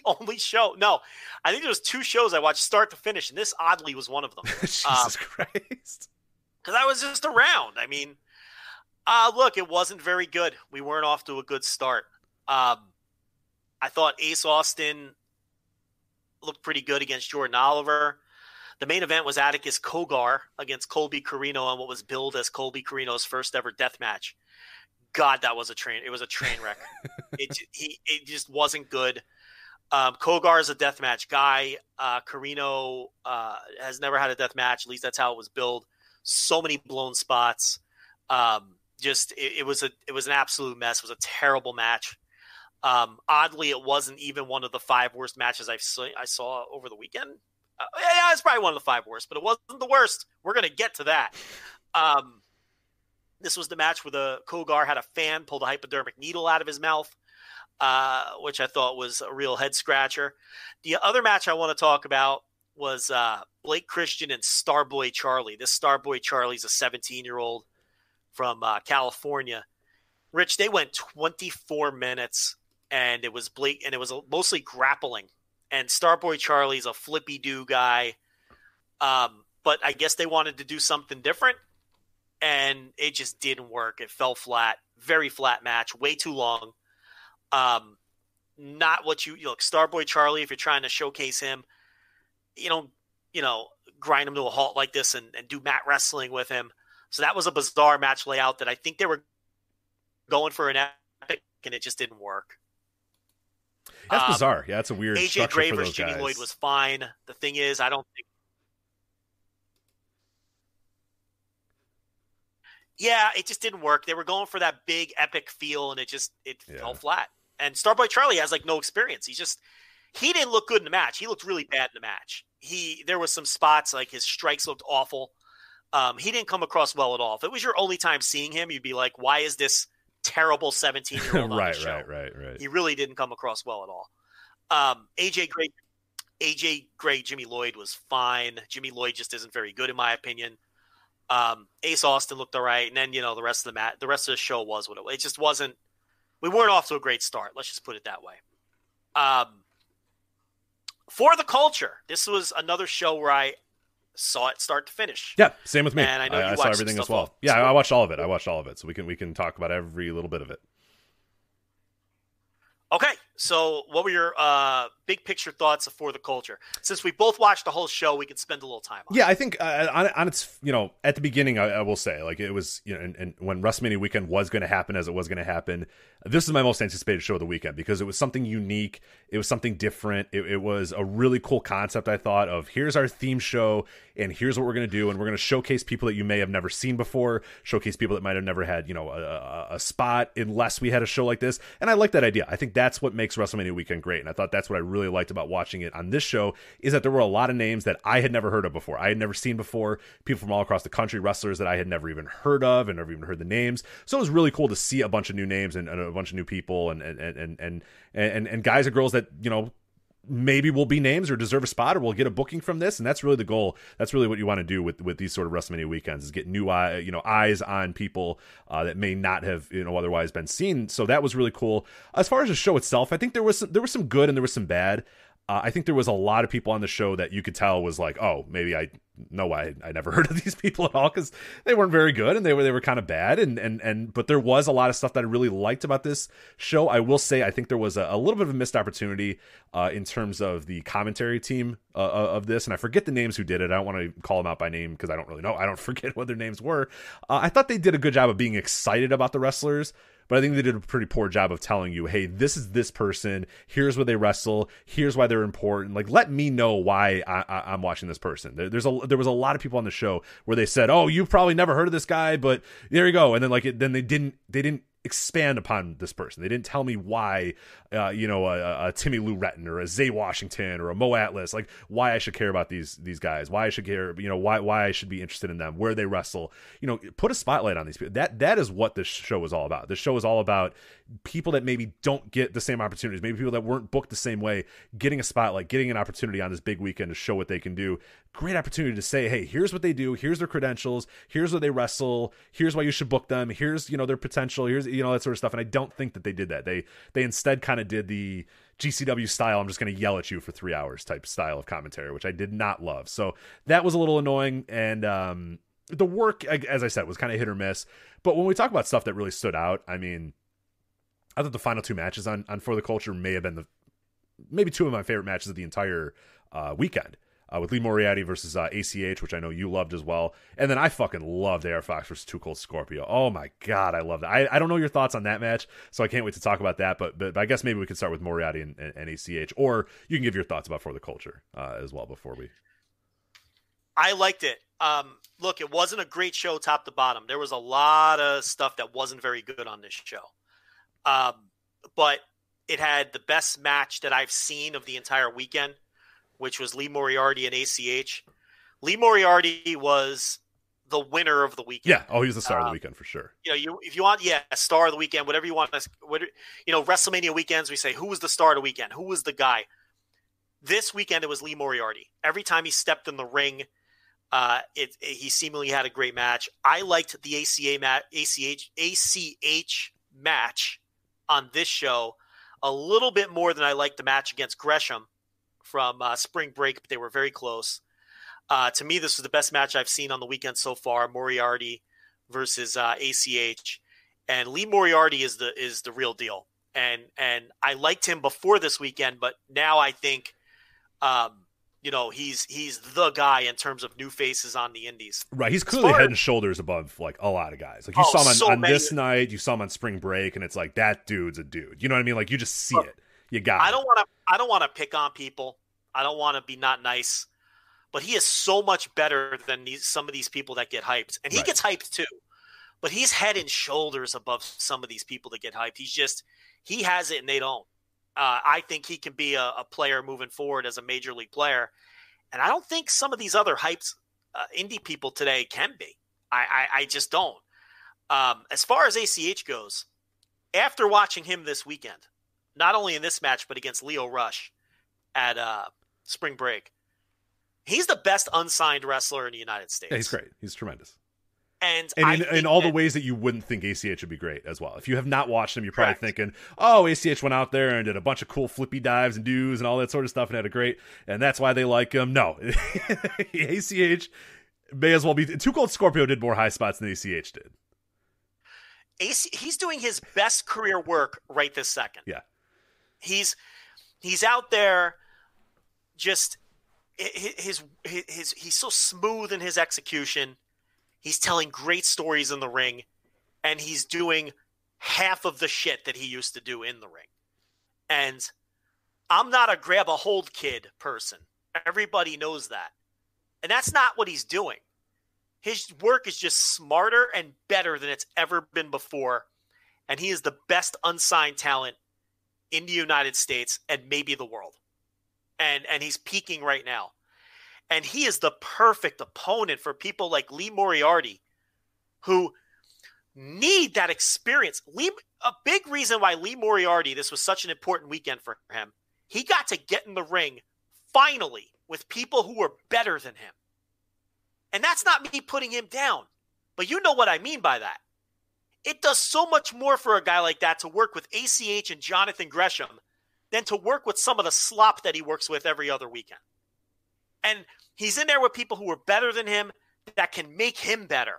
only show. No, I think there was 2 shows I watched start to finish, and this oddly was one of them. Jesus Christ. Because I was just around. I mean, look, it wasn't very good. We weren't off to a good start. I thought Ace Austin looked pretty good against Jordan Oliver. The main event was Atticus Cogar against Colby Carino on what was billed as Colby Carino's first ever death match. God, that was it was a train wreck. It just wasn't good. Cogar is a death match guy. Carino has never had a death match. At least that's how it was billed. So many blown spots. It was an absolute mess. It was a terrible match. Oddly, it wasn't even one of the 5 worst matches I saw over the weekend. Yeah, it's probably one of the 5 worst, but it wasn't the worst. We're going to get to that. This was the match where the Kogar had a fan pull the hypodermic needle out of his mouth, which I thought was a real head scratcher. The other match I want to talk about was Blake Christian and Starboy Charlie. This Starboy Charlie's a 17-year-old from California. Rich, they went 24 minutes, and it was Blake, and it was mostly grappling. And Starboy Charlie's a flippy-do guy, but I guess they wanted to do something different, and it just didn't work. It fell flat. Very flat match. Way too long. Not what you look. Starboy Charlie, if you're trying to showcase him, you don't, grind him to a halt like this and do mat wrestling with him. So that was a bizarre match layout that I think they were going for an epic, and it just didn't work. That's bizarre. Yeah, that's a weird AJ structure Gray for those versus Jimmy guys. Lloyd was fine. The thing is, I don't think. Yeah, it just didn't work. They were going for that big epic feel, and it fell flat. And Starboy Charlie has no experience. He didn't look good in the match. He looked really bad in the match. There was some spots like his strikes looked awful. He didn't come across well at all. If it was your only time seeing him, you'd be like, why is this terrible 17-year-old on the show? Right. He really didn't come across well at all. AJ Gray, Jimmy Lloyd was fine. Jimmy Lloyd just isn't very good in my opinion. Ace Austin looked all right, and then the rest of the show was what it was. It just wasn't. We weren't off to a great start. Let's just put it that way. For the Culture, this was another show where I saw it start to finish. Yeah, same with me. And I know you saw everything as well. Yeah, I watched all of it. So we can talk about every little bit of it. Okay, so what were your big picture thoughts of For the Culture? Since we both watched the whole show, we can spend a little time on it. Yeah, I think on its, at the beginning, I will say, it was, and when WrestleMania weekend was going to happen as it was going to happen, this is my most anticipated show of the weekend because it was something unique. It was something different. It was a really cool concept, I thought, of here's our theme show and here's what we're going to do. And we're going to showcase people that you may have never seen before, showcase people that might have never had, a spot unless we had a show like this. And I like that idea. I think that's what makes WrestleMania weekend great. And I thought that's what I really liked about watching it on this show is that there were a lot of names that I had never heard of before. I had never seen before, people from all across the country, wrestlers that I had never even heard of and never even heard the names. So it was really cool to see a bunch of new names and a bunch of new people and guys and girls that, maybe will be names or deserve a spot or will get a booking from this. And that's really the goal. That's really what you want to do with these sort of WrestleMania weekends is get new eyes on people that may not have, otherwise been seen. So that was really cool. As far as the show itself, I think there was some good and there was some bad. I think there was a lot of people on the show that you could tell was like, oh, maybe I never heard of these people at all because they weren't very good and they were kind of bad but there was a lot of stuff that I really liked about this show. I will say I think there was a little bit of a missed opportunity in terms of the commentary team of this, and I forget the names who did it. I don't want to call them out by name because I don't really know. I don't forget what their names were. I thought they did a good job of being excited about the wrestlers. But I think they did a pretty poor job of telling you, hey, this is this person. Here's where they wrestle. Here's why they're important. Let me know why I'm watching this person. There was a lot of people on the show where they said, oh, you've probably never heard of this guy, but there you go. And then then they didn't expand upon this person. They didn't tell me why, a Timmy Lou Retton or a Zay Washington or a Mo Atlas, why I should care about these guys, why I should care, why I should be interested in them, where they wrestle, put a spotlight on these people. That is what this show is all about. This show is all about people that maybe don't get the same opportunities, maybe people that weren't booked the same way, getting a spotlight, getting an opportunity on this big weekend to show what they can do. Great opportunity to say, hey, here's what they do, here's their credentials, here's where they wrestle, here's why you should book them, here's their potential, here's that sort of stuff. And I don't think that they did that. They instead kind of did the GCW style, I'm just going to yell at you for 3 hours type style of commentary, which I did not love. So that was a little annoying. And the work, as I said, was kind of hit or miss. But when we talk about stuff that really stood out, I mean, I thought the final two matches on For the Culture may have been maybe two of my favorite matches of the entire weekend. With Lee Moriarty versus ACH, which I know you loved as well. And then I fucking loved AR Fox versus Too Cold Scorpio. Oh my God, I love that. I don't know your thoughts on that match, so I can't wait to talk about that. But I guess maybe we could start with Moriarty and ACH, or you can give your thoughts about For the Culture as well before we... I liked it. Look, it wasn't a great show top to bottom. There was a lot of stuff that wasn't very good on this show. But it had the best match that I've seen of the entire weekend, which was Lee Moriarty and ACH. Lee Moriarty was the winner of the weekend. Yeah. Oh, he's the star of the weekend for sure. If you want, a star of the weekend, whatever you want. WrestleMania weekends, we say, who was the star of the weekend? Who was the guy? This weekend, it was Lee Moriarty. Every time he stepped in the ring, he seemingly had a great match. I liked the ACH match on this show a little bit more than I liked the match against Gresham from Spring Break, but they were very close. To me, this was the best match I've seen on the weekend so far, Moriarty versus ACH. And Lee Moriarty is the real deal. And I liked him before this weekend, but now I think he's the guy in terms of new faces on the indies. Right. He's clearly head and shoulders above like a lot of guys. Like you saw him on this night, you saw him on Spring Break, and it's like that dude's a dude. You know what I mean? Like you just see it. You got it. I don't want to pick on people. I don't want to be not nice. But he is so much better than some of these people that get hyped. And he gets hyped too. But he's head and shoulders above some of these people that get hyped. He has it and they don't. I think he can be a player moving forward as a major league player. And I don't think some of these other hyped indie people today can be. I just don't. As far as ACH goes, after watching him this weekend, not only in this match, but against Leo Rush at Spring Break, he's the best unsigned wrestler in the United States. Yeah, he's great. He's tremendous. And in all the ways that you wouldn't think ACH would be great as well. If you have not watched him, you're probably thinking, oh, ACH went out there and did a bunch of cool flippy dives and doos and all that sort of stuff and had a great, and that's why they like him. No. ACH may as well be. Too Cold Scorpio did more high spots than ACH did. He's doing his best career work right this second. Yeah. He's out there just he's so smooth in his execution. He's telling great stories in the ring, and he's doing half of the shit that he used to do in the ring. And I'm not a grab a hold kid person. Everybody knows that. And that's not what he's doing. His work is just smarter and better than it's ever been before. And he is the best unsigned talent in the United States and maybe the world. And he's peaking right now. And he is the perfect opponent for people like Lee Moriarty who need that experience. A big reason why Lee Moriarty, this was such an important weekend for him, he got to get in the ring finally with people who were better than him. And that's not me putting him down, but you know what I mean by that. It does so much more for a guy like that to work with ACH and Jonathan Gresham than to work with some of the slop that he works with every other weekend. And he's in there with people who are better than him that can make him better.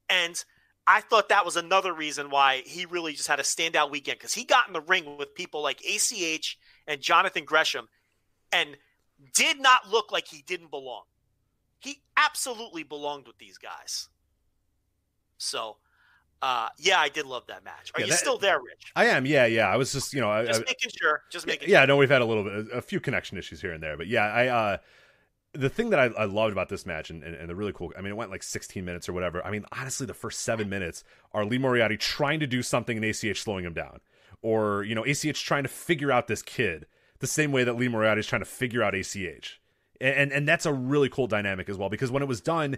And I thought that was another reason why he really just had a standout weekend, because he got in the ring with people like ACH and Jonathan Gresham and did not look like he didn't belong. He absolutely belonged with these guys. So, I did love that match. Are you still there, Rich? I am. Yeah. I was just, making sure. Yeah, I know we've had a few connection issues here and there, but yeah, the thing that I loved about this match and the really cool, I mean, it went like 16 minutes or whatever. I mean, honestly, the first 7 minutes are Lee Moriarty trying to do something and ACH slowing him down, or, ACH trying to figure out this kid the same way that Lee Moriarty is trying to figure out ACH. And that's a really cool dynamic as well, because when it was done,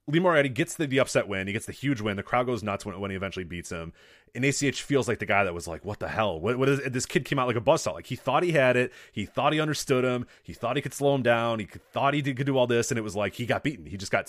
Lee Moriarty gets the upset win. He gets the huge win. The crowd goes nuts when he eventually beats him. And ACH feels like the guy that was like, what the hell? What is this kid came out like a buzzsaw. Like, he thought he had it. He thought he understood him. He thought he could slow him down. He thought he could do all this. And it was like, he got beaten. He just got,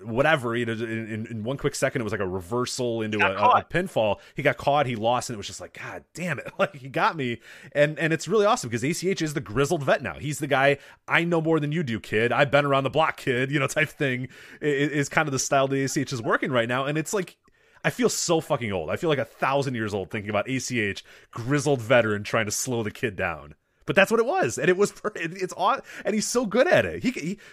whatever. In one quick second, it was like a reversal into a pinfall. He got caught. He lost. And it was just like, God damn it. Like, he got me. And it's really awesome because ACH is the grizzled vet now. He's the guy, I know more than you do, kid. I've been around the block, kid, type thing is kind of the style that ACH is working right now. And it's like, I feel so fucking old. I feel like 1,000 years old thinking about ACH, grizzled veteran trying to slow the kid down. But that's what it was. And it's odd. And he's so good at it.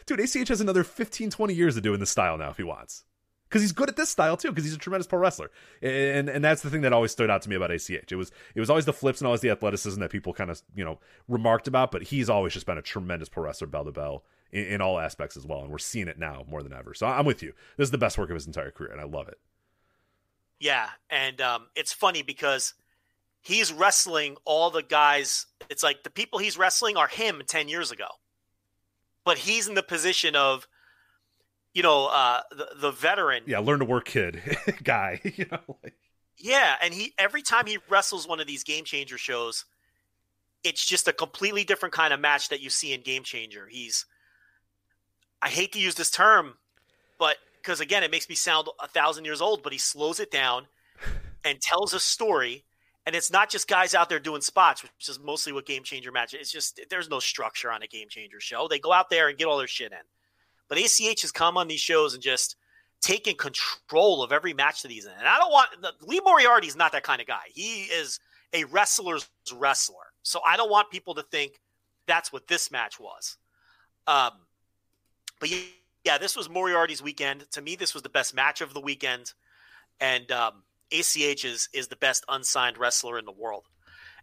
Dude, ACH has another 15, 20 years of doing this style now if he wants. Because he's good at this style too, because he's a tremendous pro wrestler. And that's the thing that always stood out to me about ACH. It was always the flips and always the athleticism that people kind of, remarked about. But he's always just been a tremendous pro wrestler, bell to bell, in all aspects as well. And we're seeing it now more than ever. So I'm with you. This is the best work of his entire career, and I love it. Yeah, and it's funny because he's wrestling all the guys. It's like the people he's wrestling are him 10 years ago. But he's in the position of, the veteran. Yeah, learn to work kid guy. Yeah, and every time he wrestles one of these Game Changer shows, it's just a completely different kind of match that you see in Game Changer. I hate to use this term, but because again, it makes me sound 1,000 years old, but he slows it down and tells a story. And it's not just guys out there doing spots, which is mostly what Game Changer matches. It's just, there's no structure on a Game Changer show. They go out there and get all their shit in. But ACH has come on these shows and just taken control of every match that he's in. And I don't want Lee Moriarty is not that kind of guy. He is a wrestler's wrestler. So I don't want people to think that's what this match was. But yeah, this was Moriarty's weekend. To me, this was the best match of the weekend. And ACH is the best unsigned wrestler in the world.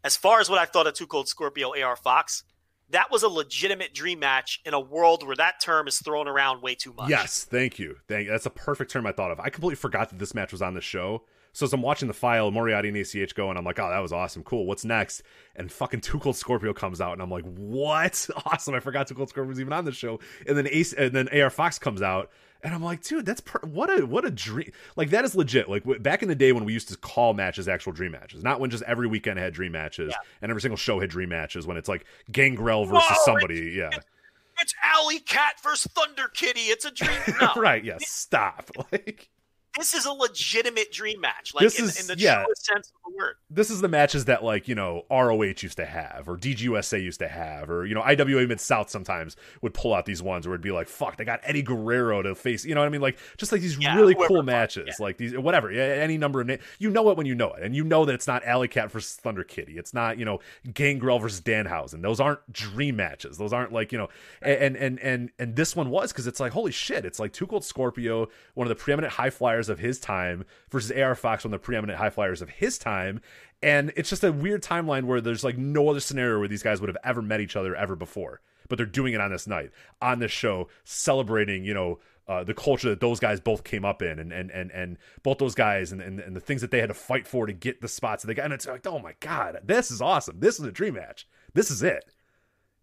As far as what I thought of Too Cold Scorpio AR Fox, that was a legitimate dream match in a world where that term is thrown around way too much. Yes, thank you. That's a perfect term I thought of. I completely forgot that this match was on the show. So as I'm watching the file, Moriarty and ACH go, and I'm like, oh, that was awesome. Cool. What's next? And fucking Too Cold Scorpio comes out, and I'm like, what? Awesome. I forgot Too Cold Scorpio was even on the show. And then AR Fox comes out, and I'm like, dude, that's what a dream. Like, that is legit. Like, back in the day when we used to call matches actual dream matches, not when just every weekend had dream matches and every single show had dream matches, when it's like Gangrel versus somebody. It's Alley Cat versus Thunder Kitty. It's a dream. No. Right. Yeah. Stop. Like, this is a legitimate dream match, like in the truest sense of the word. This is the matches that, like, ROH used to have, or DGUSA used to have, or, IWA Mid-South sometimes would pull out these ones where it'd be like, fuck, they got Eddie Guerrero to face, you know what I mean? Like, just like these really cool matches, like these, whatever, any number of names. You know it when you know it, and you know that it's not Alley Cat versus Thunder Kitty. It's not, Gangrel versus Danhausen. Those aren't dream matches. Those aren't like, and this one was, because it's like, holy shit, it's like Too Cold Scorpio, one of the preeminent high flyers of his time, versus AR Fox, one of the preeminent high flyers of his time. And it's just a weird timeline where there's like no other scenario where these guys would have ever met each other ever before, but they're doing it on this night, on this show, celebrating the culture that those guys both came up in, and both those guys and the things that they had to fight for to get the spots that they got. And it's like, oh my god, this is awesome. This is a dream match. This is it.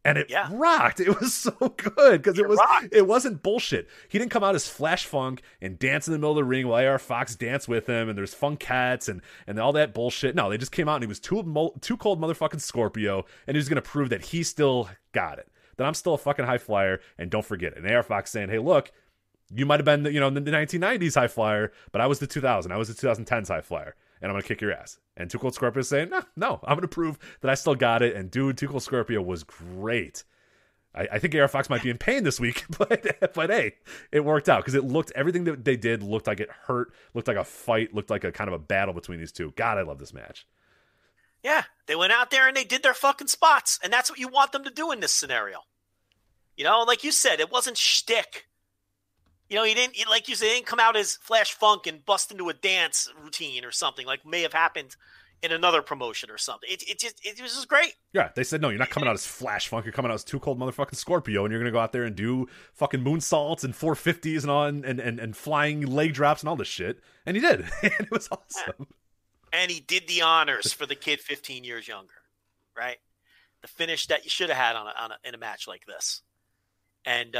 And it rocked. It was so good because it wasn't bullshit. He didn't come out as Flash Funk and dance in the middle of the ring while AR Fox danced with him, and there's funk cats and all that bullshit. No, they just came out and he was too cold motherfucking Scorpio, and he was going to prove that he still got it, that I'm still a fucking high flyer, and don't forget it. And AR Fox saying, hey, look, you might have been the 1990s high flyer, but I was the 2010s high flyer, and I'm going to kick your ass. And Too Cold Scorpio is saying, no, I'm going to prove that I still got it. And dude, Too Cold Scorpio was great. I think AR Fox might be in pain this week, but hey, it worked out because everything that they did looked like it hurt, looked like a fight, looked like a kind of a battle between these two. God, I love this match. Yeah, they went out there and they did their fucking spots, and that's what you want them to do in this scenario. Like you said, it wasn't shtick. He didn't, like you said, he didn't come out as Flash Funk and bust into a dance routine or something like may have happened in another promotion or something. It was just great. Yeah, they said, no, you're not coming out as Flash Funk. You're coming out as Too Cold motherfucking Scorpio, and you're going to go out there and do fucking moonsaults and 450s and all, and flying leg drops and all this shit. And he did. And it was awesome. And he did the honors for the kid 15 years younger, right? The finish that you should have had in a match like this. And,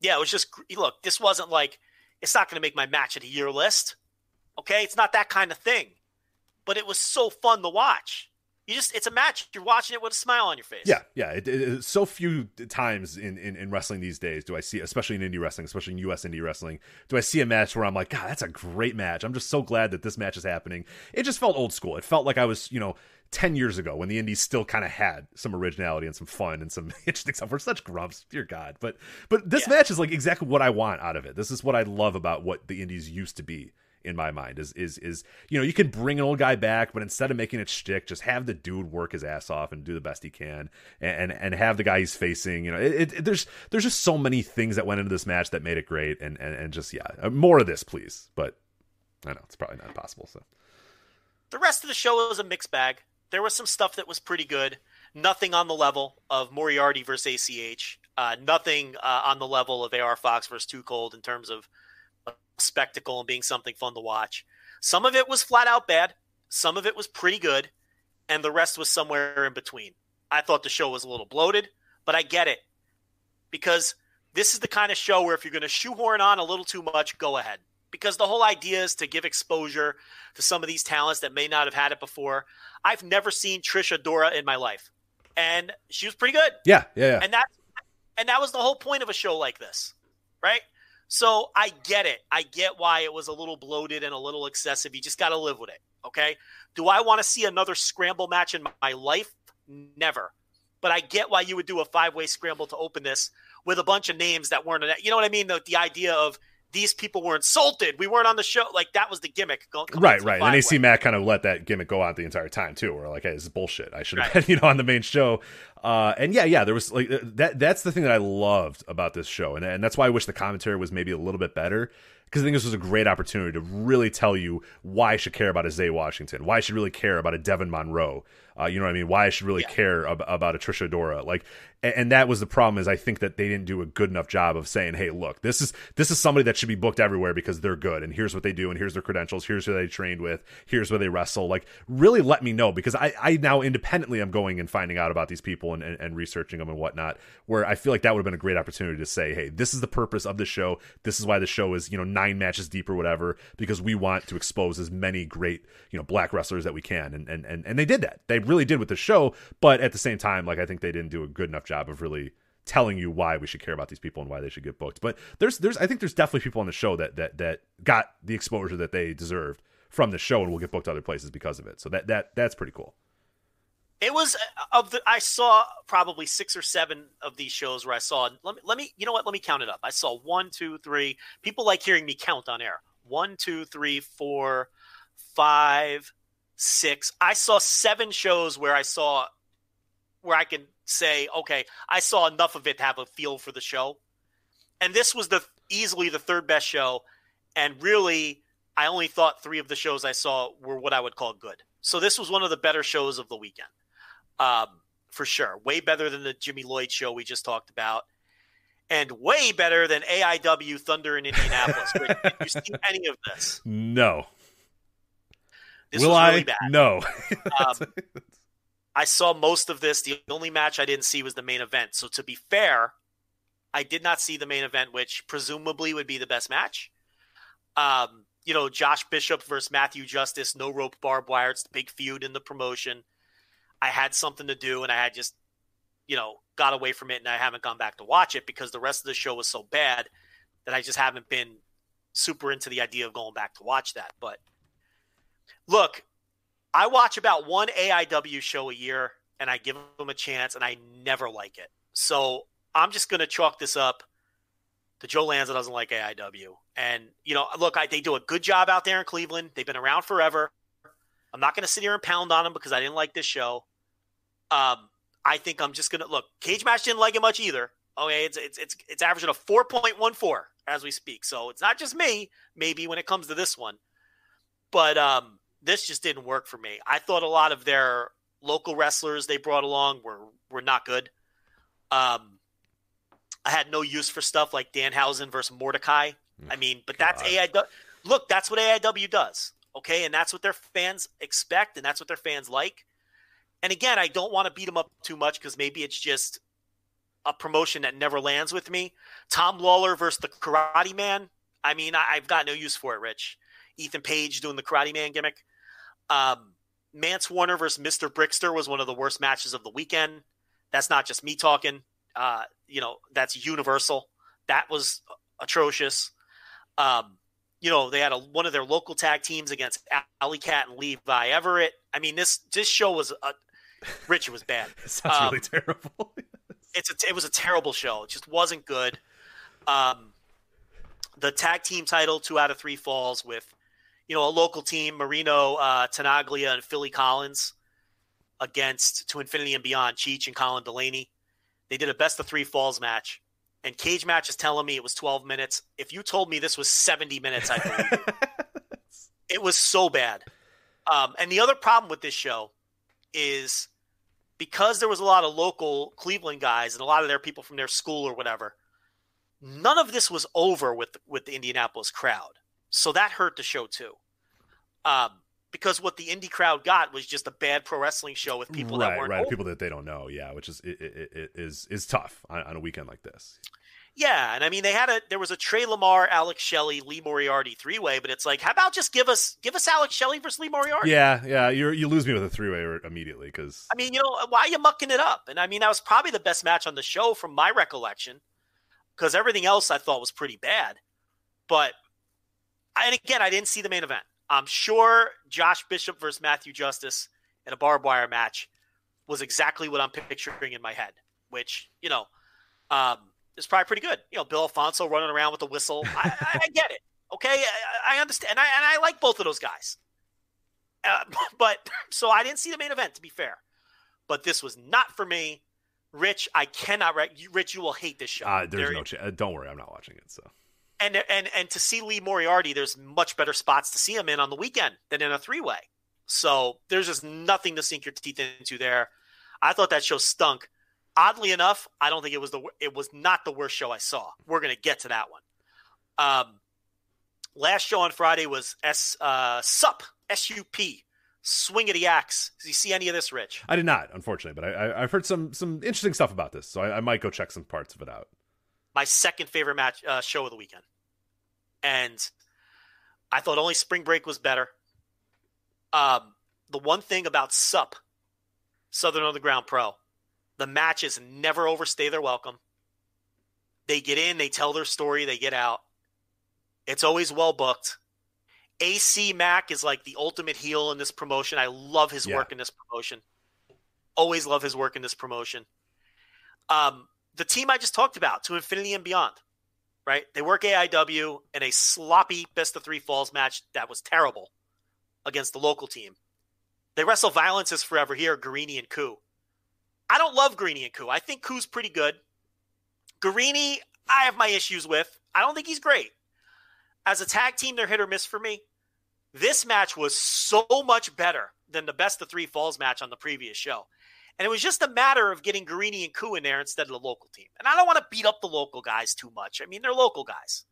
yeah, it was just, look, this wasn't like, it's not going to make my match of the year list. Okay. It's not that kind of thing, but it was so fun to watch. It's a match. You're watching it with a smile on your face. Yeah. It so few times in wrestling these days do I see, especially in indie wrestling, especially in US indie wrestling, do I see a match where I'm like, God, that's a great match. I'm just so glad that this match is happening. It just felt old school. It felt like I was, 10 years ago when the indies still kind of had some originality and some fun and some interesting stuff. We're such grumps, dear God. But this match is like exactly what I want out of it. This is what I love about what the indies used to be in my mind is you can bring an old guy back, but instead of making it shtick, just have the dude work his ass off and do the best he can and have the guy he's facing. There's just so many things that went into this match that made it great and just, more of this, please. But I know it's probably not possible. So the rest of the show was a mixed bag. There was some stuff that was pretty good. Nothing on the level of Moriarty versus ACH. Nothing on the level of AR Fox versus Too Cold in terms of spectacle and being something fun to watch. Some of it was flat out bad. Some of it was pretty good. And the rest was somewhere in between. I thought the show was a little bloated, but I get it. Because this is the kind of show where if you're going to shoehorn on a little too much, go ahead. Because the whole idea is to give exposure to some of these talents that may not have had it before. I've never seen Trish Adora in my life, and she was pretty good. Yeah. And that was the whole point of a show like this, right? So I get it. I get why it was a little bloated and a little excessive. You just got to live with it, okay? Do I want to see another scramble match in my life? Never. But I get why you would do a 5-way scramble to open this with a bunch of names that weren't – you know what I mean? The idea of these people were insulted. We weren't on the show. Like, that was the gimmick. Right. And AC Mack kind of let that gimmick go on the entire time, too. We're like, hey, this is bullshit. I should have been, on the main show. And there was like that's the thing that I loved about this show. And that's why I wish the commentary was maybe a little bit better. Because I think this was a great opportunity to really tell you why I should care about a Zay Washington, why I should really care about a Devin Monroe, you know what I mean? Why I should really care about a Trish Adora. Like, and that was the problem, is I think that they didn't do a good enough job of saying, hey, look, this is somebody that should be booked everywhere because they're good, and here's what they do, and here's their credentials, here's who they trained with, here's where they wrestle. Like, really let me know, because I now independently am going and finding out about these people and researching them and whatnot, where I feel like that would have been a great opportunity to say, hey, this is the purpose of the show. This is why the show is, 9 matches deep or whatever, because we want to expose as many great, black wrestlers that we can. And they did that. They really did with the show, but at the same time, like, I think they didn't do a good enough job of really telling you why we should care about these people and why they should get booked. But I think there's definitely people on the show that got the exposure that they deserved from the show and will get booked other places because of it. So that's pretty cool. It was I saw probably 6 or 7 of these shows where I saw, let me count it up. I saw 1, 2, 3. People like hearing me count on air. 1, 2, 3, 4, 5, 6. I saw 7 shows where I can say, okay, I saw enough of it to have a feel for the show. And this was easily the third best show. And really, I only thought 3 of the shows I saw were what I would call good. So this was one of the better shows of the weekend. For sure. Way better than the Jimmy Lloyd show we just talked about. And way better than AIW Thunder in Indianapolis. Did you see any of this? No. This was really bad. No. I saw most of this. The only match I didn't see was the main event. So to be fair, I did not see the main event, which presumably would be the best match. Josh Bishop versus Matthew Justice, no rope barbed wire. It's the big feud in the promotion. I had something to do, and I had just, got away from it, and I haven't gone back to watch it because the rest of the show was so bad that I just haven't been super into the idea of going back to watch that. But look, I watch about one AIW show a year, and I give them a chance, and I never like it. So I'm just going to chalk this up to Joe Lanza doesn't like AIW. And, look, they do a good job out there in Cleveland. They've been around forever. I'm not going to sit here and pound on them because I didn't like this show. I think I'm just going to look. Cage Match didn't like it much either. Okay, it's averaging a 4.14 as we speak. So it's not just me, maybe when it comes to this one. But this just didn't work for me. I thought a lot of their local wrestlers they brought along were not good. I had no use for stuff like Danhausen versus Mordecai. I mean, but that's AIW. Look, that's what AIW does. Okay, and that's what their fans expect, and that's what their fans like. And again, I don't want to beat them up too much because maybe it's just a promotion that never lands with me. Tom Lawler versus the Karate Man. I mean, I've got no use for it, Rich. Ethan Page doing the Karate Man gimmick. Mance Warner versus Mr. Brickster was one of the worst matches of the weekend. That's not just me talking. That's universal. That was atrocious. They had one of their local tag teams against Alley Cat and Levi Everett. I mean, this show was Rich, it was bad. It sounds really terrible. It was a terrible show. It just wasn't good. The tag team title, 2 out of 3 falls with, a local team, Marino Tenaglia and Philly Collins against To Infinity and Beyond, Cheech and Colin Delaney. They did a best of 3 falls match. And Cage Match is telling me it was 12 minutes. If you told me this was 70 minutes, I'd believe you. It was so bad. And the other problem with this show is because there was a lot of local Cleveland guys and a lot of their people from their school or whatever, none of this was over with the Indianapolis crowd. So that hurt the show too. Because what the indie crowd got was just a bad pro wrestling show with people that weren't over. People that they don't know, yeah, which is tough on a weekend like this. Yeah, and I mean there was a Trey Lamar, Alex Shelley, Lee Moriarty 3-way, but it's like, how about just give us Alex Shelley versus Lee Moriarty? Yeah, you lose me with a 3-way immediately because I mean, why are you mucking it up? And I mean, that was probably the best match on the show from my recollection, because everything else I thought was pretty bad. But and again, I didn't see the main event. I'm sure Josh Bishop versus Matthew Justice in a barbed wire match was exactly what I'm picturing in my head, which is probably pretty good. Bill Alfonso running around with a whistle. I get it. Okay, I understand, and I like both of those guys. But so I didn't see the main event, to be fair. But this was not for me. Rich, I cannot. Rich, you will hate this show. There's no chance. Don't worry, I'm not watching it. So. And to see Lee Moriarty, there's much better spots to see him in on the weekend than in a 3-way. So there's just nothing to sink your teeth into there. I thought that show stunk. Oddly enough, I don't think it was not the worst show I saw. We're going to get to that one. Last show on Friday was SUP, S-U-P, Swing of the Axe. Did you see any of this, Rich? I did not, unfortunately, but I've heard some interesting stuff about this, so I might go check some parts of it out. My second favorite match show of the weekend. And I thought only Spring Break was better. The one thing about SUP, Southern Underground Pro, the matches never overstay their welcome. They get in, they tell their story, they get out. It's always well booked. AC Mack is like the ultimate heel in this promotion. I love his work in this promotion. Always love his work in this promotion. The team I just talked about, To Infinity and Beyond, right? They work AIW in a sloppy best-of-3 falls match that was terrible against the local team. They wrestle Violence is Forever here, Guarini and Ku. I don't love Guarini and Ku. I think Ku's pretty good. Guarini, I have my issues with. I don't think he's great. As a tag team, they're hit or miss for me. This match was so much better than the best-of-3 falls match on the previous show. And it was just a matter of getting Guarini and Ku in there instead of the local team. And I don't want to beat up the local guys too much. I mean, they're local guys.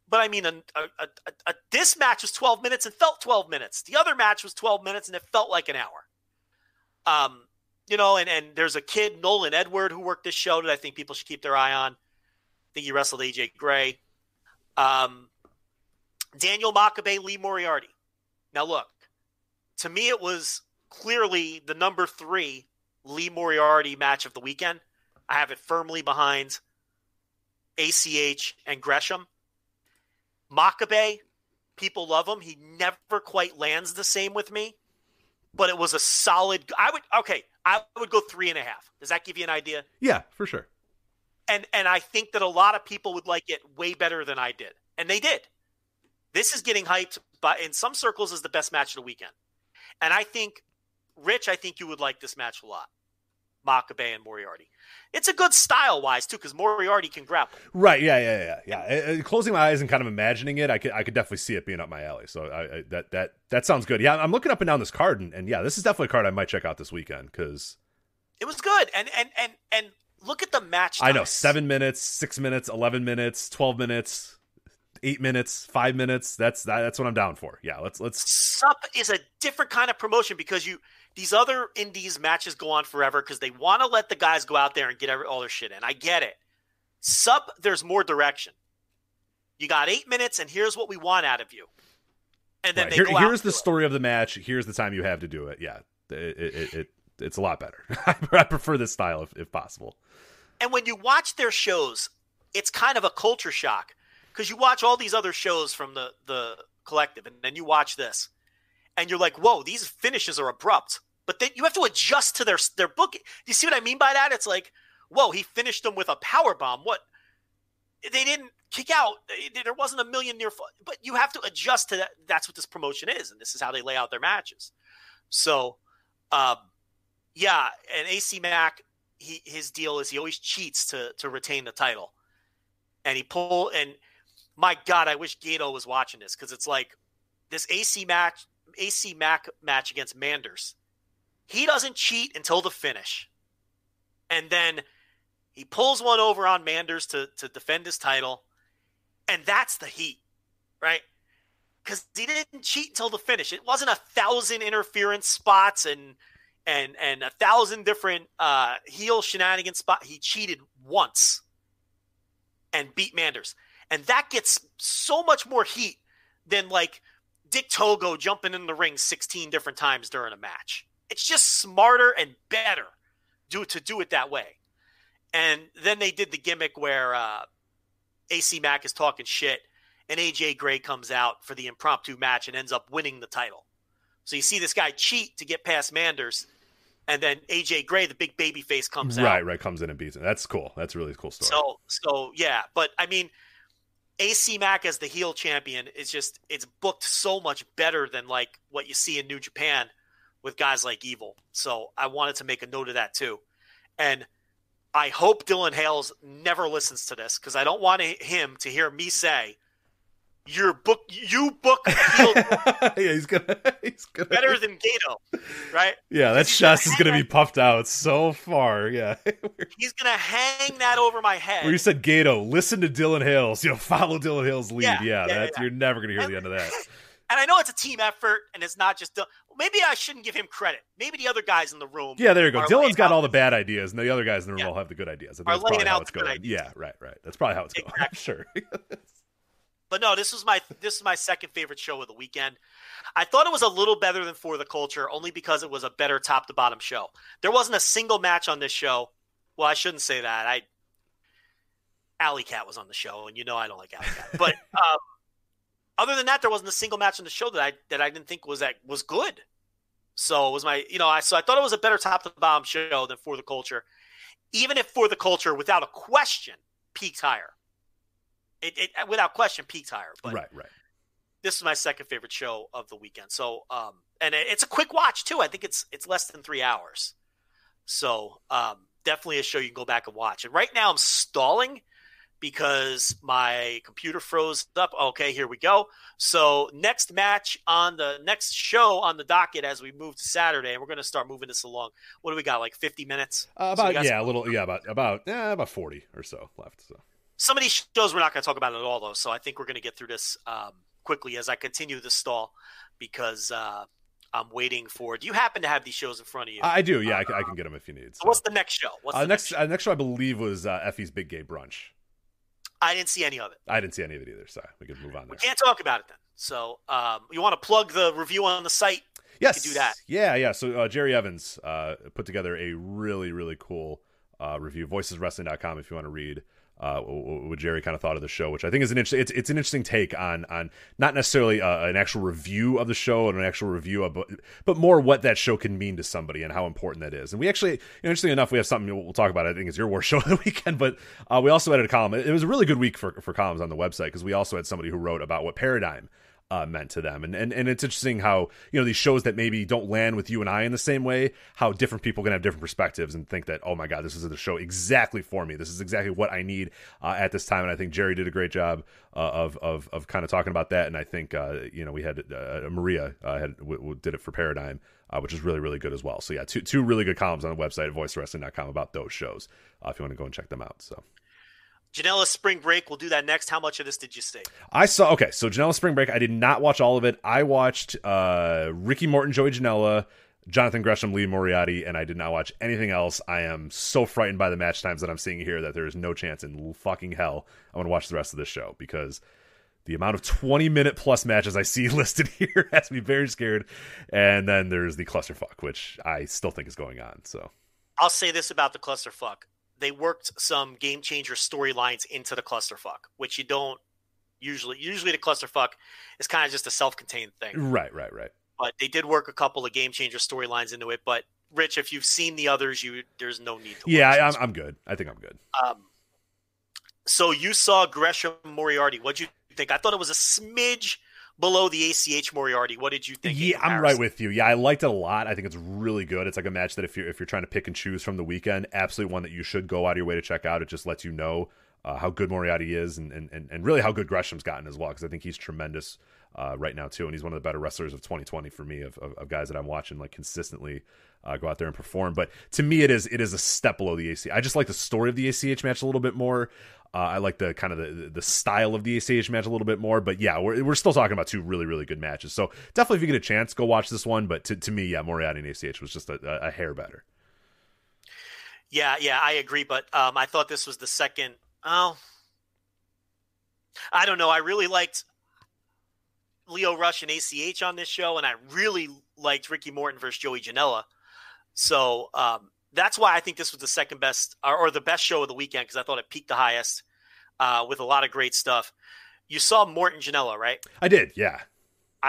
But I mean, this match was 12 minutes and felt 12 minutes. The other match was 12 minutes and it felt like an hour. And there's a kid, Nolan Edward, who worked this show that I think people should keep their eye on. I think he wrestled AJ Gray. Daniel Makabe, Lee Moriarty. Now look, to me it was clearly the number 3 Lee Moriarty match of the weekend. I have it firmly behind ACH and Gresham. Makabe, people love him. He never quite lands the same with me, but it was a solid. I would go 3.5. Does that give you an idea? Yeah, for sure. And I think that a lot of people would like it way better than I did, and they did. This is getting hyped, but in some circles is the best match of the weekend. And I think, Rich, you would like this match a lot. Makabe and Moriarty. It's a good style-wise, too, because Moriarty can grapple. Right, yeah. Closing my eyes and kind of imagining it, I could definitely see it being up my alley. So that sounds good. Yeah, I'm looking up and down this card, and yeah, this is definitely a card I might check out this weekend, because it was good. And look at the match times. I know, 7 minutes, 6 minutes, 11 minutes, 12 minutes, 8 minutes, 5 minutes. That's what I'm down for. Yeah, let's. SUP is a different kind of promotion because these other indies matches go on forever because they want to let the guys go out there and get all their shit in. I get it. SUP, there's more direction. You got 8 minutes, and here's what we want out of you. And then here's the story of the match. Here's the time you have to do it. Yeah, it's a lot better. I prefer this style if possible. And when you watch their shows, it's kind of a culture shock because you watch all these other shows from the collective, and then you watch this, and you're like, "Whoa, these finishes are abrupt." But then you have to adjust to their booking. Do you see what I mean by that? It's like, "Whoa, he finished them with a power bomb." What? They didn't kick out. There wasn't a million near. But you have to adjust to that. That's what this promotion is, and this is how they lay out their matches. So, yeah, and AC Mack, his deal is he always cheats to retain the title, and and my God, I wish Gato was watching this because it's like this AC Mack match against Manders. He doesn't cheat until the finish, and then he pulls one over on Manders to defend his title, and that's the heat, right? Because he didn't cheat until the finish. It wasn't 1,000 interference spots and 1,000 different heel shenanigans spots. He cheated once, and beat Manders. And that gets so much more heat than like Dick Togo jumping in the ring 16 different times during a match. It's just smarter and better to do it that way. And then they did the gimmick where AC Mack is talking shit and AJ Gray comes out for the impromptu match and ends up winning the title. So you see this guy cheat to get past Manders, and then AJ Gray, the big baby face, comes out. Right, comes in and beats him. That's cool. That's a really cool story. So yeah, but I mean, AC Mack as the heel champion is just, it's booked so much better than like what you see in New Japan with guys like Evil. So I wanted to make a note of that too. And I hope Dylan Hales never listens to this, because I don't want him to hear me say, you book heel yeah, he's gonna better than Gato, right? Yeah, that chest is gonna be puffed out so far. Yeah, he's gonna hang that over my head. Where you said Gato, listen to Dylan Hales, follow Dylan Hales' lead. Yeah, you're never gonna hear the end of that. And I know it's a team effort, and it's not just maybe I shouldn't give him credit. Maybe the other guys in the room. Yeah, there you go. Dylan's got all the bad ideas, and the other guys in the room all have the good ideas. Are laying out the good ideas. Yeah, right. That's probably how it's going. Sure. But no, this is my second favorite show of the weekend. I thought it was a little better than For the Culture, only because it was a better top to bottom show. There wasn't a single match on this show. Well, I shouldn't say that. Alley Cat was on the show, and I don't like Alley Cat. But other than that, there wasn't a single match on the show that I didn't think was good. So it was so I thought it was a better top to bottom show than For the Culture, even if For the Culture, without a question, peaked higher. It without question peaked higher. But right. This is my second favorite show of the weekend. So and it's a quick watch too. I think it's less than 3 hours. So definitely a show you can go back and watch. And right now I'm stalling because my computer froze up. Okay, here we go. So next match on the next show on the docket as we move to Saturday, and we're going to start moving this along. What do we got? Like 50 minutes? About 40 or so left. So some of these shows we're not going to talk about at all, though. So I think we're going to get through this quickly as I continue the stall, because I'm waiting for. Do you happen to have these shows in front of you? I do. Yeah, I can get them if you need. So. What's the next show? Next show I believe was Effie's Big Gay Brunch. I didn't see any of it. I didn't see any of it either, so we can move on there. We can't talk about it then. So you want to plug the review on the site? Yes. You can do that. Yeah. So Jerry Evans put together a really, really cool review, voiceswrestling.com, if you want to read what Jerry kind of thought of the show, which I think is it's an interesting take on not necessarily an actual review of the show and an actual review of, but more what that show can mean to somebody and how important that is. And we actually, interestingly enough, we have something we'll talk about. I think it's your worst show of the weekend, but we also added a column. It was a really good week for columns on the website, because we also had somebody who wrote about what Paradigm meant to them, and it's interesting how these shows that maybe don't land with you and I in the same way, how different people can have different perspectives and think that, oh my god, this is the show exactly for me, this is exactly what I need at this time. And I think Jerry did a great job of kind of talking about that, and I think we had Maria did it for Paradigm, which is really, really good as well. So yeah, two really good columns on the website at voicewrestling.com about those shows if you want to go and check them out. So Janela Spring Break, we'll do that next. How much of this did you see? So Janela Spring Break, I did not watch all of it. I watched Ricky Morton, Joey Janela, Jonathan Gresham, Lee Moriarty, and I did not watch anything else. I am so frightened by the match times that I'm seeing here that there is no chance in fucking hell I'm going to watch the rest of this show, because the amount of 20-minute plus matches I see listed here has me very scared. And then there's the clusterfuck, which I still think is going on. So I'll say this about the clusterfuck. They worked some game changer storylines into the clusterfuck, which you don't usually. Usually the clusterfuck is kind of just a self-contained thing. Right. But they did work a couple of game changer storylines into it. But Rich, if you've seen the others, there's no need to. Yeah, I'm good. I think I'm good. So you saw Gresham Moriarty. What'd you think? I thought it was a smidge below the ACH Moriarty. What did you think? Yeah, I'm right with you. Yeah, I liked it a lot. I think it's really good. It's like a match that if you're trying to pick and choose from the weekend, absolutely one that you should go out of your way to check out. It just lets you know how good Moriarty is and really how good Gresham's gotten as well, because I think he's tremendous right now too, and he's one of the better wrestlers of 2020 for me, of guys that I'm watching like consistently go out there and perform. But to me, it is a step below the ACH. I just like the story of the ACH match a little bit more. I like the kind of the style of the ACH match a little bit more, but yeah, we're still talking about two really, really good matches. So definitely, if you get a chance, go watch this one. But to me, yeah, Moriarty and ACH was just a hair better. Yeah, I agree. But I thought this was the second. Oh, I don't know. I really liked Lio Rush and ACH on this show, and I really liked Ricky Morton versus Joey Janela. So that's why I think this was the second best or the best show of the weekend, because I thought it peaked the highest with a lot of great stuff. You saw Morton Janela, right? I did, yeah.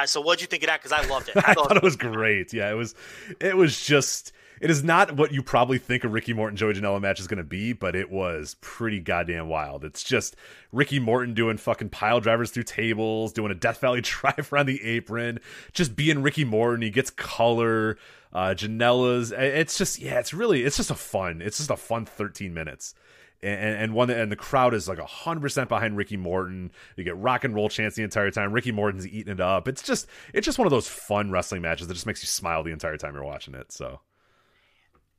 So what'd you think of that? Because I loved it. I thought it was great. Yeah, it was just, it is not what you probably think a Ricky Morton Joey Janela match is going to be, but it was pretty goddamn wild. It's just Ricky Morton doing fucking pile drivers through tables, doing a Death Valley driver on the apron, just being Ricky Morton. He gets color. Janela's. It's just, yeah, it's just a fun 13 minutes. And the crowd is like 100% behind Ricky Morton. You get rock and roll chants the entire time. Ricky Morton's eating it up. It's just one of those fun wrestling matches that just makes you smile the entire time you're watching it. So,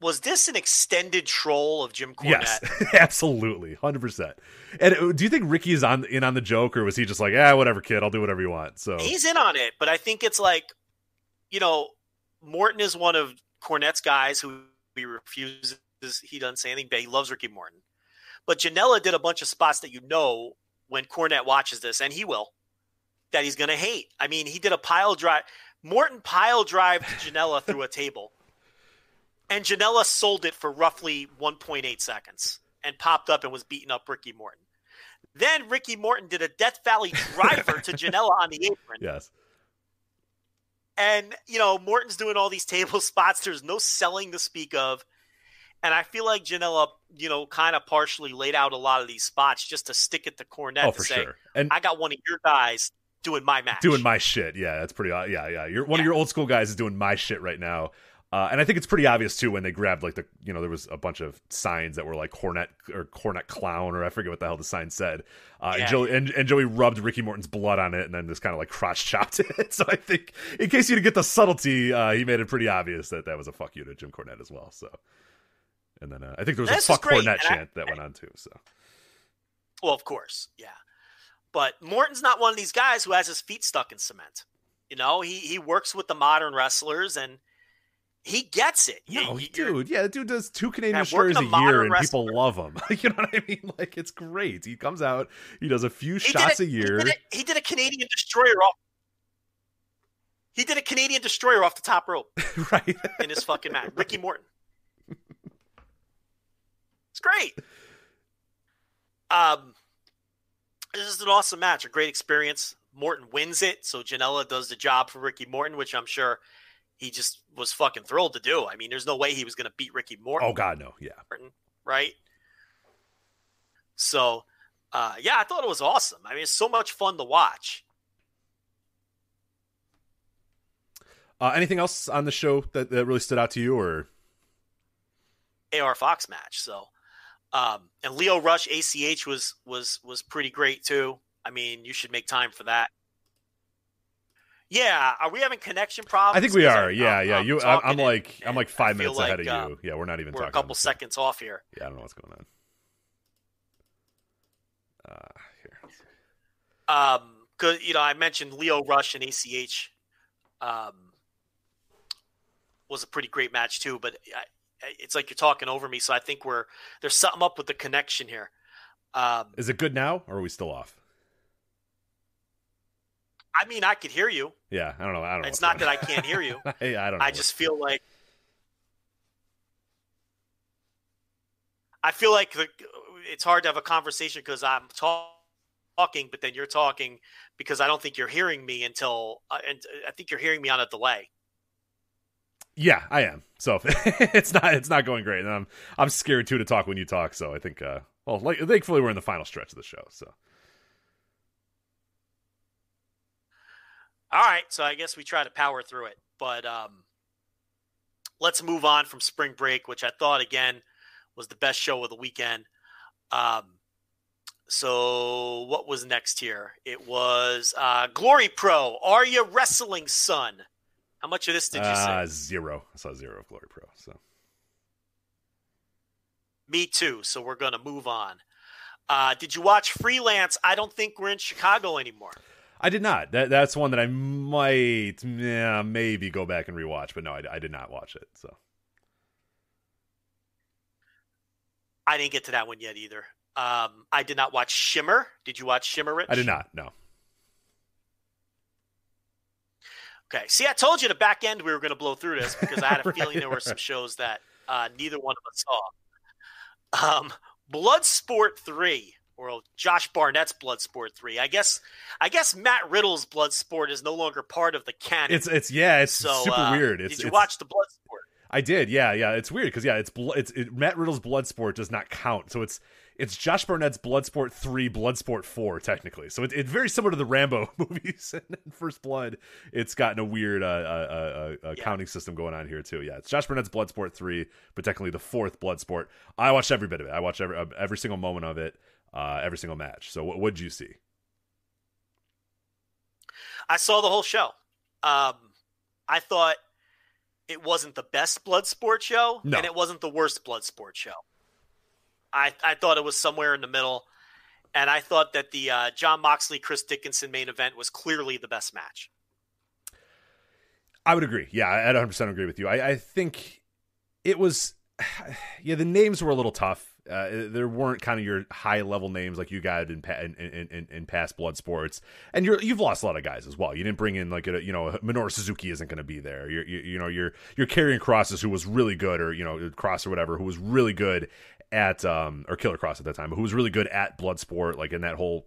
was this an extended troll of Jim Cornette? Yes, absolutely, 100%. And do you think Ricky is in on the joke, or was he just like, whatever, kid, I'll do whatever you want? So he's in on it, but I think it's like, Morton is one of Cornette's guys who he refuses. He doesn't say anything, but he loves Ricky Morton. But Janela did a bunch of spots that when Cornette watches this, and he will, that he's going to hate. I mean, he did a pile drive. Morton pile drived Janela through a table, and Janela sold it for roughly 1.8 seconds and popped up and was beating up Ricky Morton. Then Ricky Morton did a Death Valley driver to Janela on the apron. Yes. And, Morton's doing all these table spots. There's no selling to speak of. And I feel like Janela, kind of partially laid out a lot of these spots just to stick it to Cornette. Oh, for sure. And I got one of your guys doing my match. Doing my shit. Yeah, that's pretty. Yeah. One of your old school guys is doing my shit right now. And I think it's pretty obvious too when they grabbed like there was a bunch of signs that were like Cornette or Cornette Clown, or I forget what the hell the sign said. And Joey rubbed Ricky Morton's blood on it and then just kind of like crotch chopped it. So I think in case you didn't get the subtlety, he made it pretty obvious that was a fuck you to Jim Cornette as well. So. And then I think there was a fuck Cornette chant that went on too. So, well, of course, yeah. But Morton's not one of these guys who has his feet stuck in cement. He works with the modern wrestlers and he gets it. Dude, the dude does 2 Canadian Destroyers a year and people love him. You know what I mean? Like, it's great. He comes out, he does a few shots a year. He did a Canadian Destroyer off. He did a Canadian Destroyer off the top rope, right? In his fucking match, Ricky Morton. It's great. This is an awesome match, a great experience. Morton wins it, so Janela does the job for Ricky Morton, which I'm sure he just was fucking thrilled to do. I mean, there's no way he was going to beat Ricky Morton. Oh, God, no. Yeah. Right? So, I thought it was awesome. I mean, it's so much fun to watch. Anything else on the show that really stood out to you, or? AR Fox match. So, and Lio Rush ACH was pretty great too. I mean, you should make time for that. Yeah, are we having connection problems? I think we are. I'm like 5 minutes ahead of you. Yeah, we're not even talking. We're a couple seconds off here. Yeah, I don't know what's going on. Because I mentioned Lio Rush and ACH. Was a pretty great match too, but it's like you're talking over me, so I think there's something up with the connection here. Is it good now, or are we still off? I mean, I could hear you. Yeah, I don't know. It's not that I can't hear you. I don't know. I just feel like it's hard to have a conversation because I'm talking, but then you're talking because I don't think you're hearing me and I think you're hearing me on a delay. Yeah, I am. So it's not going great, and I'm scared too to talk when you talk. So I think, thankfully we're in the final stretch of the show. So, all right. So I guess we try to power through it, but let's move on from Spring Break, which I thought again was the best show of the weekend. So what was next here? It was Glory Pro. Are you wrestling, son? How much of this did you see? 0. I saw 0 of Glory Pro. So, me too. So we're gonna move on. Did you watch Freelance? I don't think we're in Chicago anymore. I did not. That's one that I might maybe go back and rewatch, but no, I did not watch it. So I didn't get to that one yet either. I did not watch Shimmer. Did you watch Shimmer, Rich? I did not, no. Okay. See, I told you the back end we were going to blow through this because I had a feeling there were some shows that neither one of us saw. Bloodsport 3, or Josh Barnett's Bloodsport 3. I guess Matt Riddle's Bloodsport is no longer part of the canon. It's so, super weird. Did you watch the Bloodsport? I did, yeah. It's weird because Matt Riddle's Bloodsport does not count, so it's Josh Barnett's Bloodsport 3, Bloodsport 4 technically. So it's very similar to the Rambo movies and First Blood. It's gotten a weird counting system going on here too. Yeah, it's Josh Barnett's Bloodsport 3, but technically the 4th Bloodsport. I watched every bit of it. I watched every single moment of it, every single match. So what did you see? I saw the whole show. I thought it wasn't the best Bloodsport show, and it wasn't the worst Bloodsport show. I thought it was somewhere in the middle, and I thought that the Jon Moxley, Chris Dickinson main event was clearly the best match. I would agree. Yeah, I 100% agree with you. I think it was, the names were a little tough. There weren't kind of your high level names like you got in past blood sports, and you've lost a lot of guys as well. You didn't bring in like Minoru Suzuki isn't going to be there. You're carrying Crosses, who was really good, or Cross or whatever, who was really good at or Killer Cross at that time, who was really good at Bloodsport, like in that whole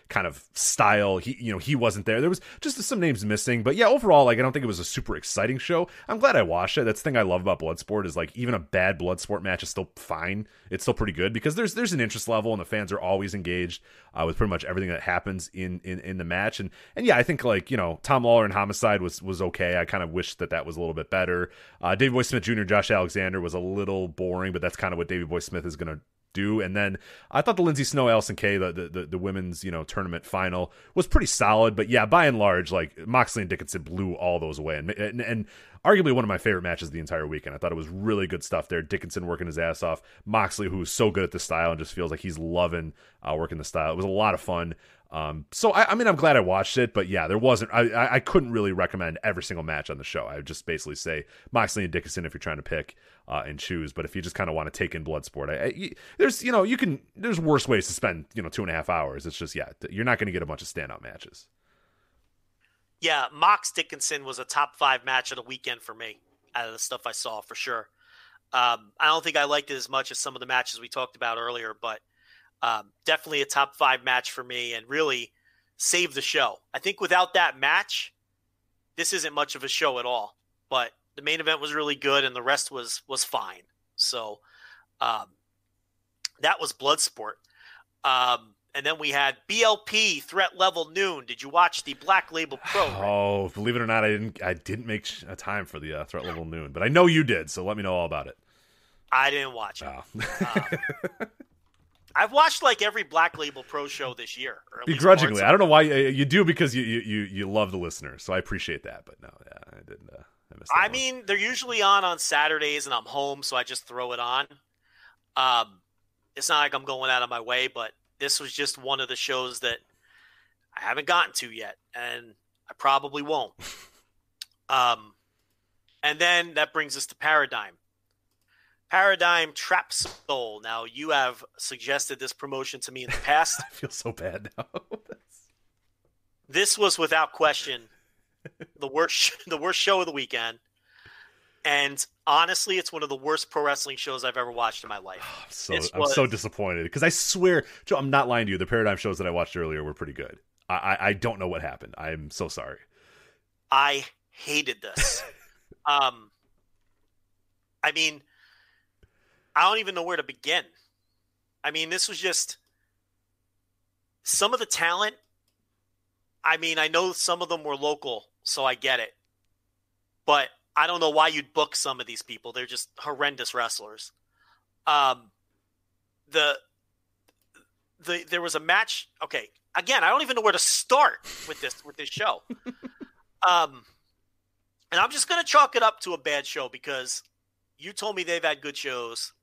kind of style. He wasn't there. There was just some names missing, but yeah, overall, like I don't think it was a super exciting show. I'm glad I watched it. That's the thing I love about Bloodsport is like even a bad Bloodsport match is still fine. It's still pretty good because there's an interest level and the fans are always engaged with pretty much everything that happens in the match. And yeah, I think like Tom Lawler and Homicide was okay. I kind of wish that was a little bit better. Davey Boy Smith Jr. Josh Alexander was a little boring, but that's kind of what Davey Boy Smith is going to do. And then I thought the Lindsay Snow Allison Kay, the women's tournament final was pretty solid, but yeah, by and large, like Moxley and Dickinson blew all those away, and arguably one of my favorite matches of the entire weekend. I thought it was really good stuff there. Dickinson working his ass off, Moxley, who's so good at the style and just feels like he's loving working the style. It was a lot of fun. So I mean, I'm glad I watched it, but yeah, there wasn't. I couldn't really recommend every single match on the show. I would just basically say Moxley and Dickinson if you're trying to pick and choose. But if you just kind of want to take in Bloodsport, there's worse ways to spend 2.5 hours. It's just you're not going to get a bunch of standout matches. Yeah, Mox Dickinson was a top 5 match of the weekend for me out of the stuff I saw for sure. I don't think I liked it as much as some of the matches we talked about earlier, but definitely a top 5 match for me and really saved the show. I think without that match, this isn't much of a show at all, but the main event was really good and the rest was fine. So that was Bloodsport. And then we had BLP Threat Level Noon. Did you watch the Black Label Pro? Oh, believe it or not, I didn't make a time for the Threat Level Noon, but I know you did, so let me know all about it. I didn't watch it. I've watched like every Black Label Pro show this year. Begrudgingly. I don't know why you do, because you love the listeners, so I appreciate that. But no, yeah, I didn't. I mean, they're usually on Saturdays, and I'm home, so I just throw it on. It's not like I'm going out of my way, but this was just one of the shows that I haven't gotten to yet, and I probably won't. And then that brings us to Paradigm. Paradigm Trap Soul. Now, you have suggested this promotion to me in the past. I feel so bad now. This was without question the worst show of the weekend. And honestly, it's one of the worst pro wrestling shows I've ever watched in my life. I'm so disappointed because I swear, Joe, I'm not lying to you. The Paradigm shows that I watched earlier were pretty good. I don't know what happened. I'm so sorry. I hated this. I mean, I don't even know where to begin. I mean, this was just some of the talent. I mean, I know some of them were local, so I get it. But I don't know why you'd book some of these people. They're just horrendous wrestlers. There was a match. Okay. Again, I don't even know where to start with this show. And I'm just going to chalk it up to a bad show because you told me they've had good shows.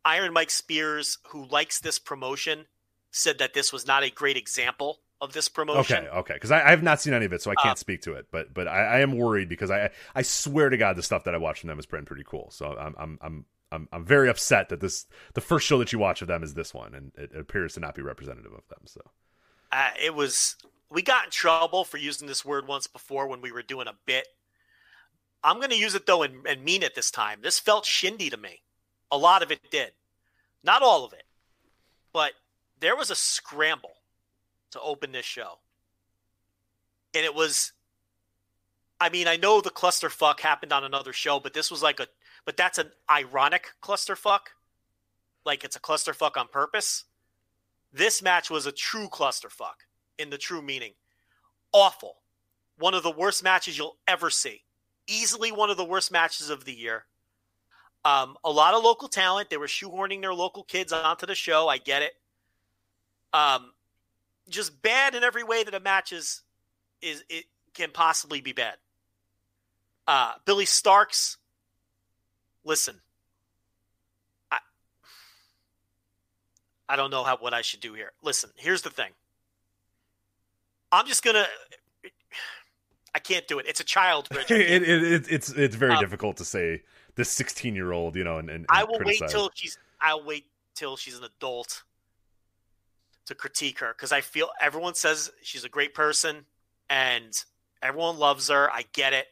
Iron Mike Spears, who likes this promotion, said that this was not a great example of this promotion. Okay. Because I have not seen any of it, so I can't speak to it. But I am worried because I swear to God, the stuff that I watched from them is pretty cool. So I'm I'm very upset that the first show that you watch of them is this one, and it appears to not be representative of them. So we got in trouble for using this word once before when we were doing a bit. I'm going to use it though and mean it this time. This felt shindy to me. A lot of it did, not all of it, but there was a scramble to open this show, and it was. I mean, I know the clusterfuck happened on another show, but this was but that's an ironic clusterfuck. Like it's a clusterfuck on purpose. This match was a true clusterfuck in the true meaning. Awful. One of the worst matches you'll ever see. Easily one of the worst matches of the year. A lot of local talent. They were shoehorning their local kids onto the show. I get it. Just bad in every way that a match it can possibly be bad. Billy Starks, listen, I don't know what I should do here. Listen, here's the thing. I'm just going to, I can't do it. It's a child, Rich. It's very difficult to say this 16-year-old, and I will criticize. I'll wait till she's an adult to critique her. Cause I feel everyone says she's a great person and everyone loves her. I get it.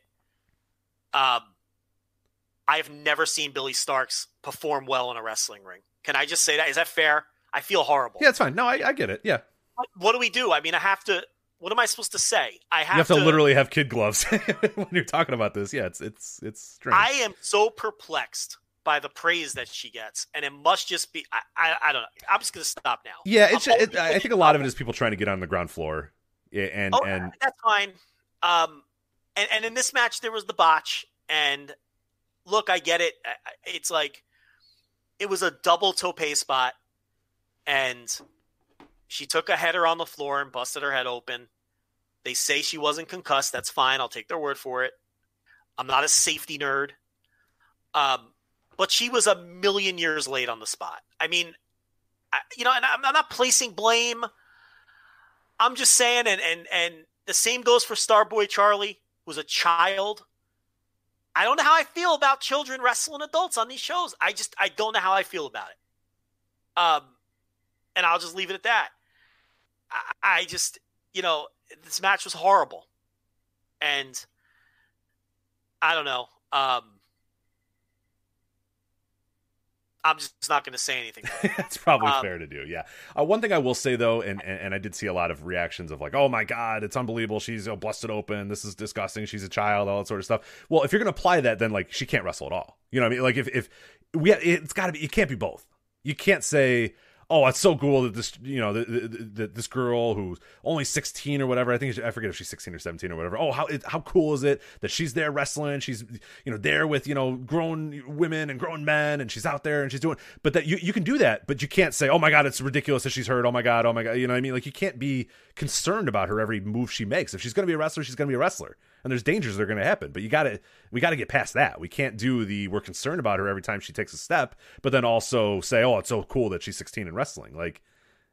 I've never seen Billy Starks perform well in a wrestling ring. Can I just say that? Is that fair? I feel horrible. Yeah, it's fine. No, I get it. Yeah. What do we do? I mean, I have to. What am I supposed to say? You have to literally have kid gloves when you're talking about this. Yeah, it's strange. I am so perplexed by the praise that she gets, and it must just be. I don't know. I'm just going to stop now. Yeah, I think a lot of it is people trying to get on the ground floor. Yeah, and that's fine. And in this match, there was the botch. And look, I get it. It's like it was a double tope spot, and she took a header on the floor and busted her head open. They say she wasn't concussed. That's fine. I'll take their word for it. I'm not a safety nerd. But she was a million years late on the spot. I mean, and I'm not placing blame. I'm just saying, and the same goes for Starboy Charlie, who's a child. I don't know how I feel about children wrestling adults on these shows. I don't know how I feel about it. And I'll just leave it at that. I just, this match was horrible. And I don't know. I'm just not going to say anything. That's probably fair to do. Yeah. One thing I will say though, and I did see a lot of reactions of like, oh my God, it's unbelievable. She's busted open. This is disgusting. She's a child, all that sort of stuff. Well, if you're going to apply that, then like she can't wrestle at all. You know what I mean? Like if it's gotta be, it can't be both. You can't say, oh, it's so cool that this, this girl who's only 16 or whatever. I forget if she's 16 or 17 or whatever. Oh, how cool is it that she's there wrestling? She's, there with, grown women and grown men, and she's out there and she's doing, but that you can do that, but you can't say, oh my God, it's ridiculous that she's hurt. Oh my God. You know what I mean? Like you can't be concerned about her every move she makes. If she's going to be a wrestler, she's going to be a wrestler. And there's dangers that are going to happen, but we got to get past that. We can't do we're concerned about her every time she takes a step, but then also say, oh, it's so cool that she's 16 and wrestling. Like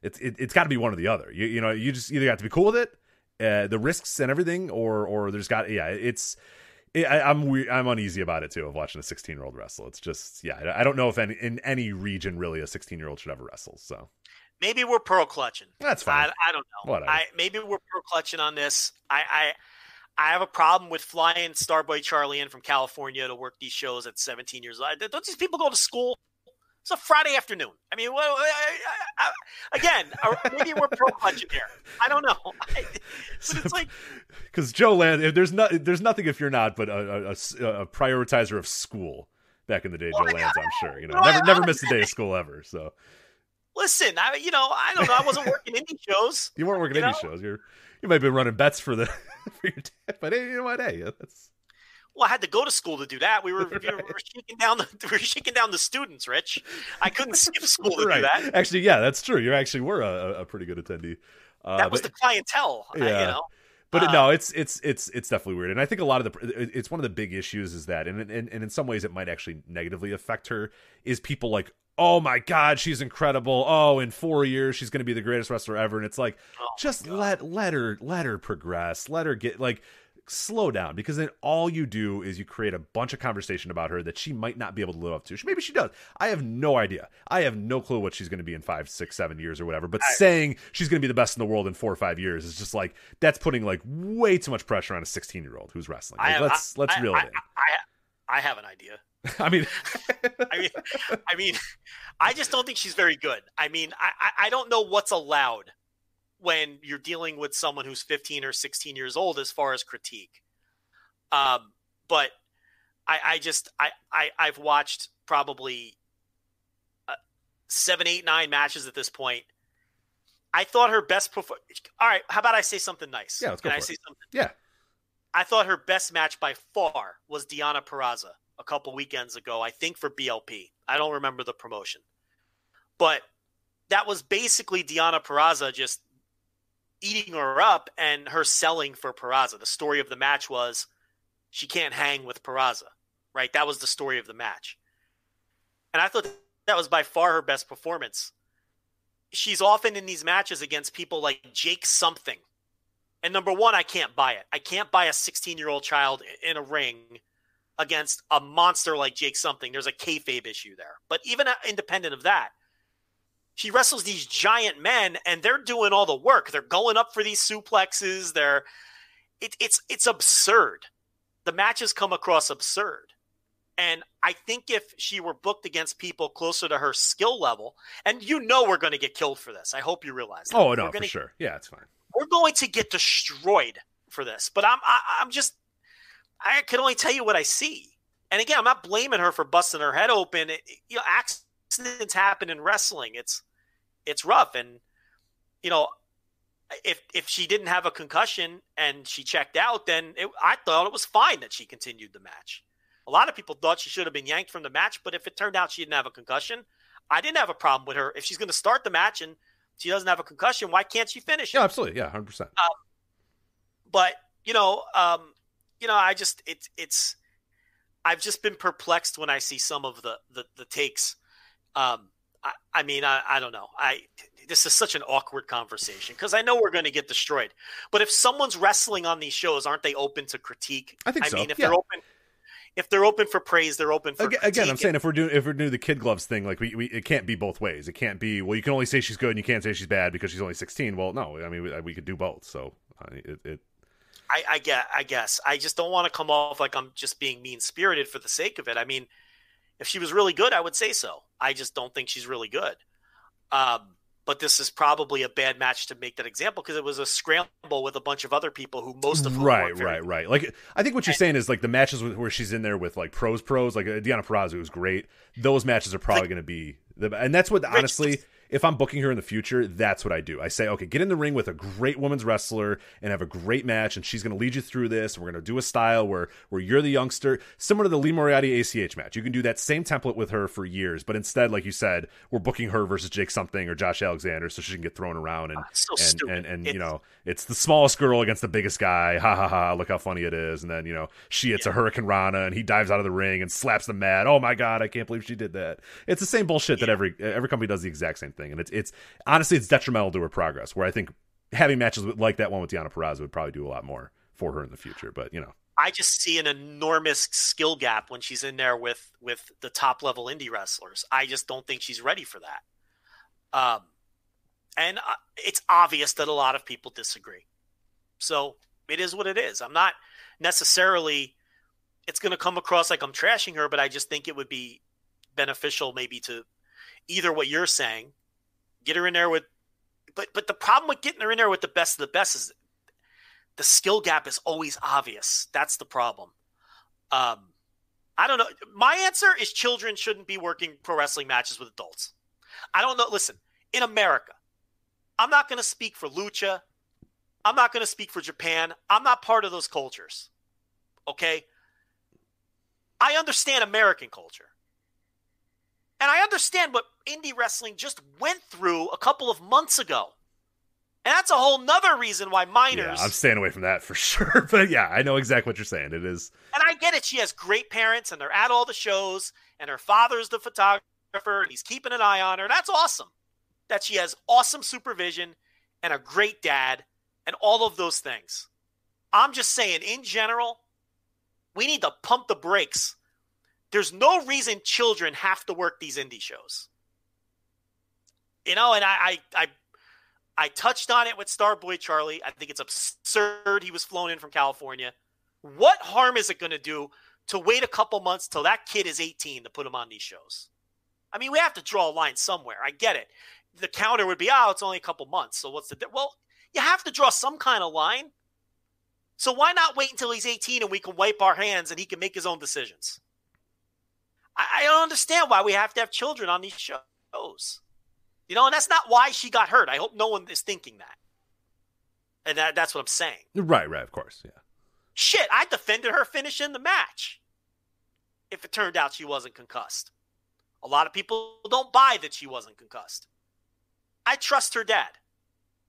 it's got to be one or the other. You just either got to be cool with it, the risks and everything, or there's got, I'm uneasy about it too, of watching a 16-year-old wrestle. It's just, I don't know if in any region really a 16-year-old should ever wrestle. So maybe we're pearl clutching. That's fine. I don't know. Whatever. Maybe we're pearl clutching on this. I have a problem with flying Starboy Charlie in from California to work these shows at 17 years old. Don't these people go to school? It's a Friday afternoon. I mean, again, maybe we're pro-clutching here. I don't know. But it's like, because Joe Land, there's nothing if you're not, but a prioritizer of school back in the day. Joe Lands, I'm sure. Never missed a day of school ever. So listen, I don't know. I wasn't working indie shows. You weren't working indie shows. You might have been running bets for your dad, but hey, hey, that's. Well, I had to go to school to do that. We were shaking down the students, Rich. I couldn't skip school to do that. Actually, yeah, that's true. You actually were a pretty good attendee. That was the clientele. Yeah. But no, it's definitely weird, and I think a lot of it's one of the big issues is that, and in some ways it might actually negatively affect her. Is people like, oh my God, she's incredible. Oh, in 4 years she's going to be the greatest wrestler ever, and it's like, let her progress. Let her get like. slow down, because then all you do is you create a bunch of conversation about her that she might not be able to live up to. Maybe she does. I have no idea. I have no clue what she's going to be in 5, 6, 7 years or whatever. But saying she's going to be the best in the world in 4 or 5 years is just like, that's putting like way too much pressure on a 16-year-old who's wrestling. Like, let's reel it in. I have an idea. I mean, I just don't think she's very good. I mean, I don't know what's allowed when you're dealing with someone who's 15 or 16 years old as far as critique. But I've watched probably 7, 8, 9 matches at this point. I thought her best all right, how about I say something nice? Yeah, let's go for it. Something? Yeah. I thought her best match by far was Deonna Purrazzo a couple weekends ago, I think for BLP. I don't remember the promotion. But that was basically Deonna Purrazzo just eating her up and her selling for Purrazzo. The story of the match was she can't hang with Purrazzo, right? That was the story of the match. And I thought that was by far her best performance. She's often in these matches against people like Jake something. And number one, I can't buy it. I can't buy a 16-year-old child in a ring against a monster like Jake something. There's a kayfabe issue there. But even independent of that, she wrestles these giant men, and they're doing all the work. They're going up for these suplexes. It's absurd. The matches come across absurd. And I think if she were booked against people closer to her skill level, and we're going to get killed for this. I hope you realize that. Oh, no, for sure. Yeah, it's fine. We're going to get destroyed for this. But I can only tell you what I see. And again, I'm not blaming her for busting her head open. Accidents happen in wrestling. It's rough. And, if she didn't have a concussion and she checked out, then I thought it was fine that she continued the match. A lot of people thought she should have been yanked from the match, but if it turned out she didn't have a concussion, I didn't have a problem with her. If she's going to start the match and she doesn't have a concussion, why can't she finish it? Yeah, absolutely. Yeah, 100%. But, I've just been perplexed when I see some of the takes. I don't know. This is such an awkward conversation because I know we're going to get destroyed. But if someone's wrestling on these shows, aren't they open to critique? I think so. I mean, if they're open for praise, they're open for critique. Again, I'm saying if we're doing the kid gloves thing, like we it can't be both ways. It can't be, well, you can only say she's good and you can't say she's bad because she's only 16. Well, no, I mean we could do both. So I guess I just don't want to come off like I'm just being mean-spirited for the sake of it. I mean, if she was really good, I would say so. I just don't think she's really good. But this is probably a bad match to make that example because it was a scramble with a bunch of other people who most of whom weren't very right. Like, I think what you're saying is like the matches where she's in there with like pros, like Deonna Purrazzo was great. Those matches are probably going to be and that's what honestly. If I'm booking her in the future, that's what I do. I say, okay, get in the ring with a great women's wrestler and have a great match, and she's going to lead you through this. We're going to do a style where you're the youngster, similar to the Lee Moriarty ACH match. You can do that same template with her for years, but instead, like you said, we're booking her versus Jake something or Josh Alexander so she can get thrown around and it's the smallest girl against the biggest guy. Ha ha ha! Look how funny it is. And then she hits a Hurricane Rana and he dives out of the ring and slaps the mat. Oh my god, I can't believe she did that. It's the same bullshit that every company does the exact same thing. And it's honestly it's detrimental to her progress. Where I think having matches like that one with Deonna Purrazzo would probably do a lot more for her in the future. But I just see an enormous skill gap when she's in there with the top level indie wrestlers. I just don't think she's ready for that. And it's obvious that a lot of people disagree. So it is what it is. I'm not necessarily. It's going to come across like I'm trashing her, but I just think it would be beneficial maybe to either what you're saying. Get her in there with, but the problem with getting her in there with the best of the best is the skill gap is always obvious. That's the problem. I don't know. My answer is children shouldn't be working pro wrestling matches with adults. I don't know. Listen, in America, I'm not going to speak for Lucha. I'm not going to speak for Japan. I'm not part of those cultures. Okay? I understand American culture. And I understand what indie wrestling just went through a couple of months ago. And that's a whole nother reason why minors... Yeah, I'm staying away from that for sure. But yeah, I know exactly what you're saying. It is... And I get it. She has great parents, and they're at all the shows, and her father's the photographer, and he's keeping an eye on her. That's awesome. That she has awesome supervision and a great dad and all of those things. I'm just saying, in general, we need to pump the brakes. There's no reason children have to work these indie shows. And I touched on it with Starboy Charlie. I think it's absurd he was flown in from California. What harm is it going to do to wait a couple months till that kid is 18 to put him on these shows? I mean, we have to draw a line somewhere. I get it. The counter would be, it's only a couple months. So what's well, you have to draw some kind of line. So why not wait until he's 18 and we can wipe our hands and he can make his own decisions? I don't understand why we have to have children on these shows. And that's not why she got hurt. I hope no one is thinking that. And that's what I'm saying. Right, of course, yeah. Shit, I defended her finishing the match if it turned out she wasn't concussed. A lot of people don't buy that she wasn't concussed. I trust her dad.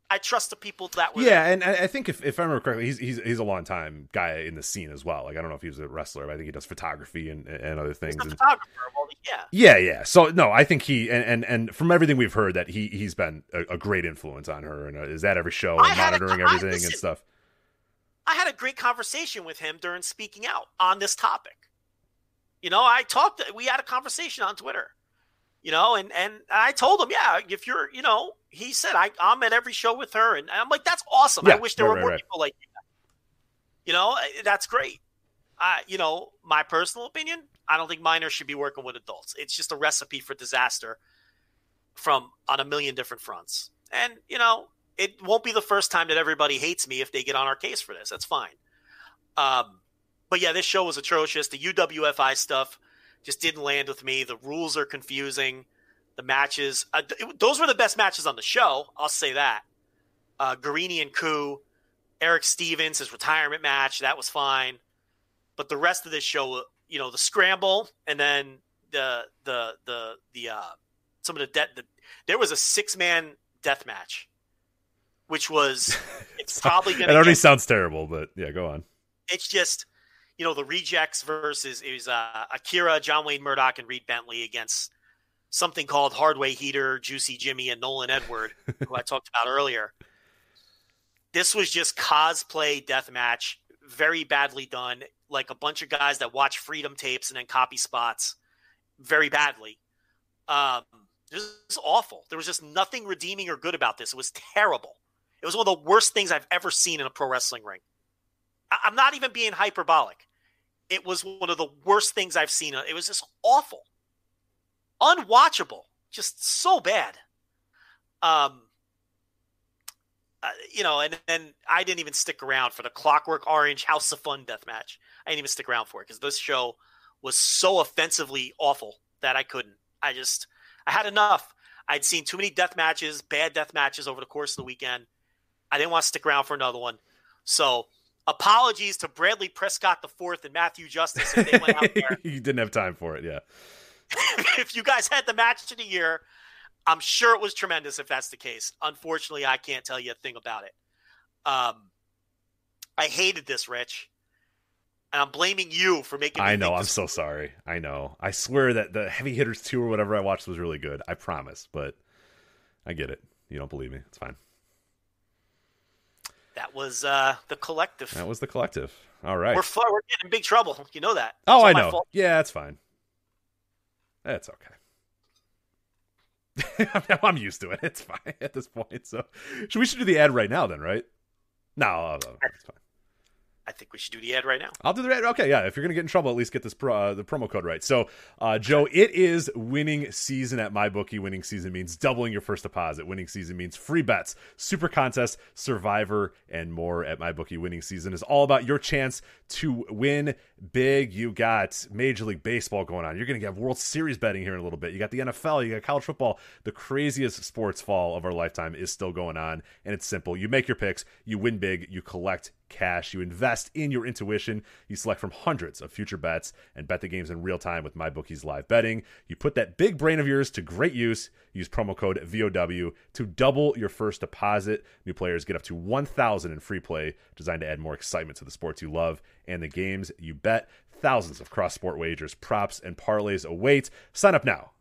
I trust the people that were there. And I think if I remember correctly, he's a long time guy in the scene as well. Like, I don't know if he was a wrestler, but I think he does photography and other things. He's a photographer. Yeah. So no, I think he and from everything we've heard that he's been a great influence on her and is at every show and monitoring everything and stuff. I had a great conversation with him during Speaking Out on this topic. We had a conversation on Twitter. And I told him, if you're, he said, I'm at every show with her. And I'm like, that's awesome. I wish there were more people like that. That's great. My personal opinion, I don't think minors should be working with adults. It's just a recipe for disaster on a million different fronts. And, it won't be the first time that everybody hates me if they get on our case for this. That's fine. But yeah, this show was atrocious. The UWFI stuff just didn't land with me. The rules are confusing. The matches, those were the best matches on the show. I'll say that. Guarini and Koo, Eric Stevens, his retirement match, that was fine. But the rest of this show, the scramble, and then there was a 6-man death match, which was it's probably going to. It already sounds terrible, but yeah, go on. It's just. The Rejects versus it was Akira, John Wayne Murdoch, and Reed Bentley against something called Hardway Heater, Juicy Jimmy, and Nolan Edward, who I talked about earlier. This was just cosplay deathmatch, very badly done, like a bunch of guys that watch Freedom tapes and then copy spots very badly. This was awful. There was just nothing redeeming or good about this. It was terrible. It was one of the worst things I've ever seen in a pro wrestling ring. I'm not even being hyperbolic. It was one of the worst things I've seen. It was just awful. Unwatchable. Just so bad. And then I didn't even stick around for the Clockwork Orange House of Fun death match. I didn't even stick around for it because this show was so offensively awful that I couldn't. I had enough. I'd seen too many death matches, bad death matches over the course of the weekend. I didn't want to stick around for another one. So apologies to Bradley Prescott IV and Matthew Justice if they went out there. You didn't have time for it, yeah. If you guys had the match of the year, I'm sure it was tremendous if that's the case. Unfortunately, I can't tell you a thing about it. I hated this, Rich. And I'm blaming you for making me I know, I'm so sorry. I know. I swear that the Heavy Hitters 2 or whatever I watched was really good. I promise, but I get it. You don't believe me. It's fine. That was the collective. That was the collective. All right. We're getting in big trouble. You know that. Oh, I know. Fault. Yeah, that's fine. That's okay. I'm used to it. It's fine at this point. So we should do the ad right now then, right? No, it's fine. I think we should do the ad right now. I'll do the ad. Okay, yeah. If you're going to get in trouble, at least get this the promo code right. So, Joe, it is winning season at MyBookie. Winning season means doubling your first deposit. Winning season means free bets, super contests, Survivor, and more at MyBookie. Winning season is all about your chance to win big. You got Major League Baseball going on. You're going to have World Series betting here in a little bit. You got the NFL. You got college football. The craziest sports fall of our lifetime is still going on, and it's simple. You make your picks. You win big. You collect cash. You invest in your intuition. You select from hundreds of future bets and bet the games in real time with MyBookie's live betting. You put that big brain of yours to great use. Use promo code VOW to double your first deposit. New players get up to $1,000 in free play, designed to add more excitement to the sports you love and the games you bet. Thousands of cross-sport wagers, props, and parlays await. Sign up now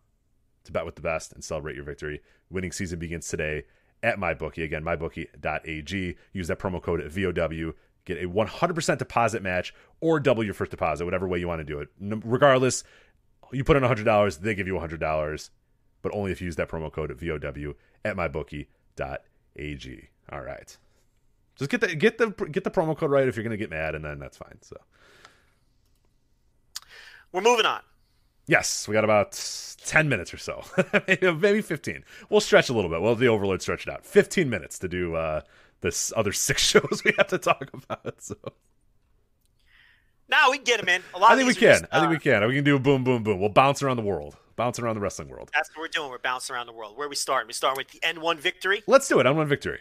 to bet with the best and celebrate your victory. Winning season begins today at MyBookie. Again, mybookie.ag. Use that promo code VOW. get a 100% deposit match or double your first deposit, whatever way you want to do it. Regardless, you put in $100, they give you $100, but only if you use that promo code at VOW at mybookie.ag. All right. Just get the promo code right if you're going to get mad, and then that's fine. So we're moving on. Yes, we got about 10 minutes or so, maybe 15. We'll stretch a little bit. We'll have the Overlord stretch it out. 15 minutes to do this other 6 shows we have to talk about. So. Now we can get them in. I think we can. We can do a boom, boom, boom. We'll bounce around the world. Bounce around the wrestling world. That's what we're doing. We're bouncing around the world. Where are we starting? We start with the N-1 victory? Let's do it. N-1 victory.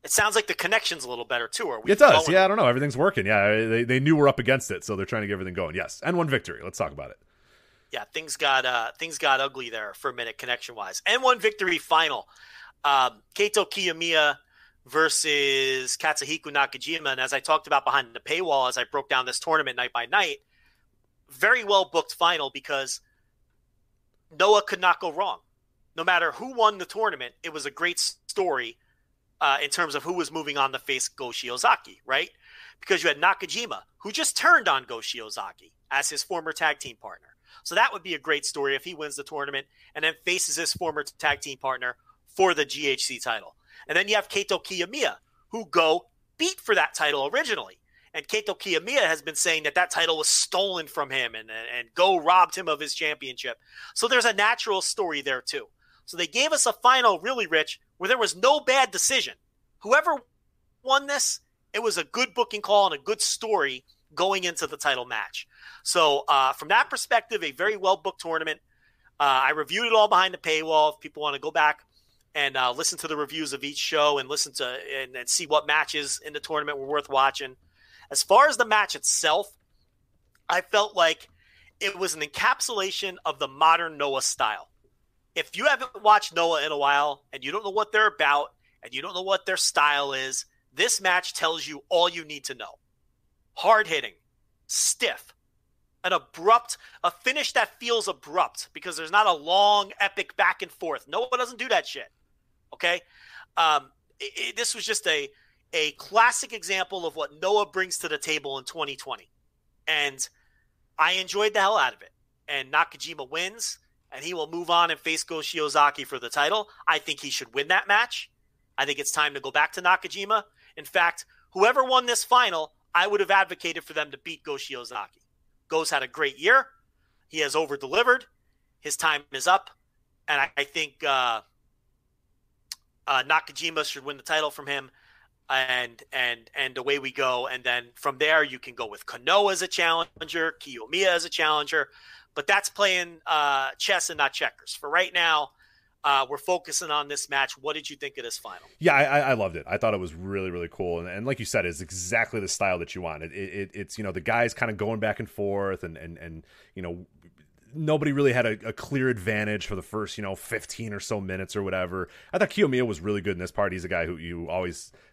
It sounds like the connection's a little better, too. It does. Yeah, I don't know. Everything's working. Yeah, they knew we're up against it, so they're trying to get everything going. Yes, N-1 victory. Let's talk about it. Yeah, things got ugly there for a minute connection-wise. N-1 victory final. Kaito Kiyomiya versus Katsuhiko Nakajima. And as I talked about behind the paywall, as I broke down this tournament night by night, very well booked final because Noah could not go wrong. No matter who won the tournament, it was a great story in terms of who was moving on to face Go Shiozaki, right? Because you had Nakajima, who just turned on Go Shiozaki as his former tag team partner. So that would be a great story if he wins the tournament and then faces his former tag team partner for the GHC title. And then you have Kaito Kiyomiya, who Go beat for that title originally. And Kaito Kiyomiya has been saying that title was stolen from him and Go robbed him of his championship. So there's a natural story there too. So they gave us a final, really, Rich, where there was no bad decision. Whoever won this, it was a good booking call and a good story going into the title match. So from that perspective, a very well-booked tournament. I reviewed it all behind the paywall. If people want to go back and listen to the reviews of each show and listen to and see what matches in the tournament were worth watching. As far as the match itself, I felt like it was an encapsulation of the modern Noah style. If you haven't watched Noah in a while and you don't know what they're about and you don't know what their style is, this match tells you all you need to know. Hard-hitting, stiff, a finish that feels abrupt because there's not a long, epic back and forth. Noah doesn't do that shit, okay? This was just a classic example of what Noah brings to the table in 2020. And I enjoyed the hell out of it. And Nakajima wins, and he will move on and face Go Shiozaki for the title. I think he should win that match. I think it's time to go back to Nakajima. In fact, whoever won this final, I would have advocated for them to beat Go Shiozaki. Go's had a great year. He has over-delivered. His time is up. And I think Nakajima should win the title from him. And away we go. And then from there, you can go with Kanoa as a challenger, Kiyomiya as a challenger. But that's playing chess and not checkers. For right now, we're focusing on this match. What did you think of this final? Yeah, I loved it. I thought it was really, really cool. And like you said, it's exactly the style that you want. It's, you know, the guys kind of going back and forth and you know, nobody really had a clear advantage for the first, 15 or so minutes or whatever. I thought Kiyomiya was really good in this part. He's a guy who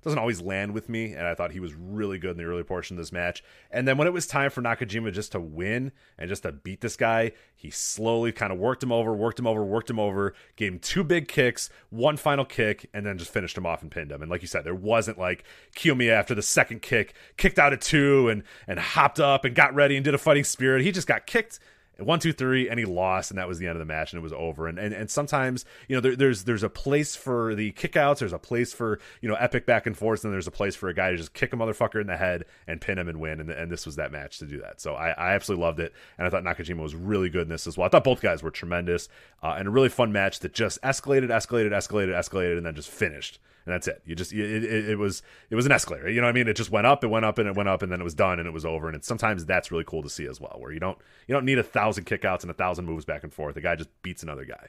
doesn't always land with me, and I thought he was really good in the early portion of this match. And then when it was time for Nakajima just to win and just to beat this guy, he slowly kind of worked him over, gave him 2 big kicks, 1 final kick, and then just finished him off and pinned him. And like you said, there wasn't like Kiyomiya after the second kick, kicked out at 2 and hopped up and got ready and did a fighting spirit. He just got kicked 1, 2, 3, and he lost, and that was the end of the match, and it was over. And sometimes, there's a place for the kickouts, there's a place for, epic back and forth, and there's a place for a guy to just kick a motherfucker in the head and pin him and win, and this was that match to do that. So I absolutely loved it, and I thought Nakajima was really good in this as well. I thought both guys were tremendous, and a really fun match that just escalated, and then just finished. And that's it. It was an escalator. You know what I mean? It just went up, and then it was done, and it was over. And sometimes that's really cool to see as well, where you don't need 1,000 kickouts and 1,000 moves back and forth. The guy just beats another guy.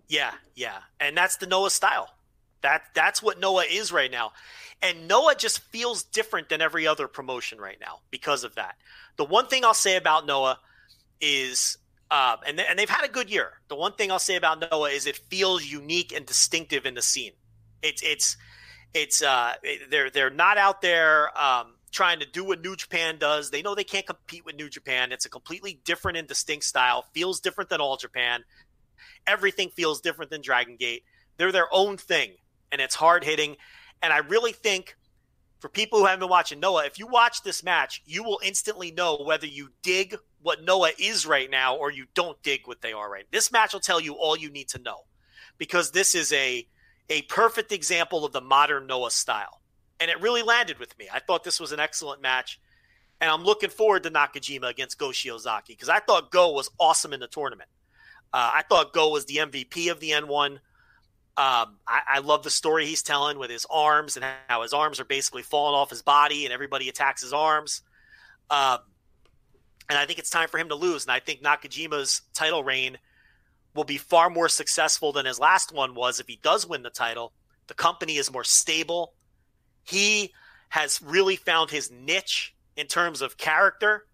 Yeah, and that's the Noah style. That's what Noah is right now, and Noah just feels different than every other promotion right now because of that. The one thing I'll say about Noah is. And they've had a good year. The one thing I'll say about Noah is it feels unique and distinctive in the scene. They're not out there trying to do what New Japan does. They know they can't compete with New Japan. It's a completely different and distinct style. Feels different than All Japan. Everything feels different than Dragon Gate. They're their own thing, and it's hard hitting. And I really think for people who haven't been watching Noah, if you watch this match, you will instantly know whether you dig what Noah is right now or you don't dig what they are right now. This match will tell you all you need to know, because this is a perfect example of the modern Noah style. And it really landed with me. I thought this was an excellent match. And I'm looking forward to Nakajima against Go Shiozaki, because I thought Go was awesome in the tournament. I thought Go was the MVP of the N-1. I love the story he's telling with his arms and how his arms are basically falling off his body and everybody attacks his arms. And I think it's time for him to lose. And I think Nakajima's title reign will be far more successful than his last one was if he does win the title. The company is more stable. He has really found his niche in terms of character,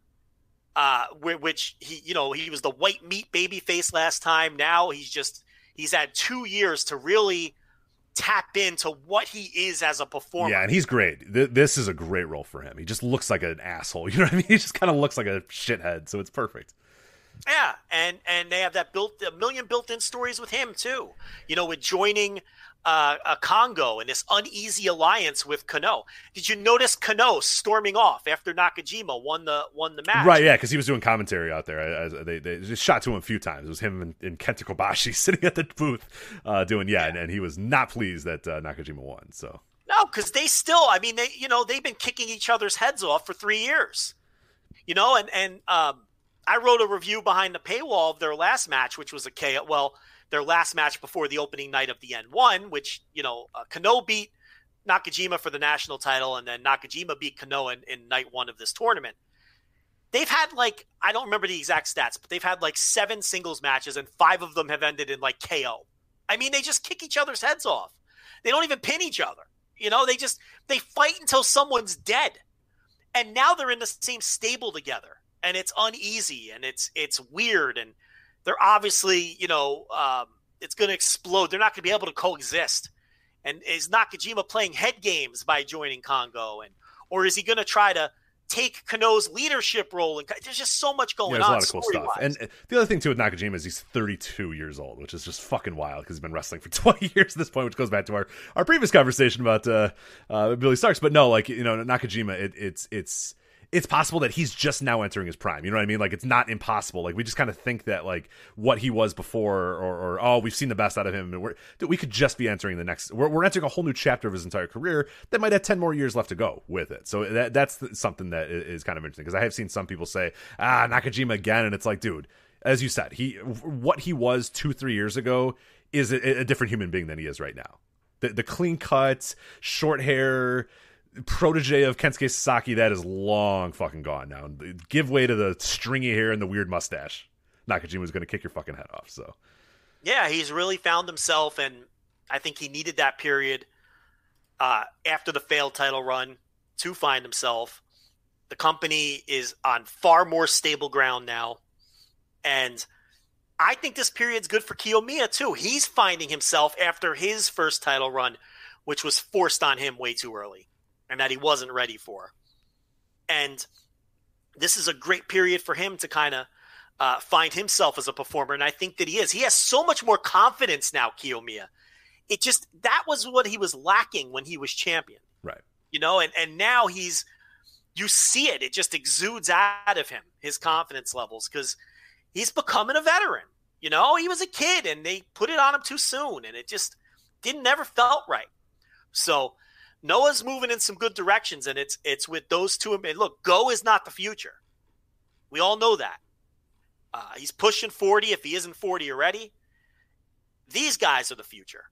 which he was the white meat baby face last time. Now he's had 2 years to really tap into what he is as a performer. Yeah, and he's great. This is a great role for him. He just looks like an asshole. You know what I mean? He just kind of looks like a shithead, so it's perfect. Yeah, and they have a million built-in stories with him too. With joining a Congo and this uneasy alliance with Kano. Did you notice Kano storming off after Nakajima won the match? Right, yeah, because he was doing commentary out there. They just shot to him a few times. It was him and Kenta Kobashi sitting at the booth doing and he was not pleased that Nakajima won. So no, because they still, they've been kicking each other's heads off for 3 years. And I wrote a review behind the paywall of their last match, which was their last match before the opening night of the N1, which, Kano beat Nakajima for the national title, and then Nakajima beat Kano in night one of this tournament. They've had I don't remember the exact stats, but they've had 7 singles matches, and 5 of them have ended in KO. They just kick each other's heads off. They don't even pin each other. They fight until someone's dead. And now they're in the same stable together, and it's uneasy and it's weird, and they're obviously, it's going to explode. They're not going to be able to coexist. And is Nakajima playing head games by joining Congo? Or is he going to try to take Kano's leadership role? And there's just so much going on. There's a lot of cool stuff. And the other thing, too, with Nakajima is he's 32 years old, which is just fucking wild because he's been wrestling for 20 years at this point, which goes back to our previous conversation about Billy Starks. But no, Nakajima, it's possible that he's just now entering his prime. You know what I mean? It's not impossible. We just kind of think that what he was before or we've seen the best out of him. And we could just be entering the next, we're entering a whole new chapter of his entire career that might have 10 more years left to go with it. So that's something that is kind of interesting, because I have seen some people say, Nakajima again. And it's dude, as you said, what he was 2-3 years ago is a different human being than he is right now. The clean cuts, short hair, protege of Kensuke Sasaki, that is long fucking gone now. Give way to the stringy hair and the weird mustache. Nakajima's going to kick your fucking head off. So yeah, he's really found himself, and I think he needed that period after the failed title run to find himself. The company is on far more stable ground now, and I think this period's good for Kiyomiya too. He's finding himself after his first title run, which was forced on him way too early and that he wasn't ready for. And this is a great period for him to kind of find himself as a performer, and I think that he is. He has so much more confidence now, Kiyomiya. That was what he was lacking when he was champion. Right. And now you see it. It just exudes out of him, his confidence levels, because he's becoming a veteran. He was a kid, and they put it on him too soon, and it just never felt right. So Noah's moving in some good directions, and it's with those two. And look, Go is not the future. We all know that. He's pushing 40 if he isn't 40 already. These guys are the future.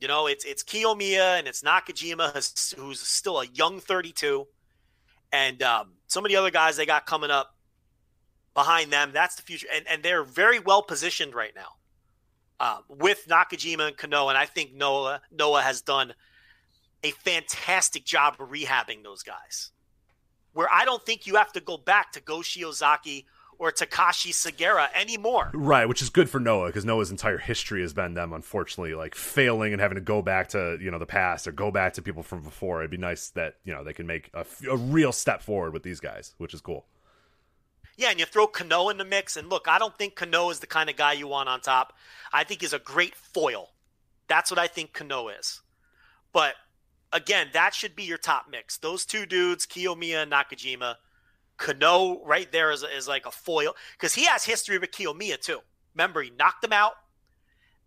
It's Kiyomiya and it's Nakajima, who's still a young 32. And some of the other guys they got coming up behind them, that's the future. And they're very well positioned right now with Nakajima and Kano. And I think Noah has done a fantastic job of rehabbing those guys, where I don't think you have to go back to Go Shiozaki or Takashi Sagara anymore. Right, which is good for Noah, because Noah's entire history has been them, unfortunately, failing and having to go back to, the past or go back to people from before. It'd be nice that, they can make a real step forward with these guys, which is cool. Yeah, and you throw Kano in the mix, and look, I don't think Kano is the kind of guy you want on top. I think he's a great foil. That's what I think Kano is. But again, that should be your top mix. Those two dudes, Kiyomiya and Nakajima. Kano right there is like a foil because he has history with Kiyomiya too. Remember, he knocked him out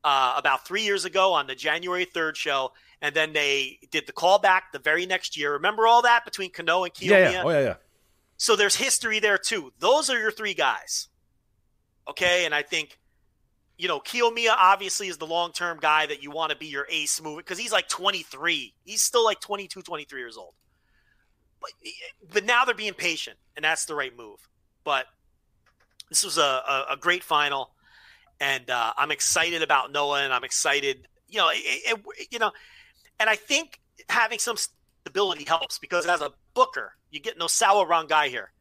about 3 years ago on the January 3rd show, and then they did the callback the very next year. Remember all that between Kano and Kiyomiya? Yeah. Oh, yeah. So there's history there too. Those are your three guys. Okay, and I think, Kiyomiya obviously is the long-term guy that you want to be your ace move because he's like 23. He's still like 22, 23 years old. But now they're being patient, and that's the right move. But this was a great final, and I'm excited about Noah, and I'm excited, and I think having some stability helps because as a booker, you get no sour wrong guy here.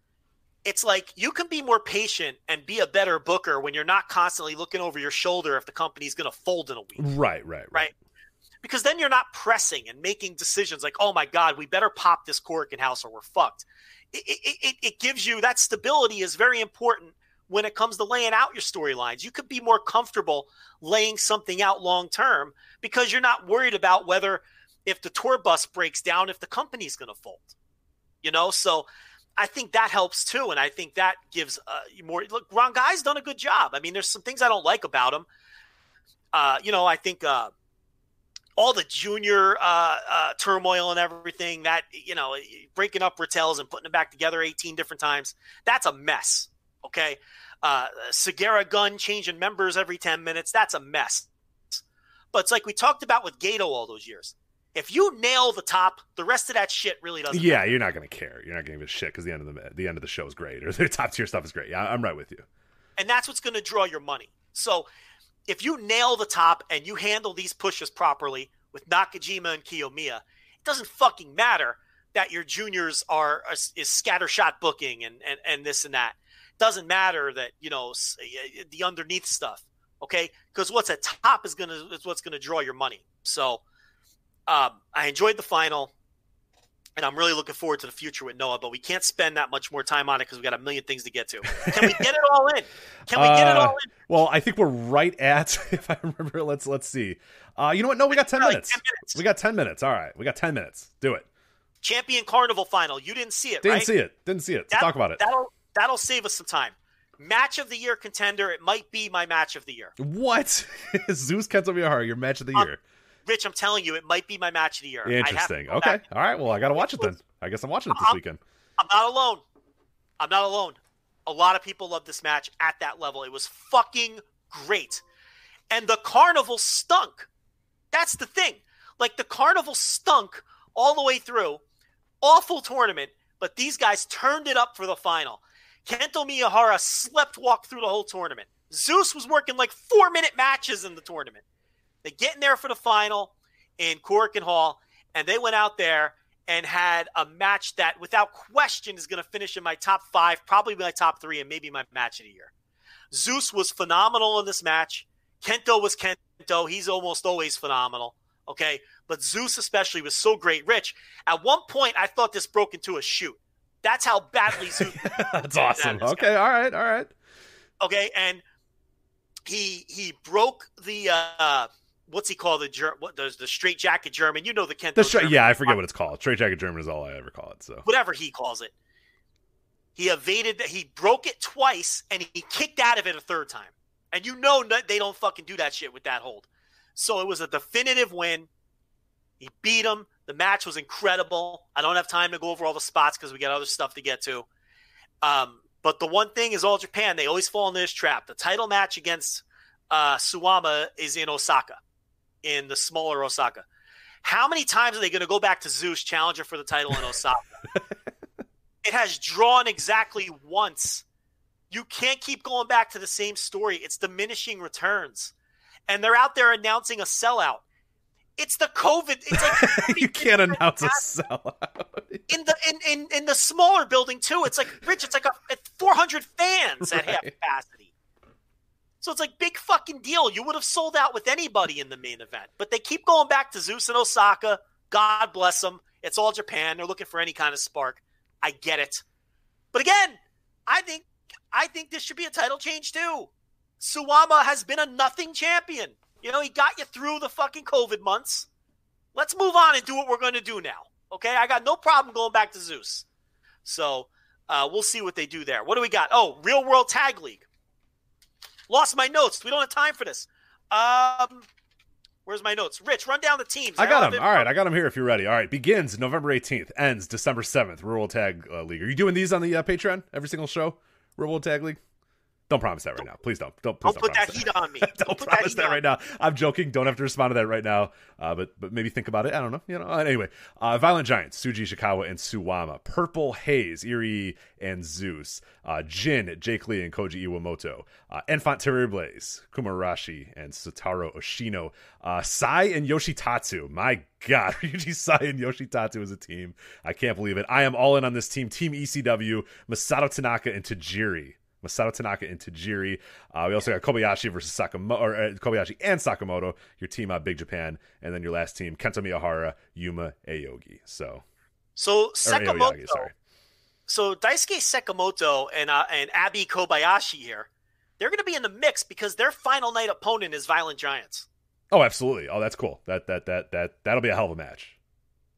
It's like you can be more patient and be a better booker when you're not constantly looking over your shoulder if the company's going to fold in a week. Right. Because then you're not pressing and making decisions like, oh my God, we better pop this cork in house or we're fucked. It gives you that stability is very important when it comes to laying out your storylines. You could be more comfortable laying something out long term because you're not worried about whether if the tour bus breaks down, if the company's going to fold. So I think that helps too. And I think that gives more. Look, Rangai's done a good job. I mean, there's some things I don't like about him. I think all the junior turmoil and everything that, breaking up Rattels and putting them back together 18 different times, that's a mess. Okay. Segura Gunn changing members every 10 minutes. That's a mess. But it's like we talked about with Gato all those years. If you nail the top, the rest of that shit really doesn't matter. You're not going to care. You're not going to give a shit because the end of the show is great, or the top tier stuff is great. Yeah, I'm right with you. And that's what's going to draw your money. So if you nail the top and you handle these pushes properly with Nakajima and Kiyomiya, it doesn't fucking matter that your juniors is scattershot booking and this and that. It doesn't matter that the underneath stuff. Okay, because what's at top is what's going to draw your money. So. I enjoyed the final, and I'm really looking forward to the future with Noah, but we can't spend that much more time on it because we got a million things to get to. Can we get it all in? Well, I think we're right at, if I remember, let's see. You know what? No, we got 10 minutes. 10 minutes. We got 10 minutes. All right. We got 10 minutes. Do it. Champion Carnival final. You didn't see it, Didn't right? Didn't see it. Let's talk about it. That'll save us some time. Match of the year contender. It might be my match of the year. What? Zeus Kenta Miyahara, your match of the year. Rich, I'm telling you, it might be my match of the year. Interesting. Okay. All right. Well, I got to watch it then. I guess I'm watching it this weekend. I'm not alone. A lot of people love this match at that level. It was fucking great. And the Carnival stunk. That's the thing. Like, the Carnival stunk all the way through. Awful tournament, but these guys turned it up for the final. Kento Miyahara walked through the whole tournament. Zeus was working like 4-minute matches in the tournament. They get in there for the final in Korakuen Hall, and they went out there and had a match that, without question, is going to finish in my top 5, probably my top 3, and maybe my match of the year. Zeus was phenomenal in this match. Kento was Kento. He's almost always phenomenal, okay? But Zeus especially was so great. Rich, at one point, I thought this broke into a shoot. That's how badly Zeus That's awesome. Okay, all right. Okay, and he broke the what's he called? The straight jacket German. You know the Kento German. Yeah, I forget what it's called. Straight jacket German is all I ever call it. So whatever he calls it. He evaded that. He broke it twice, and he kicked out of it a third time. And you know they don't fucking do that shit with that hold. So it was a definitive win. He beat him. The match was incredible. I don't have time to go over all the spots because we got other stuff to get to. But the one thing is All Japan, they always fall into this trap. The title match against Suwama is in Osaka, in the smaller Osaka. How many times are they going to go back to Zeus, challenger for the title in Osaka? It has drawn exactly once. You can't keep going back to the same story. It's diminishing returns. And they're out there announcing a sellout. It's the COVID. It's like you can't announce a sellout. In the smaller building, too. It's like, Rich, it's like 400 fans at half capacity. So it's like, big fucking deal. You would have sold out with anybody in the main event. But they keep going back to Zeus and Osaka. God bless them. It's All Japan. They're looking for any kind of spark. I get it. But again, I think this should be a title change too. Suwama has been a nothing champion. You know, he got you through the fucking COVID months. Let's move on and do what we're going to do now. Okay, I got no problem going back to Zeus. So we'll see what they do there. What do we got? Oh, Real World Tag League. Lost my notes. We don't have time for this. Where's my notes? Rich, run down the teams. I got them. All right, I got them here if you're ready. All right, begins November 18th, ends December 7th, Real World Tag League. Are you doing these on the Patreon? Every single show? Real World Tag League? Don't promise that right now. Please don't. Don't put that heat on me. Don't promise that right now. I'm joking. Don't have to respond to that right now. But maybe think about it. I don't know. Anyway, Violent Giants, Tsuji Ishikawa and Suwama. Purple Haze, Irie and Zeus. Jin, Jake Lee and Koji Iwamoto. Enfant Terribles, Kumarashi and Sotaro Oshino. Sai and Yoshitatsu. My God, Ryuji Sai and Yoshitatsu as a team. I can't believe it. I am all in on this team. Team ECW, Masato Tanaka and Tajiri. We also got Kobayashi versus Kobayashi and Sakamoto, your team out Big Japan, and then your last team, Kenta Miyahara, Yuma Aogi. So Sakamoto. Aoyagi, sorry. So Daisuke Sakamoto and Abi Kobayashi here, they're going to be in the mix because their final night opponent is Violent Giants. Oh, absolutely. Oh, that's cool. That'll be a hell of a match.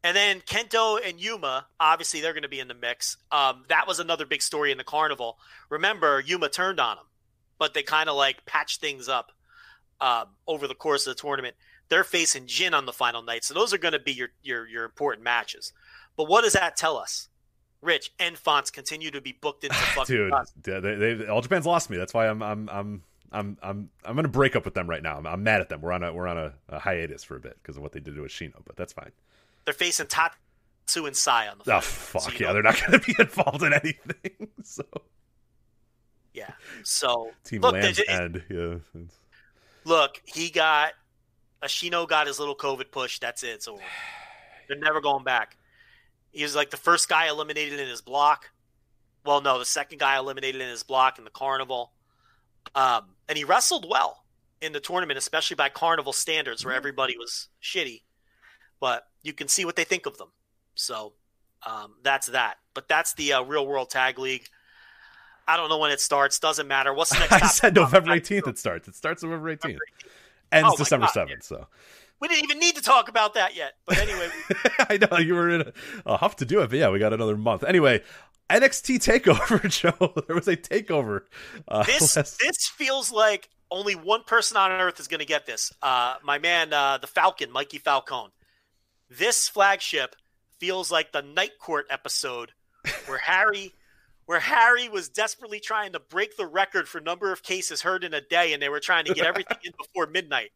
And then Kento and Yuma, obviously they're going to be in the mix. That was another big story in the Carnival. Remember, Yuma turned on him, but they kind of like patched things up over the course of the tournament. They're facing Jin on the final night, so those are going to be your important matches. But what does that tell us? Rich, Enfants continue to be booked into fucking dude. All Japan's lost me. That's why I'm going to break up with them right now. I'm mad at them. We're on a hiatus for a bit because of what they did to Ashino, but that's fine. They're facing Tatsu and Sai on the final. Oh, fuck yeah. They're not going to be involved in anything. So, Team look, Land's End. Yeah. Look, Ashino got his little COVID push. That's it. So they're never going back. He was like the first guy eliminated in his block. Well, no, the second guy eliminated in his block in the Carnival. And he wrestled well in the tournament, especially by Carnival standards where everybody was shitty. But you can see what they think of them. So that's that. But that's the Real World Tag League. I don't know when it starts. Doesn't matter. What's the next I said November 18th it starts. It starts November 18th. Ends December 7th. Yeah. So we didn't even need to talk about that yet. But anyway. I know. You were in a huff to do it. But yeah, we got another month. Anyway, NXT TakeOver, Joe. There was a takeover. This feels like only one person on earth is going to get this. My man, the Falcon, Mikey Falcone. This flagship feels like the Night Court episode where Harry was desperately trying to break the record for number of cases heard in a day, and they were trying to get everything in before midnight.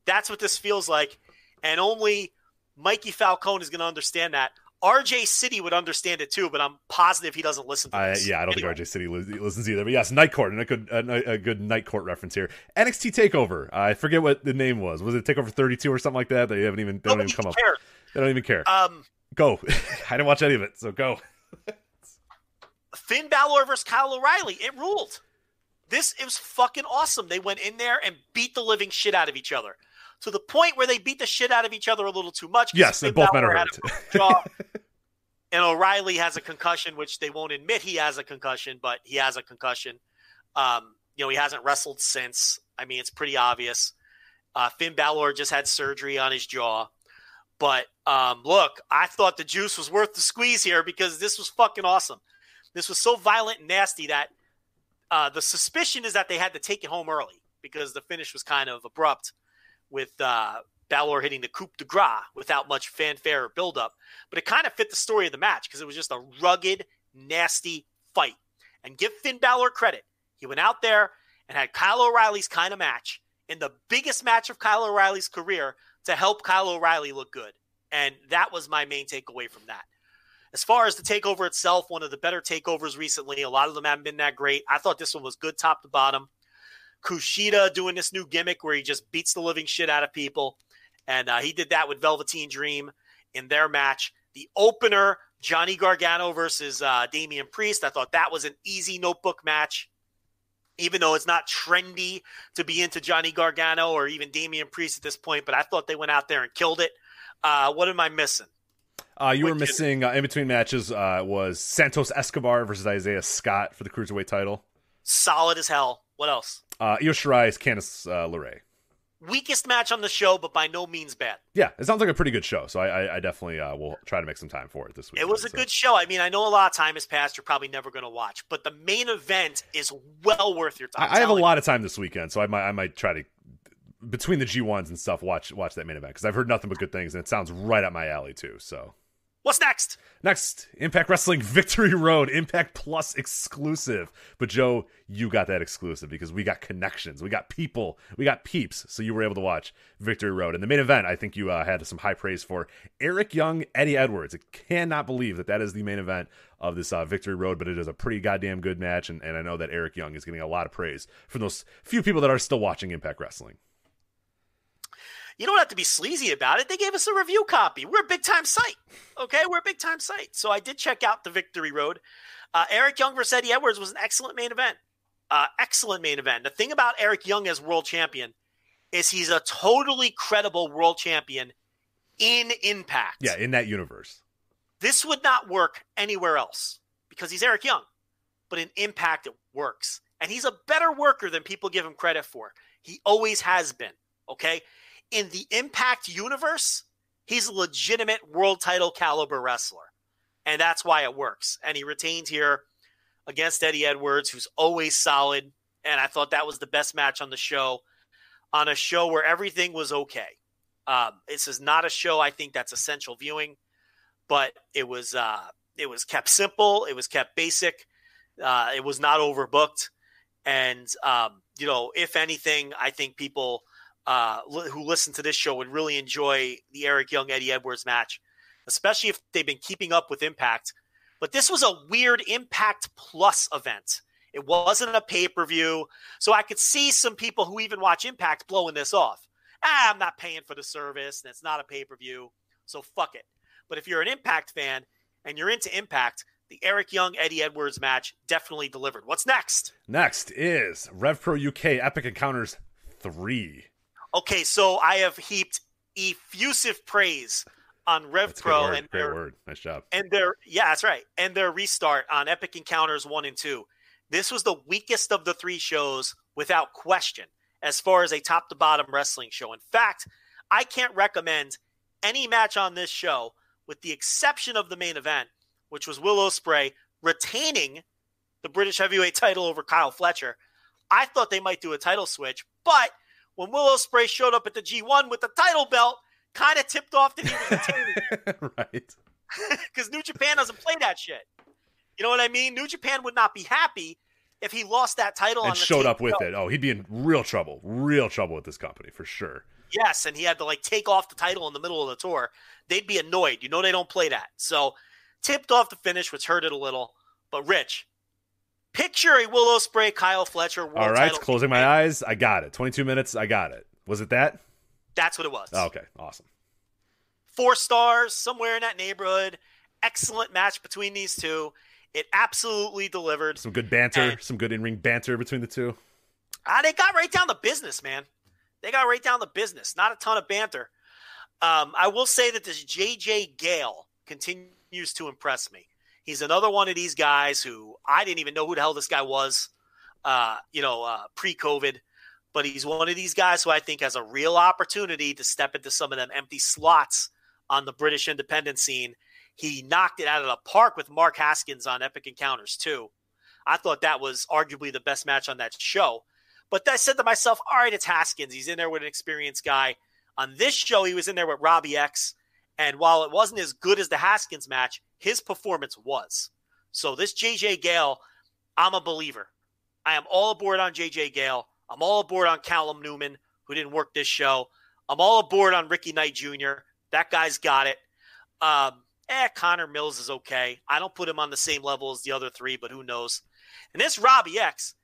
That's what this feels like, and only Mikey Falcone is going to understand that. RJ City would understand it too, but I'm positive he doesn't listen to this. I don't think RJ City listens either. But yes, Night Court, and a good Night Court reference here. NXT TakeOver. I forget what the name was. Was it TakeOver 32 or something like that? They don't even come up. They don't even care. Go. I didn't watch any of it, so go. Finn Balor versus Kyle O'Reilly. It ruled. It was fucking awesome. They went in there and beat the living shit out of each other. To the point where they beat the shit out of each other a little too much. Yes, and both men are hurt. And O'Reilly has a concussion, which they won't admit he has a concussion, but he has a concussion. He hasn't wrestled since. I mean, it's pretty obvious. Finn Balor just had surgery on his jaw. But look, I thought the juice was worth the squeeze here because this was fucking awesome. This was so violent and nasty that the suspicion is that they had to take it home early because the finish was kind of abrupt with Balor hitting the coup de grace without much fanfare or buildup. But it kind of fit the story of the match because it was just a rugged, nasty fight. And give Finn Balor credit. He went out there and had Kyle O'Reilly's kind of match in the biggest match of Kyle O'Reilly's career to help Kyle O'Reilly look good. And that was my main takeaway from that. As far as the takeover itself, one of the better takeovers recently. A lot of them haven't been that great. I thought this one was good top to bottom. Kushida doing this new gimmick where he just beats the living shit out of people. And he did that with Velveteen Dream in their match. The opener, Johnny Gargano versus Damian Priest. I thought that was an easy notebook match. Even though it's not trendy to be into Johnny Gargano or even Damian Priest at this point. But I thought they went out there and killed it. What am I missing? You were missing, in between matches, was Santos Escobar versus Isaiah Scott for the Cruiserweight title. Solid as hell. What else? Io Shirai's Candice LeRae. Weakest match on the show, but by no means bad. Yeah, it sounds like a pretty good show. So I definitely will try to make some time for it this week. It was a good show. I mean, I know a lot of time has passed. You're probably never going to watch, but the main event is well worth your time. I have a lot of time this weekend, so I might try to, between the G1s and stuff, watch that main event because I've heard nothing but good things, and it sounds right up my alley too. So. What's next? Next, Impact Wrestling Victory Road, Impact Plus exclusive. But Joe, you got that exclusive because we got connections, we got people, we got peeps, so you were able to watch Victory Road. And the main event, I think you had some high praise for Eric Young, Eddie Edwards. I cannot believe that is the main event of this Victory Road, but it is a pretty goddamn good match, and I know that Eric Young is getting a lot of praise from those few people that are still watching Impact Wrestling. You don't have to be sleazy about it. They gave us a review copy. We're a big-time site, okay? We're a big-time site. So I did check out the Victory Road. Eric Young versus Eddie Edwards was an excellent main event. Excellent main event. The thing about Eric Young as world champion is he's a totally credible world champion in Impact. Yeah, in that universe. This would not work anywhere else because he's Eric Young. But in Impact, it works. And he's a better worker than people give him credit for. He always has been, okay? In the Impact universe, he's a legitimate world title caliber wrestler. And that's why it works. And he retained here against Eddie Edwards, who's always solid. And I thought that was the best match on the show, on a show where everything was okay. This is not a show I think that's essential viewing, but it was kept simple. It was kept basic. It was not overbooked. And, if anything, I think people who listen to this show would really enjoy the Eric Young, Eddie Edwards match, especially if they've been keeping up with Impact. But this was a weird Impact Plus event. It wasn't a pay-per-view. So I could see some people who even watch Impact blowing this off. I'm not paying for the service, and it's not a pay-per-view, so fuck it. But if you're an Impact fan and you're into Impact, the Eric Young, Eddie Edwards match definitely delivered. What's next? Next is RevPro UK Epic Encounters 3. Okay, so I have heaped effusive praise on RevPro and great word. Nice job. And that's right. And their restart on Epic Encounters 1 and 2. This was the weakest of the 3 shows without question as far as a top to bottom wrestling show. In fact, I can't recommend any match on this show with the exception of the main event, which was Will Ospreay retaining the British heavyweight title over Kyle Fletcher. I thought they might do a title switch, but when Will Ospreay showed up at the G1 with the title belt, kind of tipped off that he was retaining. Right. Because New Japan doesn't play that shit. You know what I mean? New Japan would not be happy if he lost that title and on the showed up with belt. it. Oh, he'd be in real trouble with this company for sure. Yes, and he had to take off the title in the middle of the tour. They'd be annoyed. You know they don't play that. So tipped off the finish, which hurt it a little. But Rich, picture a Will Ospreay, Kyle Fletcher world title. All right, closing my eyes. I got it. 22 minutes. I got it. Was it that? That's what it was. Oh, okay, awesome. 4 stars, somewhere in that neighborhood. Excellent match between these two. It absolutely delivered. Some good banter, some good in-ring banter between the two. They got right down to business, man. They got right down to business. Not a ton of banter. I will say that this JJ Gale continues to impress me. He's another one of these guys who I didn't even know who the hell this guy was, pre-COVID. But he's one of these guys who I think has a real opportunity to step into some of them empty slots on the British independent scene. He knocked it out of the park with Mark Haskins on Epic Encounters, too. I thought that was arguably the best match on that show. But I said to myself, all right, it's Haskins. He's in there with an experienced guy. On this show, he was in there with Robbie X. And while it wasn't as good as the Haskins match, his performance was. So this JJ Gale, I'm a believer. I am all aboard on JJ Gale. I'm all aboard on Callum Newman, who didn't work this show. I'm all aboard on Ricky Knight Jr. That guy's got it. Connor Mills is okay. I don't put him on the same level as the other 3, but who knows? And this Robbie X,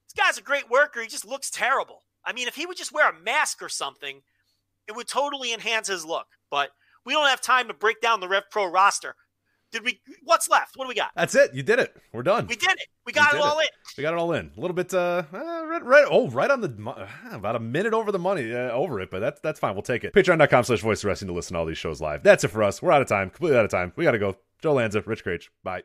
this guy's a great worker. He just looks terrible. I mean, if he would just wear a mask or something, it would totally enhance his look. But we don't have time to break down the RevPro roster. What's left? What do we got? That's it. You did it. We're done. We did it. We got it all in. We got it all in. A little bit, right on the, about a minute over the money, over it, but that's fine. We'll take it. Patreon.com/voicewrestling to listen to all these shows live. That's it for us. We're out of time. Completely out of time. We got to go. Joe Lanza, Rich Craich. Bye.